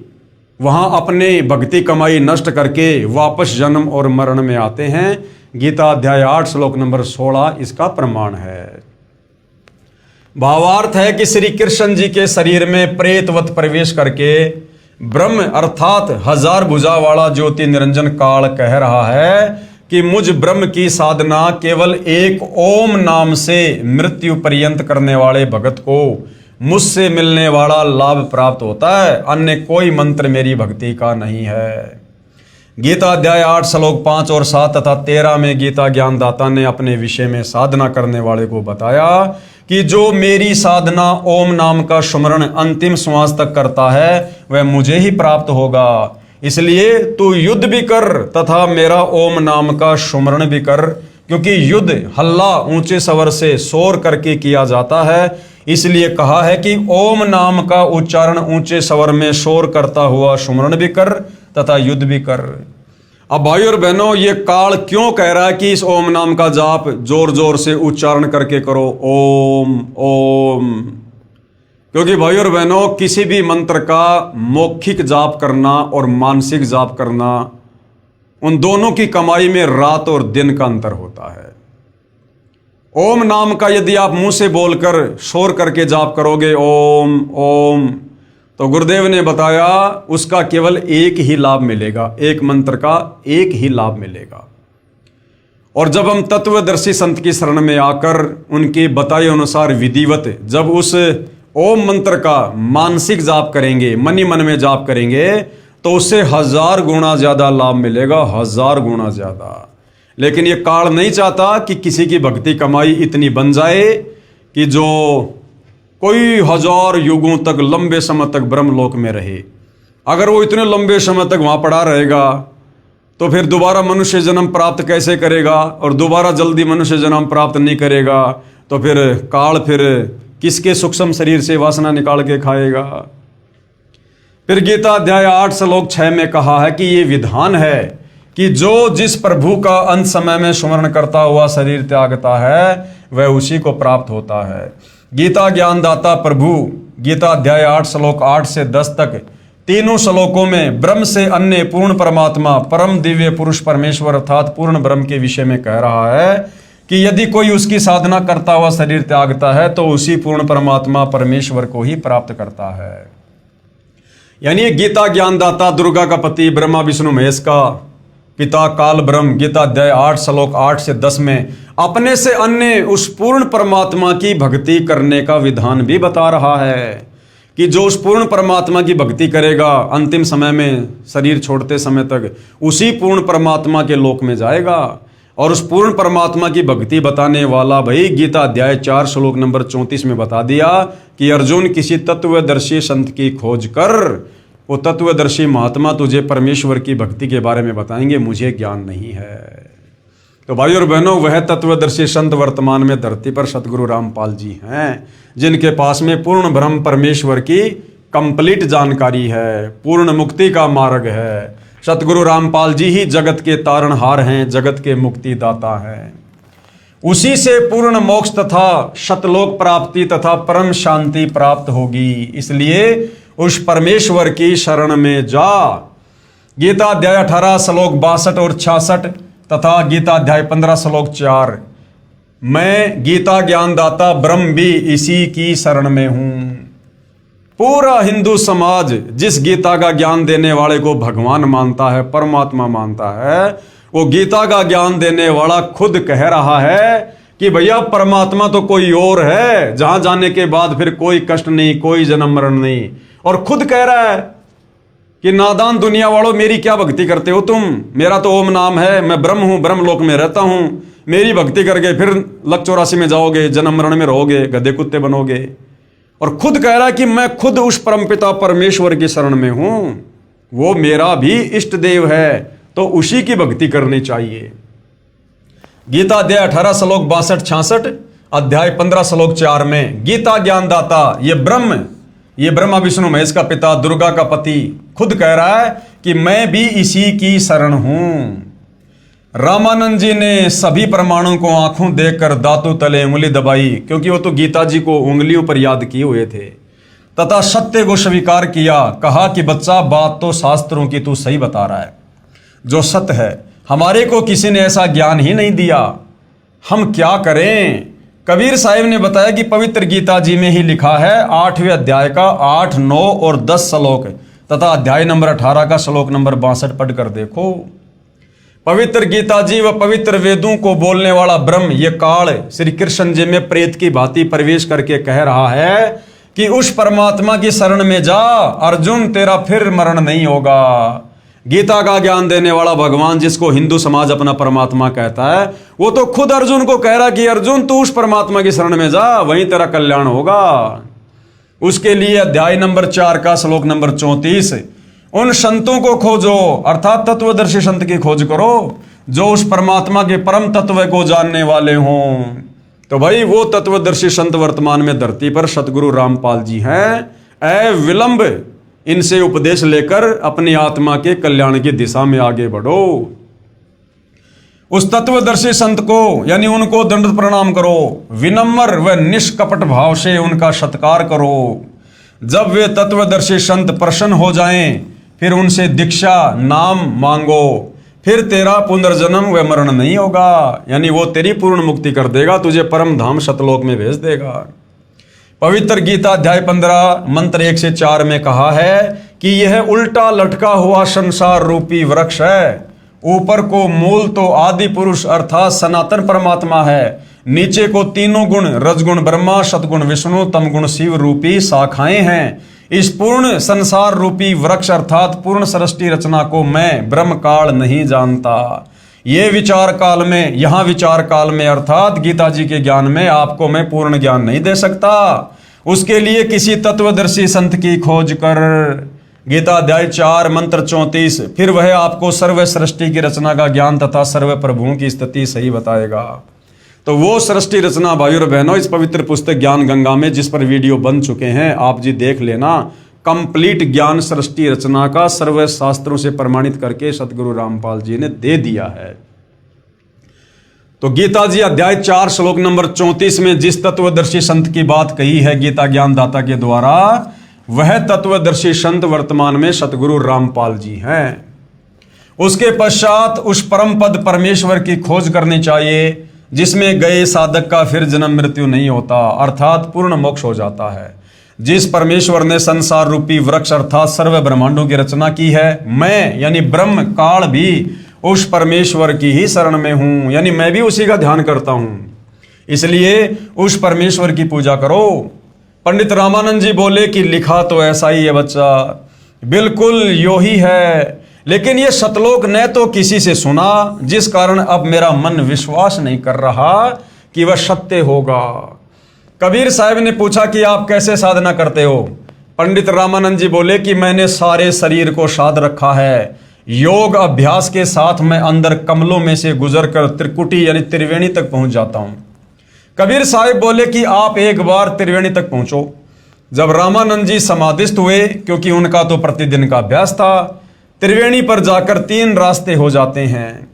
वहां अपने भक्ति कमाई नष्ट करके वापस जन्म और मरण में आते हैं। गीता अध्याय 8 श्लोक नंबर 16 इसका प्रमाण है। भावार्थ है कि श्री कृष्ण जी के शरीर में प्रेतवत प्रवेश करके ब्रह्म अर्थात 1000 भुजा वाला ज्योति निरंजन काल कह रहा है कि मुझ ब्रह्म की साधना केवल एक ओम नाम से मृत्यु पर्यंत करने वाले भगत को मुझसे मिलने वाला लाभ प्राप्त होता है, अन्य कोई मंत्र मेरी भक्ति का नहीं है। गीता अध्याय 8 श्लोक 5 और 7 तथा 13 में गीता ज्ञानदाता ने अपने विषय में साधना करने वाले को बताया कि जो मेरी साधना ओम नाम का सुमरण अंतिम श्वास तक करता है वह मुझे ही प्राप्त होगा। इसलिए तू युद्ध भी कर तथा मेरा ओम नाम का सुमरण भी कर, क्योंकि युद्ध हल्ला ऊंचे स्वर से शोर करके किया जाता है। इसलिए कहा है कि ओम नाम का उच्चारण ऊंचे स्वर में शोर करता हुआ सुमरण भी कर तथा युद्ध भी कर। अब भाई और बहनों, ये काल क्यों कह रहा है कि इस ओम नाम का जाप जोर जोर से उच्चारण करके करो, ओम ओम? क्योंकि भाई और बहनों, किसी भी मंत्र का मौखिक जाप करना और मानसिक जाप करना, उन दोनों की कमाई में रात और दिन का अंतर होता है। ओम नाम का यदि आप मुंह से बोलकर शोर करके जाप करोगे ओम ओम, तो गुरुदेव ने बताया उसका केवल एक ही लाभ मिलेगा, एक मंत्र का एक ही लाभ मिलेगा। और जब हम तत्वदर्शी संत की शरण में आकर उनके बताए अनुसार विधिवत जब उस ओम मंत्र का मानसिक जाप करेंगे, मन ही मन में जाप करेंगे, तो उससे 1000 गुना ज्यादा लाभ मिलेगा, 1000 गुना ज्यादा। लेकिन ये काल नहीं चाहता कि किसी की भक्ति कमाई इतनी बन जाए कि जो कोई 1000 युगों तक लंबे समय तक ब्रह्मलोक में रहे। अगर वो इतने लंबे समय तक वहां पड़ा रहेगा तो फिर दोबारा मनुष्य जन्म प्राप्त कैसे करेगा, और दोबारा जल्दी मनुष्य जन्म प्राप्त नहीं करेगा तो फिर काल फिर किसके सूक्ष्म शरीर से वासना निकाल के खाएगा। फिर गीता अध्याय 8 श्लोक 6 में कहा है कि ये विधान है कि जो जिस प्रभु का अंत समय में स्मरण करता हुआ शरीर त्यागता है वह उसी को प्राप्त होता है। गीता ज्ञानदाता प्रभु गीता अध्याय 8 श्लोक 8 से 10 तक तीनों श्लोकों में ब्रह्म से अन्य पूर्ण परमात्मा परम दिव्य पुरुष परमेश्वर अर्थात पूर्ण ब्रह्म के विषय में कह रहा है कि यदि कोई उसकी साधना करता हुआ शरीर त्यागता है तो उसी पूर्ण परमात्मा परमेश्वर को ही प्राप्त करता है। यानी गीता ज्ञानदाता दुर्गा का पति ब्रह्मा विष्णु महेश का पिता काल ब्रह्म गीता अध्याय 8 श्लोक 8 से 10 में अपने से अन्य उस पूर्ण परमात्मा की भक्ति करने का विधान भी बता रहा है कि जो उस पूर्ण परमात्मा की भक्ति करेगा अंतिम समय में शरीर छोड़ते समय तक उसी पूर्ण परमात्मा के लोक में जाएगा। और उस पूर्ण परमात्मा की भक्ति बताने वाला भाई गीता अध्याय 4 श्लोक नंबर 34 में बता दिया कि अर्जुन किसी तत्वदर्शी संत की खोज कर, वो तत्वदर्शी महात्मा तुझे परमेश्वर की भक्ति के बारे में बताएंगे, मुझे ज्ञान नहीं है। तो भाई और बहनों, वह तत्वदर्शी संत वर्तमान में धरती पर सतगुरु रामपाल जी हैं जिनके पास में पूर्ण ब्रह्म परमेश्वर की कंप्लीट जानकारी है, पूर्ण मुक्ति का मार्ग है। सतगुरु रामपाल जी ही जगत के तारणहार हैं, जगत के मुक्ति दाता हैं। उसी से पूर्ण मोक्ष तथा शतलोक प्राप्ति तथा परम शांति प्राप्त होगी, इसलिए उस परमेश्वर की शरण में जा। गीता अध्याय 18 श्लोक 62 और 66 तथा गीता अध्याय 15 श्लोक 4 मैं गीता ज्ञानदाता ब्रह्म भी इसी की शरण में हूं। पूरा हिंदू समाज जिस गीता का ज्ञान देने वाले को भगवान मानता है, परमात्मा मानता है, वो गीता का ज्ञान देने वाला खुद कह रहा है कि भैया परमात्मा तो कोई और है, जहां जाने के बाद फिर कोई कष्ट नहीं, कोई जन्म मरण नहीं। और खुद कह रहा है कि नादान दुनिया वालों, मेरी क्या भक्ति करते हो तुम, मेरा तो ओम नाम है, मैं ब्रह्म हूं, ब्रह्म लोक में रहता हूं, मेरी भक्ति करके फिर लक 84 में जाओगे, जन्म मरण में रहोगे, गधे कुत्ते बनोगे। और खुद कह रहा है कि मैं खुद उस परमपिता परमेश्वर की शरण में हूं, वो मेरा भी इष्ट देव है, तो उसी की भक्ति करनी चाहिए। गीता अध्याय 18 श्लोक 62-66 अध्याय 15 श्लोक 4 में गीता ज्ञानदाता ये ब्रह्मा विष्णु महेश का पिता दुर्गा का पति खुद कह रहा है कि मैं भी इसी की शरण हूं। रामानंद जी ने सभी प्रमाणों को आंखों देखकर दांतों तले उंगली दबाई, क्योंकि वो तो गीता जी को उंगलियों पर याद किए हुए थे, तथा सत्य को स्वीकार किया। कहा कि बच्चा, बात तो शास्त्रों की तू सही बता रहा है, जो सत्य है हमारे को किसी ने ऐसा ज्ञान ही नहीं दिया, हम क्या करें। कबीर साहिब ने बताया कि पवित्र गीता जी में ही लिखा है 8वें अध्याय का 8, 9 और 10 श्लोक तथा अध्याय नंबर 18 का श्लोक नंबर 62 पढ़ कर देखो। पवित्र गीता जी व पवित्र वेदों को बोलने वाला ब्रह्म ये काल श्री कृष्ण जी में प्रेत की भांति प्रवेश करके कह रहा है कि उस परमात्मा की शरण में जा अर्जुन, तेरा फिर मरण नहीं होगा। गीता का ज्ञान देने वाला भगवान जिसको हिंदू समाज अपना परमात्मा कहता है, वो तो खुद अर्जुन को कह रहा कि अर्जुन तू उस परमात्मा की शरण में जा, वहीं तेरा कल्याण होगा। उसके लिए अध्याय नंबर 4 का श्लोक नंबर 34 उन संतों को खोजो, अर्थात तत्वदर्शी संत की खोज करो जो उस परमात्मा के परम तत्व को जानने वाले हों। तो भाई वो तत्वदर्शी संत वर्तमान में धरती पर सतगुरु रामपाल जी हैं। विलंब इनसे उपदेश लेकर अपनी आत्मा के कल्याण की दिशा में आगे बढ़ो। उस तत्वदर्शी संत को यानी उनको दंड प्रणाम करो, विनम्र व निष्कपट भाव से उनका सत्कार करो। जब वे तत्वदर्शी संत प्रसन्न हो जाएं, फिर उनसे दीक्षा नाम मांगो, फिर तेरा पुनर्जन्म व मरण नहीं होगा, यानी वो तेरी पूर्ण मुक्ति कर देगा, तुझे परम धाम सतलोक में भेज देगा। पवित्र गीता अध्याय 15 मंत्र 1 से 4 में कहा है कि यह उल्टा लटका हुआ संसार रूपी वृक्ष है, ऊपर को मूल तो आदि पुरुष अर्थात सनातन परमात्मा है, नीचे को तीनों गुण रजगुण ब्रह्मा, सतगुण विष्णु, तमगुण शिव रूपी शाखाएं हैं। इस पूर्ण संसार रूपी वृक्ष अर्थात पूर्ण सृष्टि रचना को मैं ब्रह्म काल नहीं जानता। ये विचार काल में, यहाँ विचार काल में अर्थात गीता जी के ज्ञान में आपको मैं पूर्ण ज्ञान नहीं दे सकता। उसके लिए किसी तत्वदर्शी संत की खोज कर। गीता अध्याय 4 मंत्र 34। फिर वह आपको सर्व सृष्टि की रचना का ज्ञान तथा सर्व प्रभुओं की स्थिति सही बताएगा। तो वो सृष्टि रचना भाइयों और बहनों इस पवित्र पुस्तक ज्ञान गंगा में, जिस पर वीडियो बन चुके हैं, आप जी देख लेना। कंप्लीट ज्ञान सृष्टि रचना का सर्व शास्त्रों से प्रमाणित करके सतगुरु रामपाल जी ने दे दिया है। तो गीता जी अध्याय 4 श्लोक नंबर 34 में जिस तत्वदर्शी संत की बात कही है गीता ज्ञानदाता के द्वारा, वह तत्वदर्शी संत वर्तमान में सतगुरु रामपाल जी हैं। उसके पश्चात उस परम पद परमेश्वर की खोज करनी चाहिए जिसमें गए साधक का फिर जन्म मृत्यु नहीं होता, अर्थात पूर्ण मोक्ष हो जाता है। जिस परमेश्वर ने संसार रूपी वृक्ष अर्थात सर्व ब्रह्मांडों की रचना की है, मैं यानी ब्रह्म काल भी उस परमेश्वर की ही शरण में हूं, यानी मैं भी उसी का ध्यान करता हूं। इसलिए उस परमेश्वर की पूजा करो। पंडित रामानंद जी बोले कि लिखा तो ऐसा ही है बच्चा, बिल्कुल यो ही है, लेकिन ये सतलोक ने तो किसी से सुना, जिस कारण अब मेरा मन विश्वास नहीं कर रहा कि वह सत्य होगा। कबीर साहब ने पूछा कि आप कैसे साधना करते हो? पंडित रामानंद जी बोले कि मैंने सारे शरीर को साध रखा है। योग अभ्यास के साथ मैं अंदर कमलों में से गुजरकर त्रिकुटी यानी त्रिवेणी तक पहुंच जाता हूं। कबीर साहब बोले कि आप एक बार त्रिवेणी तक पहुंचो। जब रामानंद जी समाधिस्थ हुए, क्योंकि उनका तो प्रतिदिन का अभ्यास था, त्रिवेणी पर जाकर 3 रास्ते हो जाते हैं।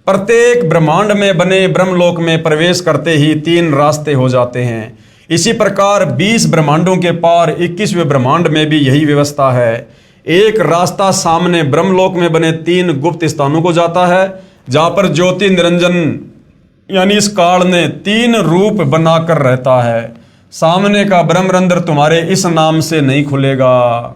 प्रत्येक ब्रह्मांड में बने ब्रह्मलोक में प्रवेश करते ही 3 रास्ते हो जाते हैं। इसी प्रकार 20 ब्रह्मांडों के पार 21वें ब्रह्मांड में भी यही व्यवस्था है। एक रास्ता सामने ब्रह्मलोक में बने 3 गुप्त स्थानों को जाता है, जहां पर ज्योति निरंजन यानी इस काल ने 3 रूप बनाकर रहता है। सामने का ब्रह्मरंध्र तुम्हारे इस नाम से नहीं खुलेगा।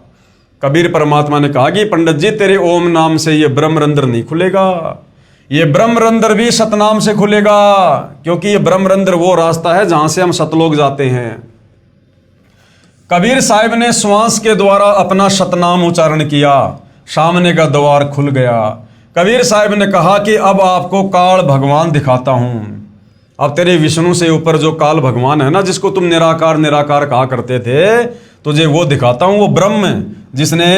कबीर परमात्मा ने कहा कि पंडित जी तेरे ओम नाम से ये ब्रह्मरंध्र नहीं खुलेगा, ये ब्रह्मरंध्र भी सतनाम से खुलेगा, क्योंकि ये ब्रह्मरंध्र वो रास्ता है जहां से हम सतलोक जाते हैं। कबीर साहब ने श्वास के द्वारा अपना सतनाम उच्चारण किया, सामने का द्वार खुल गया। कबीर साहब ने कहा कि अब आपको काल भगवान दिखाता हूं। अब तेरे विष्णु से ऊपर जो काल भगवान है ना, जिसको तुम निराकार निराकार कहा करते थे, तुझे वो दिखाता हूं। वो ब्रह्म जिसने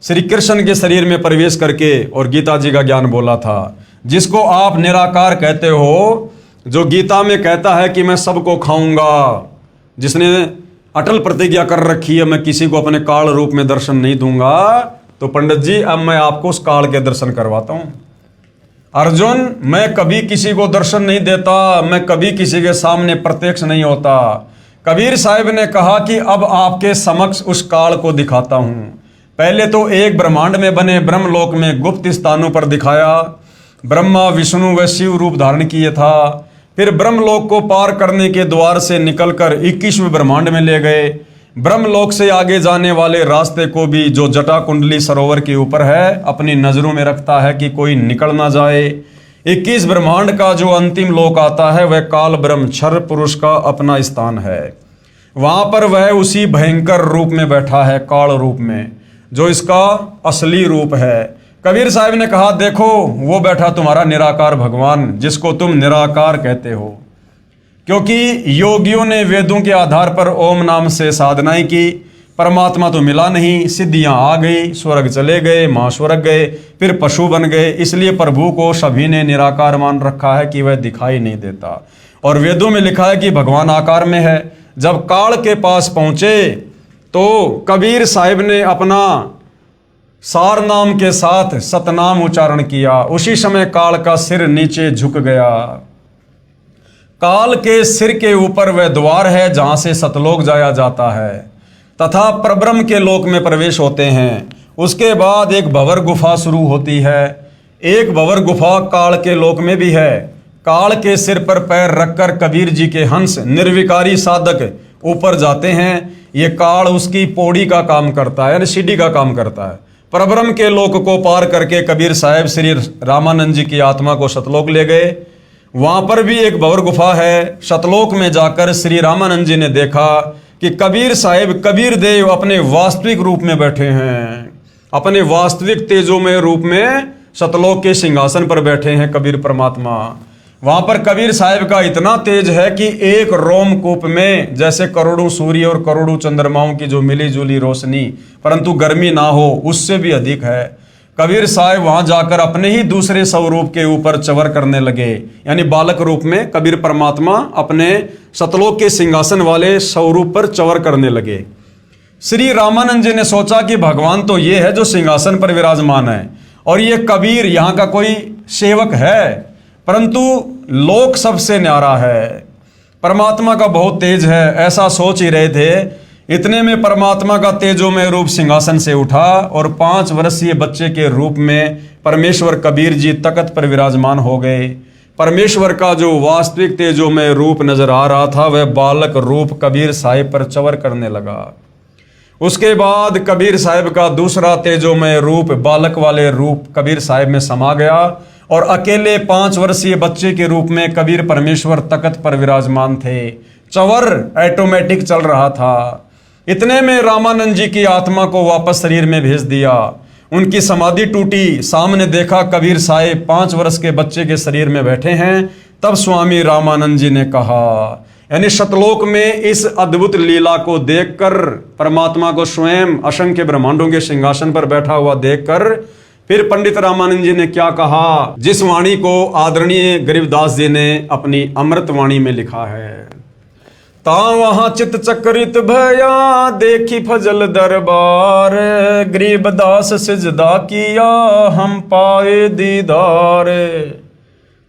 श्री कृष्ण के शरीर में प्रवेश करके और गीता जी का ज्ञान बोला था, जिसको आप निराकार कहते हो, जो गीता में कहता है कि मैं सबको खाऊंगा, जिसने अटल प्रतिज्ञा कर रखी है मैं किसी को अपने काल रूप में दर्शन नहीं दूंगा। तो पंडित जी अब मैं आपको उस काल के दर्शन करवाता हूं। अर्जुन, मैं कभी किसी को दर्शन नहीं देता, मैं कभी किसी के सामने प्रत्यक्ष नहीं होता। कबीर साहब ने कहा कि अब आपके समक्ष उस काल को दिखाता हूं। पहले तो एक ब्रह्मांड में बने ब्रह्मलोक में गुप्त स्थानों पर दिखाया, ब्रह्मा विष्णु व शिव रूप धारण किए था। फिर ब्रह्मलोक को पार करने के द्वार से निकलकर 21वें ब्रह्मांड में ले गए। ब्रह्मलोक से आगे जाने वाले रास्ते को भी, जो जटा कुंडली सरोवर के ऊपर है, अपनी नजरों में रखता है कि कोई निकल ना जाए। 21 ब्रह्मांड का जो अंतिम लोक आता है वह काल ब्रह्म क्षर पुरुष का अपना स्थान है। वहां पर वह उसी भयंकर रूप में बैठा है, काल रूप में, जो इसका असली रूप है। कबीर साहब ने कहा देखो वो बैठा तुम्हारा निराकार भगवान, जिसको तुम निराकार कहते हो। क्योंकि योगियों ने वेदों के आधार पर ओम नाम से साधनाएं की, परमात्मा तो मिला नहीं, सिद्धियां आ गई, स्वर्ग चले गए, महास्वर्ग गए, फिर पशु बन गए। इसलिए प्रभु को सभी ने निराकार मान रखा है कि वह दिखाई नहीं देता। और वेदों में लिखा है कि भगवान आकार में है। जब काल के पास पहुंचे तो कबीर साहिब ने अपना सार नाम के साथ सतनाम उच्चारण किया। उसी समय काल का सिर नीचे झुक गया। काल के सिर के ऊपर वह द्वार है जहां से सतलोक जाया जाता है तथा परब्रह्म के लोक में प्रवेश होते हैं। उसके बाद एक भंवर गुफा शुरू होती है। एक भंवर गुफा काल के लोक में भी है। काल के सिर पर पैर रखकर कबीर जी के हंस निर्विकारी साधक ऊपर जाते हैं। ये काल उसकी पौड़ी का काम करता है, यानी सीढ़ी का काम करता है। परब्रह्म के लोक को पार करके कबीर साहब श्री रामानंद जी की आत्मा को सतलोक ले गए। वहां पर भी एक भंवर गुफा है। सतलोक में जाकर श्री रामानंद जी ने देखा कि कबीर साहब कबीर देव अपने वास्तविक रूप में बैठे हैं, अपने वास्तविक तेजोमय रूप में सतलोक के सिंहासन पर बैठे हैं कबीर परमात्मा। वहां पर कबीर साहब का इतना तेज है कि एक रोमकूप में जैसे करोड़ों सूर्य और करोड़ों चंद्रमाओं की जो मिली जुली रोशनी परंतु गर्मी ना हो, उससे भी अधिक है। कबीर साहब वहां जाकर अपने ही दूसरे स्वरूप के ऊपर चवर करने लगे, यानी बालक रूप में कबीर परमात्मा अपने सतलोक के सिंहासन वाले स्वरूप पर चवर करने लगे। श्री रामानंद जी ने सोचा कि भगवान तो ये है जो सिंहासन पर विराजमान है और ये कबीर यहाँ का कोई सेवक है, परंतु लोक सबसे न्यारा है, परमात्मा का बहुत तेज है, ऐसा सोच ही रहे थे। इतने में परमात्मा का तेजोमय रूप सिंहासन से उठा और 5 वर्षीय बच्चे के रूप में परमेश्वर कबीर जी तख्त पर विराजमान हो गए। परमेश्वर का जो वास्तविक तेजोमय रूप नजर आ रहा था वह बालक रूप कबीर साहिब पर चवर करने लगा। उसके बाद कबीर साहिब का दूसरा तेजोमय रूप बालक वाले रूप कबीर साहिब में समा गया और अकेले 5 वर्षीय बच्चे के रूप में कबीर परमेश्वर तख्त पर विराजमान थे। चवर ऑटोमेटिक चल रहा था। इतने में रामानंद जी की आत्मा को वापस शरीर में भेज दिया। उनकी समाधि टूटी, सामने देखा कबीर साहिब 5 वर्ष के बच्चे के शरीर में बैठे हैं। तब स्वामी रामानंद जी ने कहा, यानी सतलोक में इस अद्भुत लीला को देखकर परमात्मा को स्वयं असंख्य ब्रह्मांडों के सिंहासन पर बैठा हुआ देखकर फिर पंडित रामानंद जी ने क्या कहा, जिस वाणी को आदरणीय गरीबदास जी ने अपनी अमृत वाणी में लिखा है। ता वहां चित चक्रित भया देखी फजल दरबार, गरीबदास सिजदा किया हम पाए दीदार।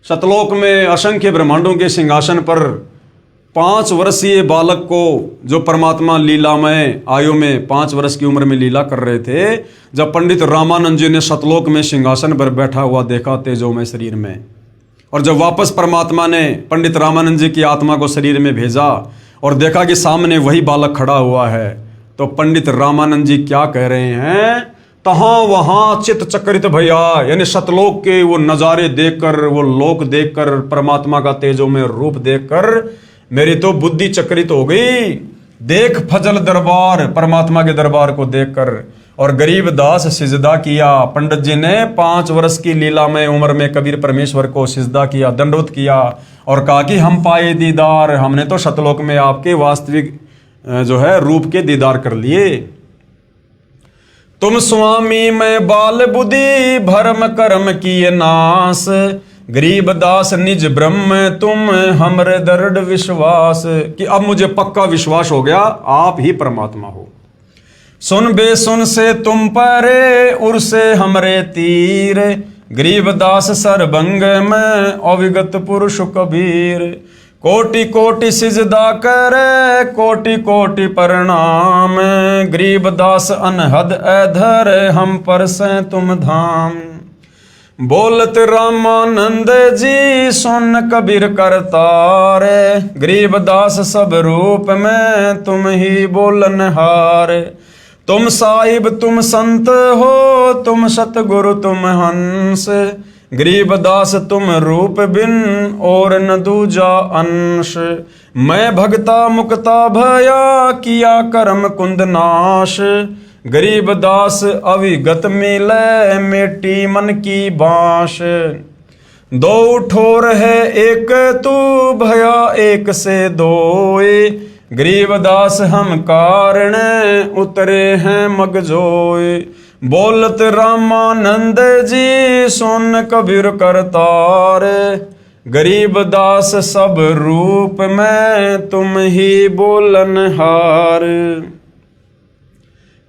सतलोक में असंख्य ब्रह्मांडों के सिंहासन पर 5 वर्षीय बालक को जो परमात्मा लीलामय आयु में 5 वर्ष की उम्र में लीला कर रहे थे, जब पंडित रामानंद जी ने सतलोक में सिंहासन पर बैठा हुआ देखा तेजोमय शरीर में, और जब वापस परमात्मा ने पंडित रामानंद जी की आत्मा को शरीर में भेजा और देखा कि सामने वही बालक खड़ा हुआ है, तो पंडित रामानंद जी क्या कह रहे हैं, तहाँ वहाँ चित चक्रित भैया, यानी सतलोक के वो नज़ारे देखकर, वो लोक देखकर, परमात्मा का तेजोमय रूप देखकर मेरी तो बुद्धि चक्रित हो गई। देख फजल दरबार, परमात्मा के दरबार को देखकर, और गरीबदास सिजदा किया। पंडित जी ने 5 वर्ष की लीलामय उम्र में कबीर परमेश्वर को सिजदा किया, दंडवत किया और कहा कि हम पाए दीदार, हमने तो सतलोक में आपके वास्तविक जो है रूप के दीदार कर लिए। तुम स्वामी मैं बाल बुद्धि भरम कर्म किए नाश, गरीबदास निज ब्रह्म तुम हमरे दृढ़ विश्वास, कि अब मुझे पक्का विश्वास हो गया आप ही परमात्मा हो। सुन बेसुन से तुम परे उर से हमरे तीर, गरीबदास सरभंग में अविगत पुरुष कबीर। कोटि कोटि सिजदा करे कोटि कोटि प्रणाम, गरीबदास अनहद अधर हम पर से तुम धाम। बोलत रामानंद जी सुन कबीर करतार, गरीबदास सब रूप में तुम ही बोलन हार। तुम साहिब तुम संत हो तुम सतगुरु तुम हंस, गरीबदास तुम रूप बिन और न दूजा अंश। मैं भगता मुक्ता भया किया कर्म कुंद नाश, गरीबदास अविगत मिले मेटी मन की बांश। दो ठोर है एक तू भया एक से दोए, गरीबदास हम कारण उतरे हैं मगजोए। बोलत रामानंद जी सुन कबीर करतार, गरीबदास सब रूप में तुम ही बोलनहार।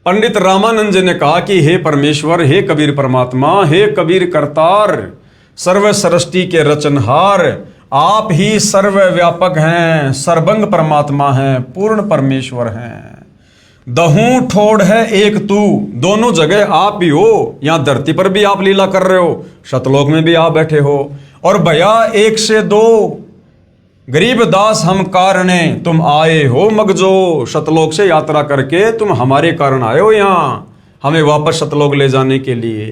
पंडित रामानंद जी ने कहा कि हे परमेश्वर, हे कबीर परमात्मा, हे कबीर करतार, सर्व सृष्टि के रचनहार, आप ही सर्वव्यापक हैं, सर्वंग परमात्मा हैं, पूर्ण परमेश्वर हैं। दहू ठोड़ है एक तू, दोनों जगह आप ही हो। यहाँ धरती पर भी आप लीला कर रहे हो, सतलोक में भी आप बैठे हो। और भया एक से दो, गरीबदास हम कारणे तुम आए हो मगजो, सतलोक से यात्रा करके तुम हमारे कारण आए हो यहाँ। हमें वापस सतलोक ले जाने के लिए।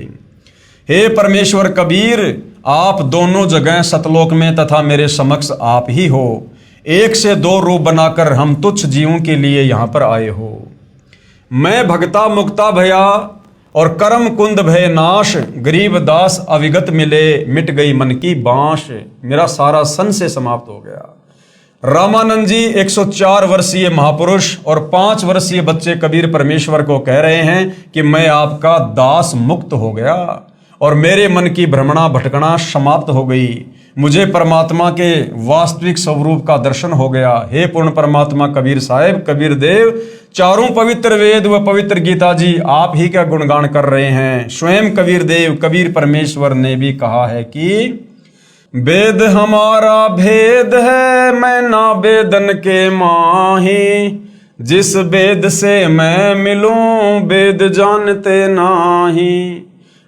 हे परमेश्वर कबीर, आप दोनों जगह सतलोक में तथा मेरे समक्ष आप ही हो। एक से दो रूप बनाकर हम तुच्छ जीवों के लिए यहाँ पर आए हो। मैं भगता मुक्ता भया और कर्म कुंद भय नाश, गरीब दास अविगत मिले, मिट गई मन की बांश। मेरा सारा संशय समाप्त हो गया। रामानंद जी 104 वर्षीय महापुरुष और 5 वर्षीय बच्चे कबीर परमेश्वर को कह रहे हैं कि मैं आपका दास मुक्त हो गया और मेरे मन की भ्रमणा भटकना समाप्त हो गई। मुझे परमात्मा के वास्तविक स्वरूप का दर्शन हो गया। हे पूर्ण परमात्मा कबीर साहेब, कबीर देव, चारों पवित्र वेद व पवित्र गीता जी आप ही का गुणगान कर रहे हैं। स्वयं कबीर देव कबीर परमेश्वर ने भी कहा है कि वेद हमारा भेद है, मैं ना वेदन के माही, जिस वेद से मैं मिलूं वेद जानते नाही।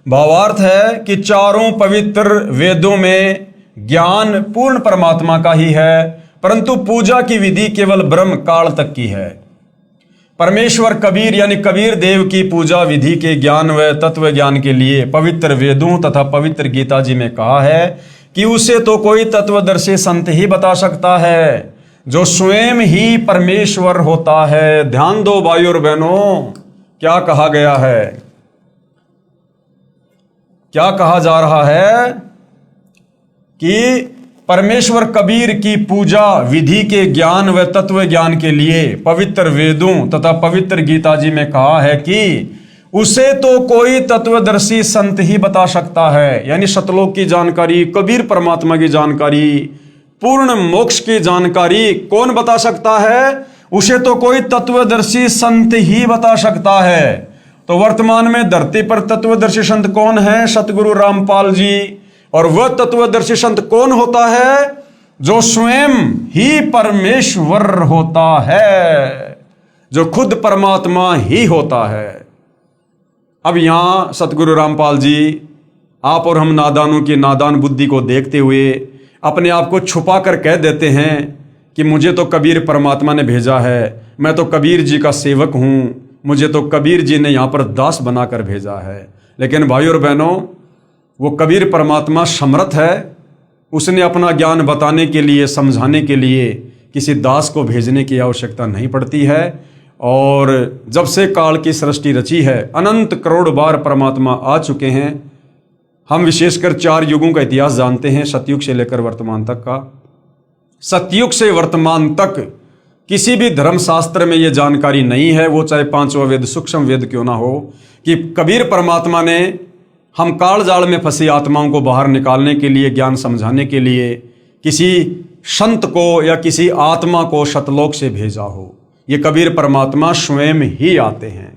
भावार्थ है कि चारों पवित्र वेदों में ज्ञान पूर्ण परमात्मा का ही है, परंतु पूजा की विधि केवल ब्रह्म काल तक की है। परमेश्वर कबीर यानी कबीर देव की पूजा विधि के ज्ञान व तत्व ज्ञान के लिए पवित्र वेदों तथा पवित्र गीता जी में कहा है कि उसे तो कोई तत्वदर्शी संत ही बता सकता है जो स्वयं ही परमेश्वर होता है। ध्यान दो भाइयों और बहनों, क्या कहा गया है, क्या कहा जा रहा है कि परमेश्वर कबीर की पूजा विधि के ज्ञान व तत्व ज्ञान के लिए पवित्र वेदों तथा पवित्र गीता जी में कहा है कि उसे तो कोई तत्वदर्शी संत ही बता सकता है। यानी सतलोक की जानकारी, कबीर परमात्मा की जानकारी, पूर्ण मोक्ष की जानकारी कौन बता सकता है? उसे तो कोई तत्वदर्शी संत ही बता सकता है। तो वर्तमान में धरती पर तत्वदर्शी संत कौन है? सतगुरु रामपाल जी। और वह तत्वदर्शी संत कौन होता है? जो स्वयं ही परमेश्वर होता है, जो खुद परमात्मा ही होता है। अब यहां सतगुरु रामपाल जी आप और हम नादानों की नादान बुद्धि को देखते हुए अपने आप को छुपा कर कह देते हैं कि मुझे तो कबीर परमात्मा ने भेजा है, मैं तो कबीर जी का सेवक हूं, मुझे तो कबीर जी ने यहां पर दास बनाकर भेजा है। लेकिन भाइयों और बहनों, वो कबीर परमात्मा समर्थ है, उसने अपना ज्ञान बताने के लिए, समझाने के लिए किसी दास को भेजने की आवश्यकता नहीं पड़ती है। और जब से काल की सृष्टि रची है, अनंत करोड़ बार परमात्मा आ चुके हैं। हम विशेषकर 4 युगों का इतिहास जानते हैं, सतयुग से लेकर वर्तमान तक का। सतयुग से वर्तमान तक किसी भी धर्मशास्त्र में यह जानकारी नहीं है, वो चाहे 5वां वेद सूक्ष्म वेद क्यों ना हो, कि कबीर परमात्मा ने हम काल जाल में फंसी आत्माओं को बाहर निकालने के लिए, ज्ञान समझाने के लिए किसी संत को या किसी आत्मा को सतलोक से भेजा हो। ये कबीर परमात्मा स्वयं ही आते हैं।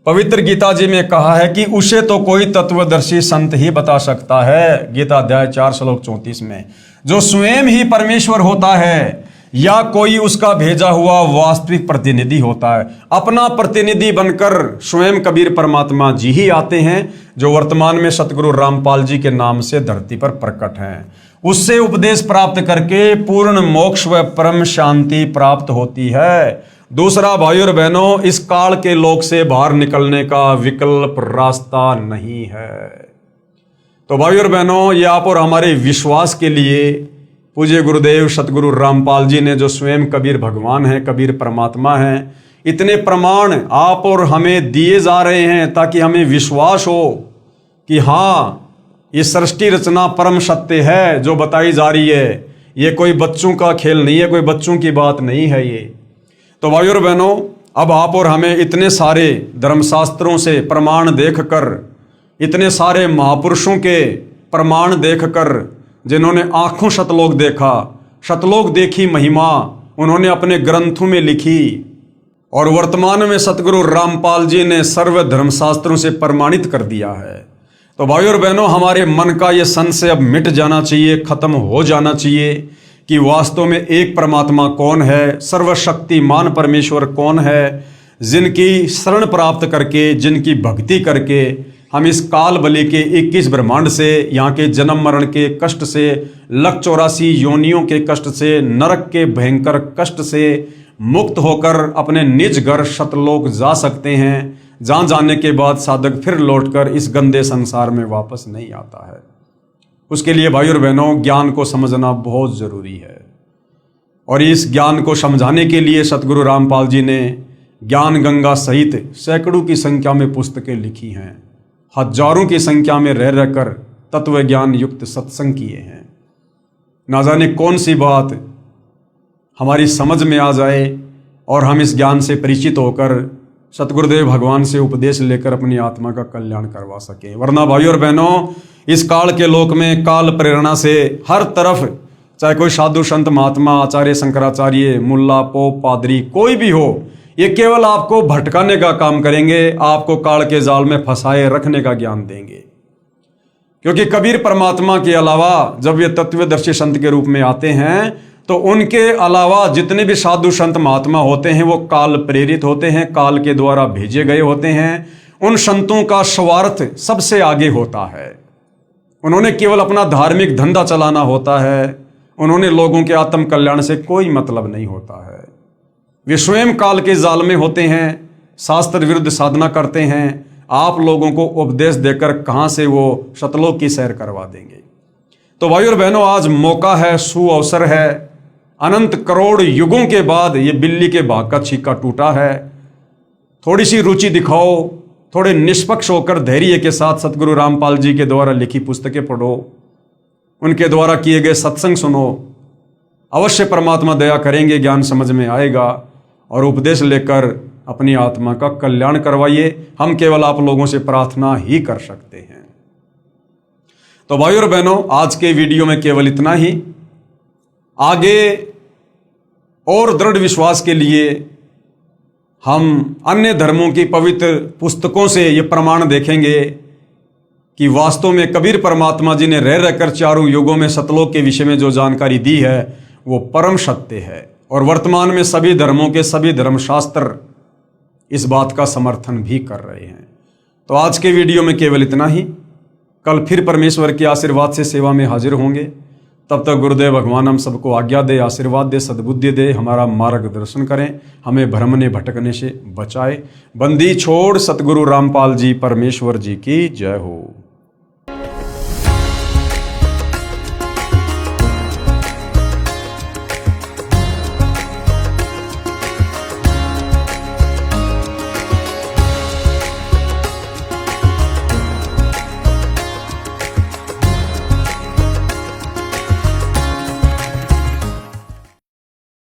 पवित्र गीता जी में कहा है कि उसे तो कोई तत्वदर्शी संत ही बता सकता है, गीता अध्याय 4 श्लोक 34 में, जो स्वयं ही परमेश्वर होता है या कोई उसका भेजा हुआ वास्तविक प्रतिनिधि होता है। अपना प्रतिनिधि बनकर स्वयं कबीर परमात्मा जी ही आते हैं, जो वर्तमान में सतगुरु रामपाल जी के नाम से धरती पर प्रकट हैं। उससे उपदेश प्राप्त करके पूर्ण मोक्ष व परम शांति प्राप्त होती है। दूसरा भाइयों और बहनों, इस काल के लोक से बाहर निकलने का विकल्प रास्ता नहीं है। तो भाइयों और बहनों, ये आप और हमारे विश्वास के लिए पूज्य गुरुदेव सतगुरु रामपाल जी ने, जो स्वयं कबीर भगवान हैं, कबीर परमात्मा हैं, इतने प्रमाण आप और हमें दिए जा रहे हैं ताकि हमें विश्वास हो कि हाँ, ये सृष्टि रचना परम सत्य है जो बताई जा रही है। ये कोई बच्चों का खेल नहीं है, कोई बच्चों की बात नहीं है ये। तो भाइयों और बहनों, अब आप और हमें इतने सारे धर्मशास्त्रों से प्रमाण देखकर, इतने सारे महापुरुषों के प्रमाण देखकर, जिन्होंने आंखों सतलोक देखा, सतलोक देखी महिमा उन्होंने अपने ग्रंथों में लिखी, और वर्तमान में सतगुरु रामपाल जी ने सर्व धर्मशास्त्रों से प्रमाणित कर दिया है। तो भाइयों और बहनों, हमारे मन का ये संशय अब मिट जाना चाहिए, खत्म हो जाना चाहिए कि वास्तव में एक परमात्मा कौन है, सर्वशक्तिमान परमेश्वर कौन है, जिनकी शरण प्राप्त करके, जिनकी भक्ति करके हम इस काल बलि के 21 ब्रह्मांड से, यहाँ के जन्म मरण के कष्ट से, 184 योनियों के कष्ट से, नरक के भयंकर कष्ट से मुक्त होकर अपने निज घर सतलोक जा सकते हैं, जहाँ जाने के बाद साधक फिर लौटकर इस गंदे संसार में वापस नहीं आता है। उसके लिए भाइयों और बहनों ज्ञान को समझना बहुत ज़रूरी है। और इस ज्ञान को समझाने के लिए सतगुरु रामपाल जी ने ज्ञान गंगा सहित सैकड़ों की संख्या में पुस्तकें लिखी हैं, हजारों की संख्या में रह रहकर तत्व ज्ञान युक्त सत्संग किए हैं। ना जाने कौन सी बात हमारी समझ में आ जाए और हम इस ज्ञान से परिचित होकर सतगुरुदेव भगवान से उपदेश लेकर अपनी आत्मा का कल्याण करवा सके। वरना भाइयों और बहनों, इस काल के लोक में काल प्रेरणा से हर तरफ, चाहे कोई साधु संत महात्मा आचार्य शंकराचार्य मुल्ला पोप पादरी कोई भी हो, ये केवल आपको भटकाने का काम करेंगे, आपको काल के जाल में फंसाए रखने का ज्ञान देंगे। क्योंकि कबीर परमात्मा के अलावा जब ये तत्वदर्शी संत के रूप में आते हैं तो उनके अलावा जितने भी साधु संत महात्मा होते हैं वो काल प्रेरित होते हैं, काल के द्वारा भेजे गए होते हैं। उन संतों का स्वार्थ सबसे आगे होता है। उन्होंने केवल अपना धार्मिक धंधा चलाना होता है, उन्होंने लोगों के आत्म कल्याण से कोई मतलब नहीं होता है। वे स्वयं काल के जाल में होते हैं, शास्त्र विरुद्ध साधना करते हैं। आप लोगों को उपदेश देकर कहाँ से वो सतलोक की सैर करवा देंगे। तो भाइयों और बहनों, आज मौका है, सुअवसर है। अनंत करोड़ युगों के बाद ये बिल्ली के भाग का छीका टूटा है। थोड़ी सी रुचि दिखाओ, थोड़े निष्पक्ष होकर धैर्य के साथ सतगुरु रामपाल जी के द्वारा लिखी पुस्तकें पढ़ो, उनके द्वारा किए गए सत्संग सुनो। अवश्य परमात्मा दया करेंगे, ज्ञान समझ में आएगा और उपदेश लेकर अपनी आत्मा का कल्याण करवाइए। हम केवल आप लोगों से प्रार्थना ही कर सकते हैं। तो भाइयों और बहनों, आज के वीडियो में केवल इतना ही। आगे और दृढ़ विश्वास के लिए हम अन्य धर्मों की पवित्र पुस्तकों से ये प्रमाण देखेंगे कि वास्तव में कबीर परमात्मा जी ने रह रहकर चारों युगों में सतलोक के विषय में जो जानकारी दी है वो परम सत्य है। और वर्तमान में सभी धर्मों के सभी धर्मशास्त्र इस बात का समर्थन भी कर रहे हैं। तो आज के वीडियो में केवल इतना ही। कल फिर परमेश्वर के आशीर्वाद से सेवा में हाजिर होंगे। तब तक गुरुदेव भगवान हम सबको आज्ञा दे, आशीर्वाद दे, सद्बुद्धि दे, हमारा मार्गदर्शन करें, हमें भ्रमने भटकने से बचाए। बंदी छोड़ सतगुरु रामपाल जी परमेश्वर जी की जय हो।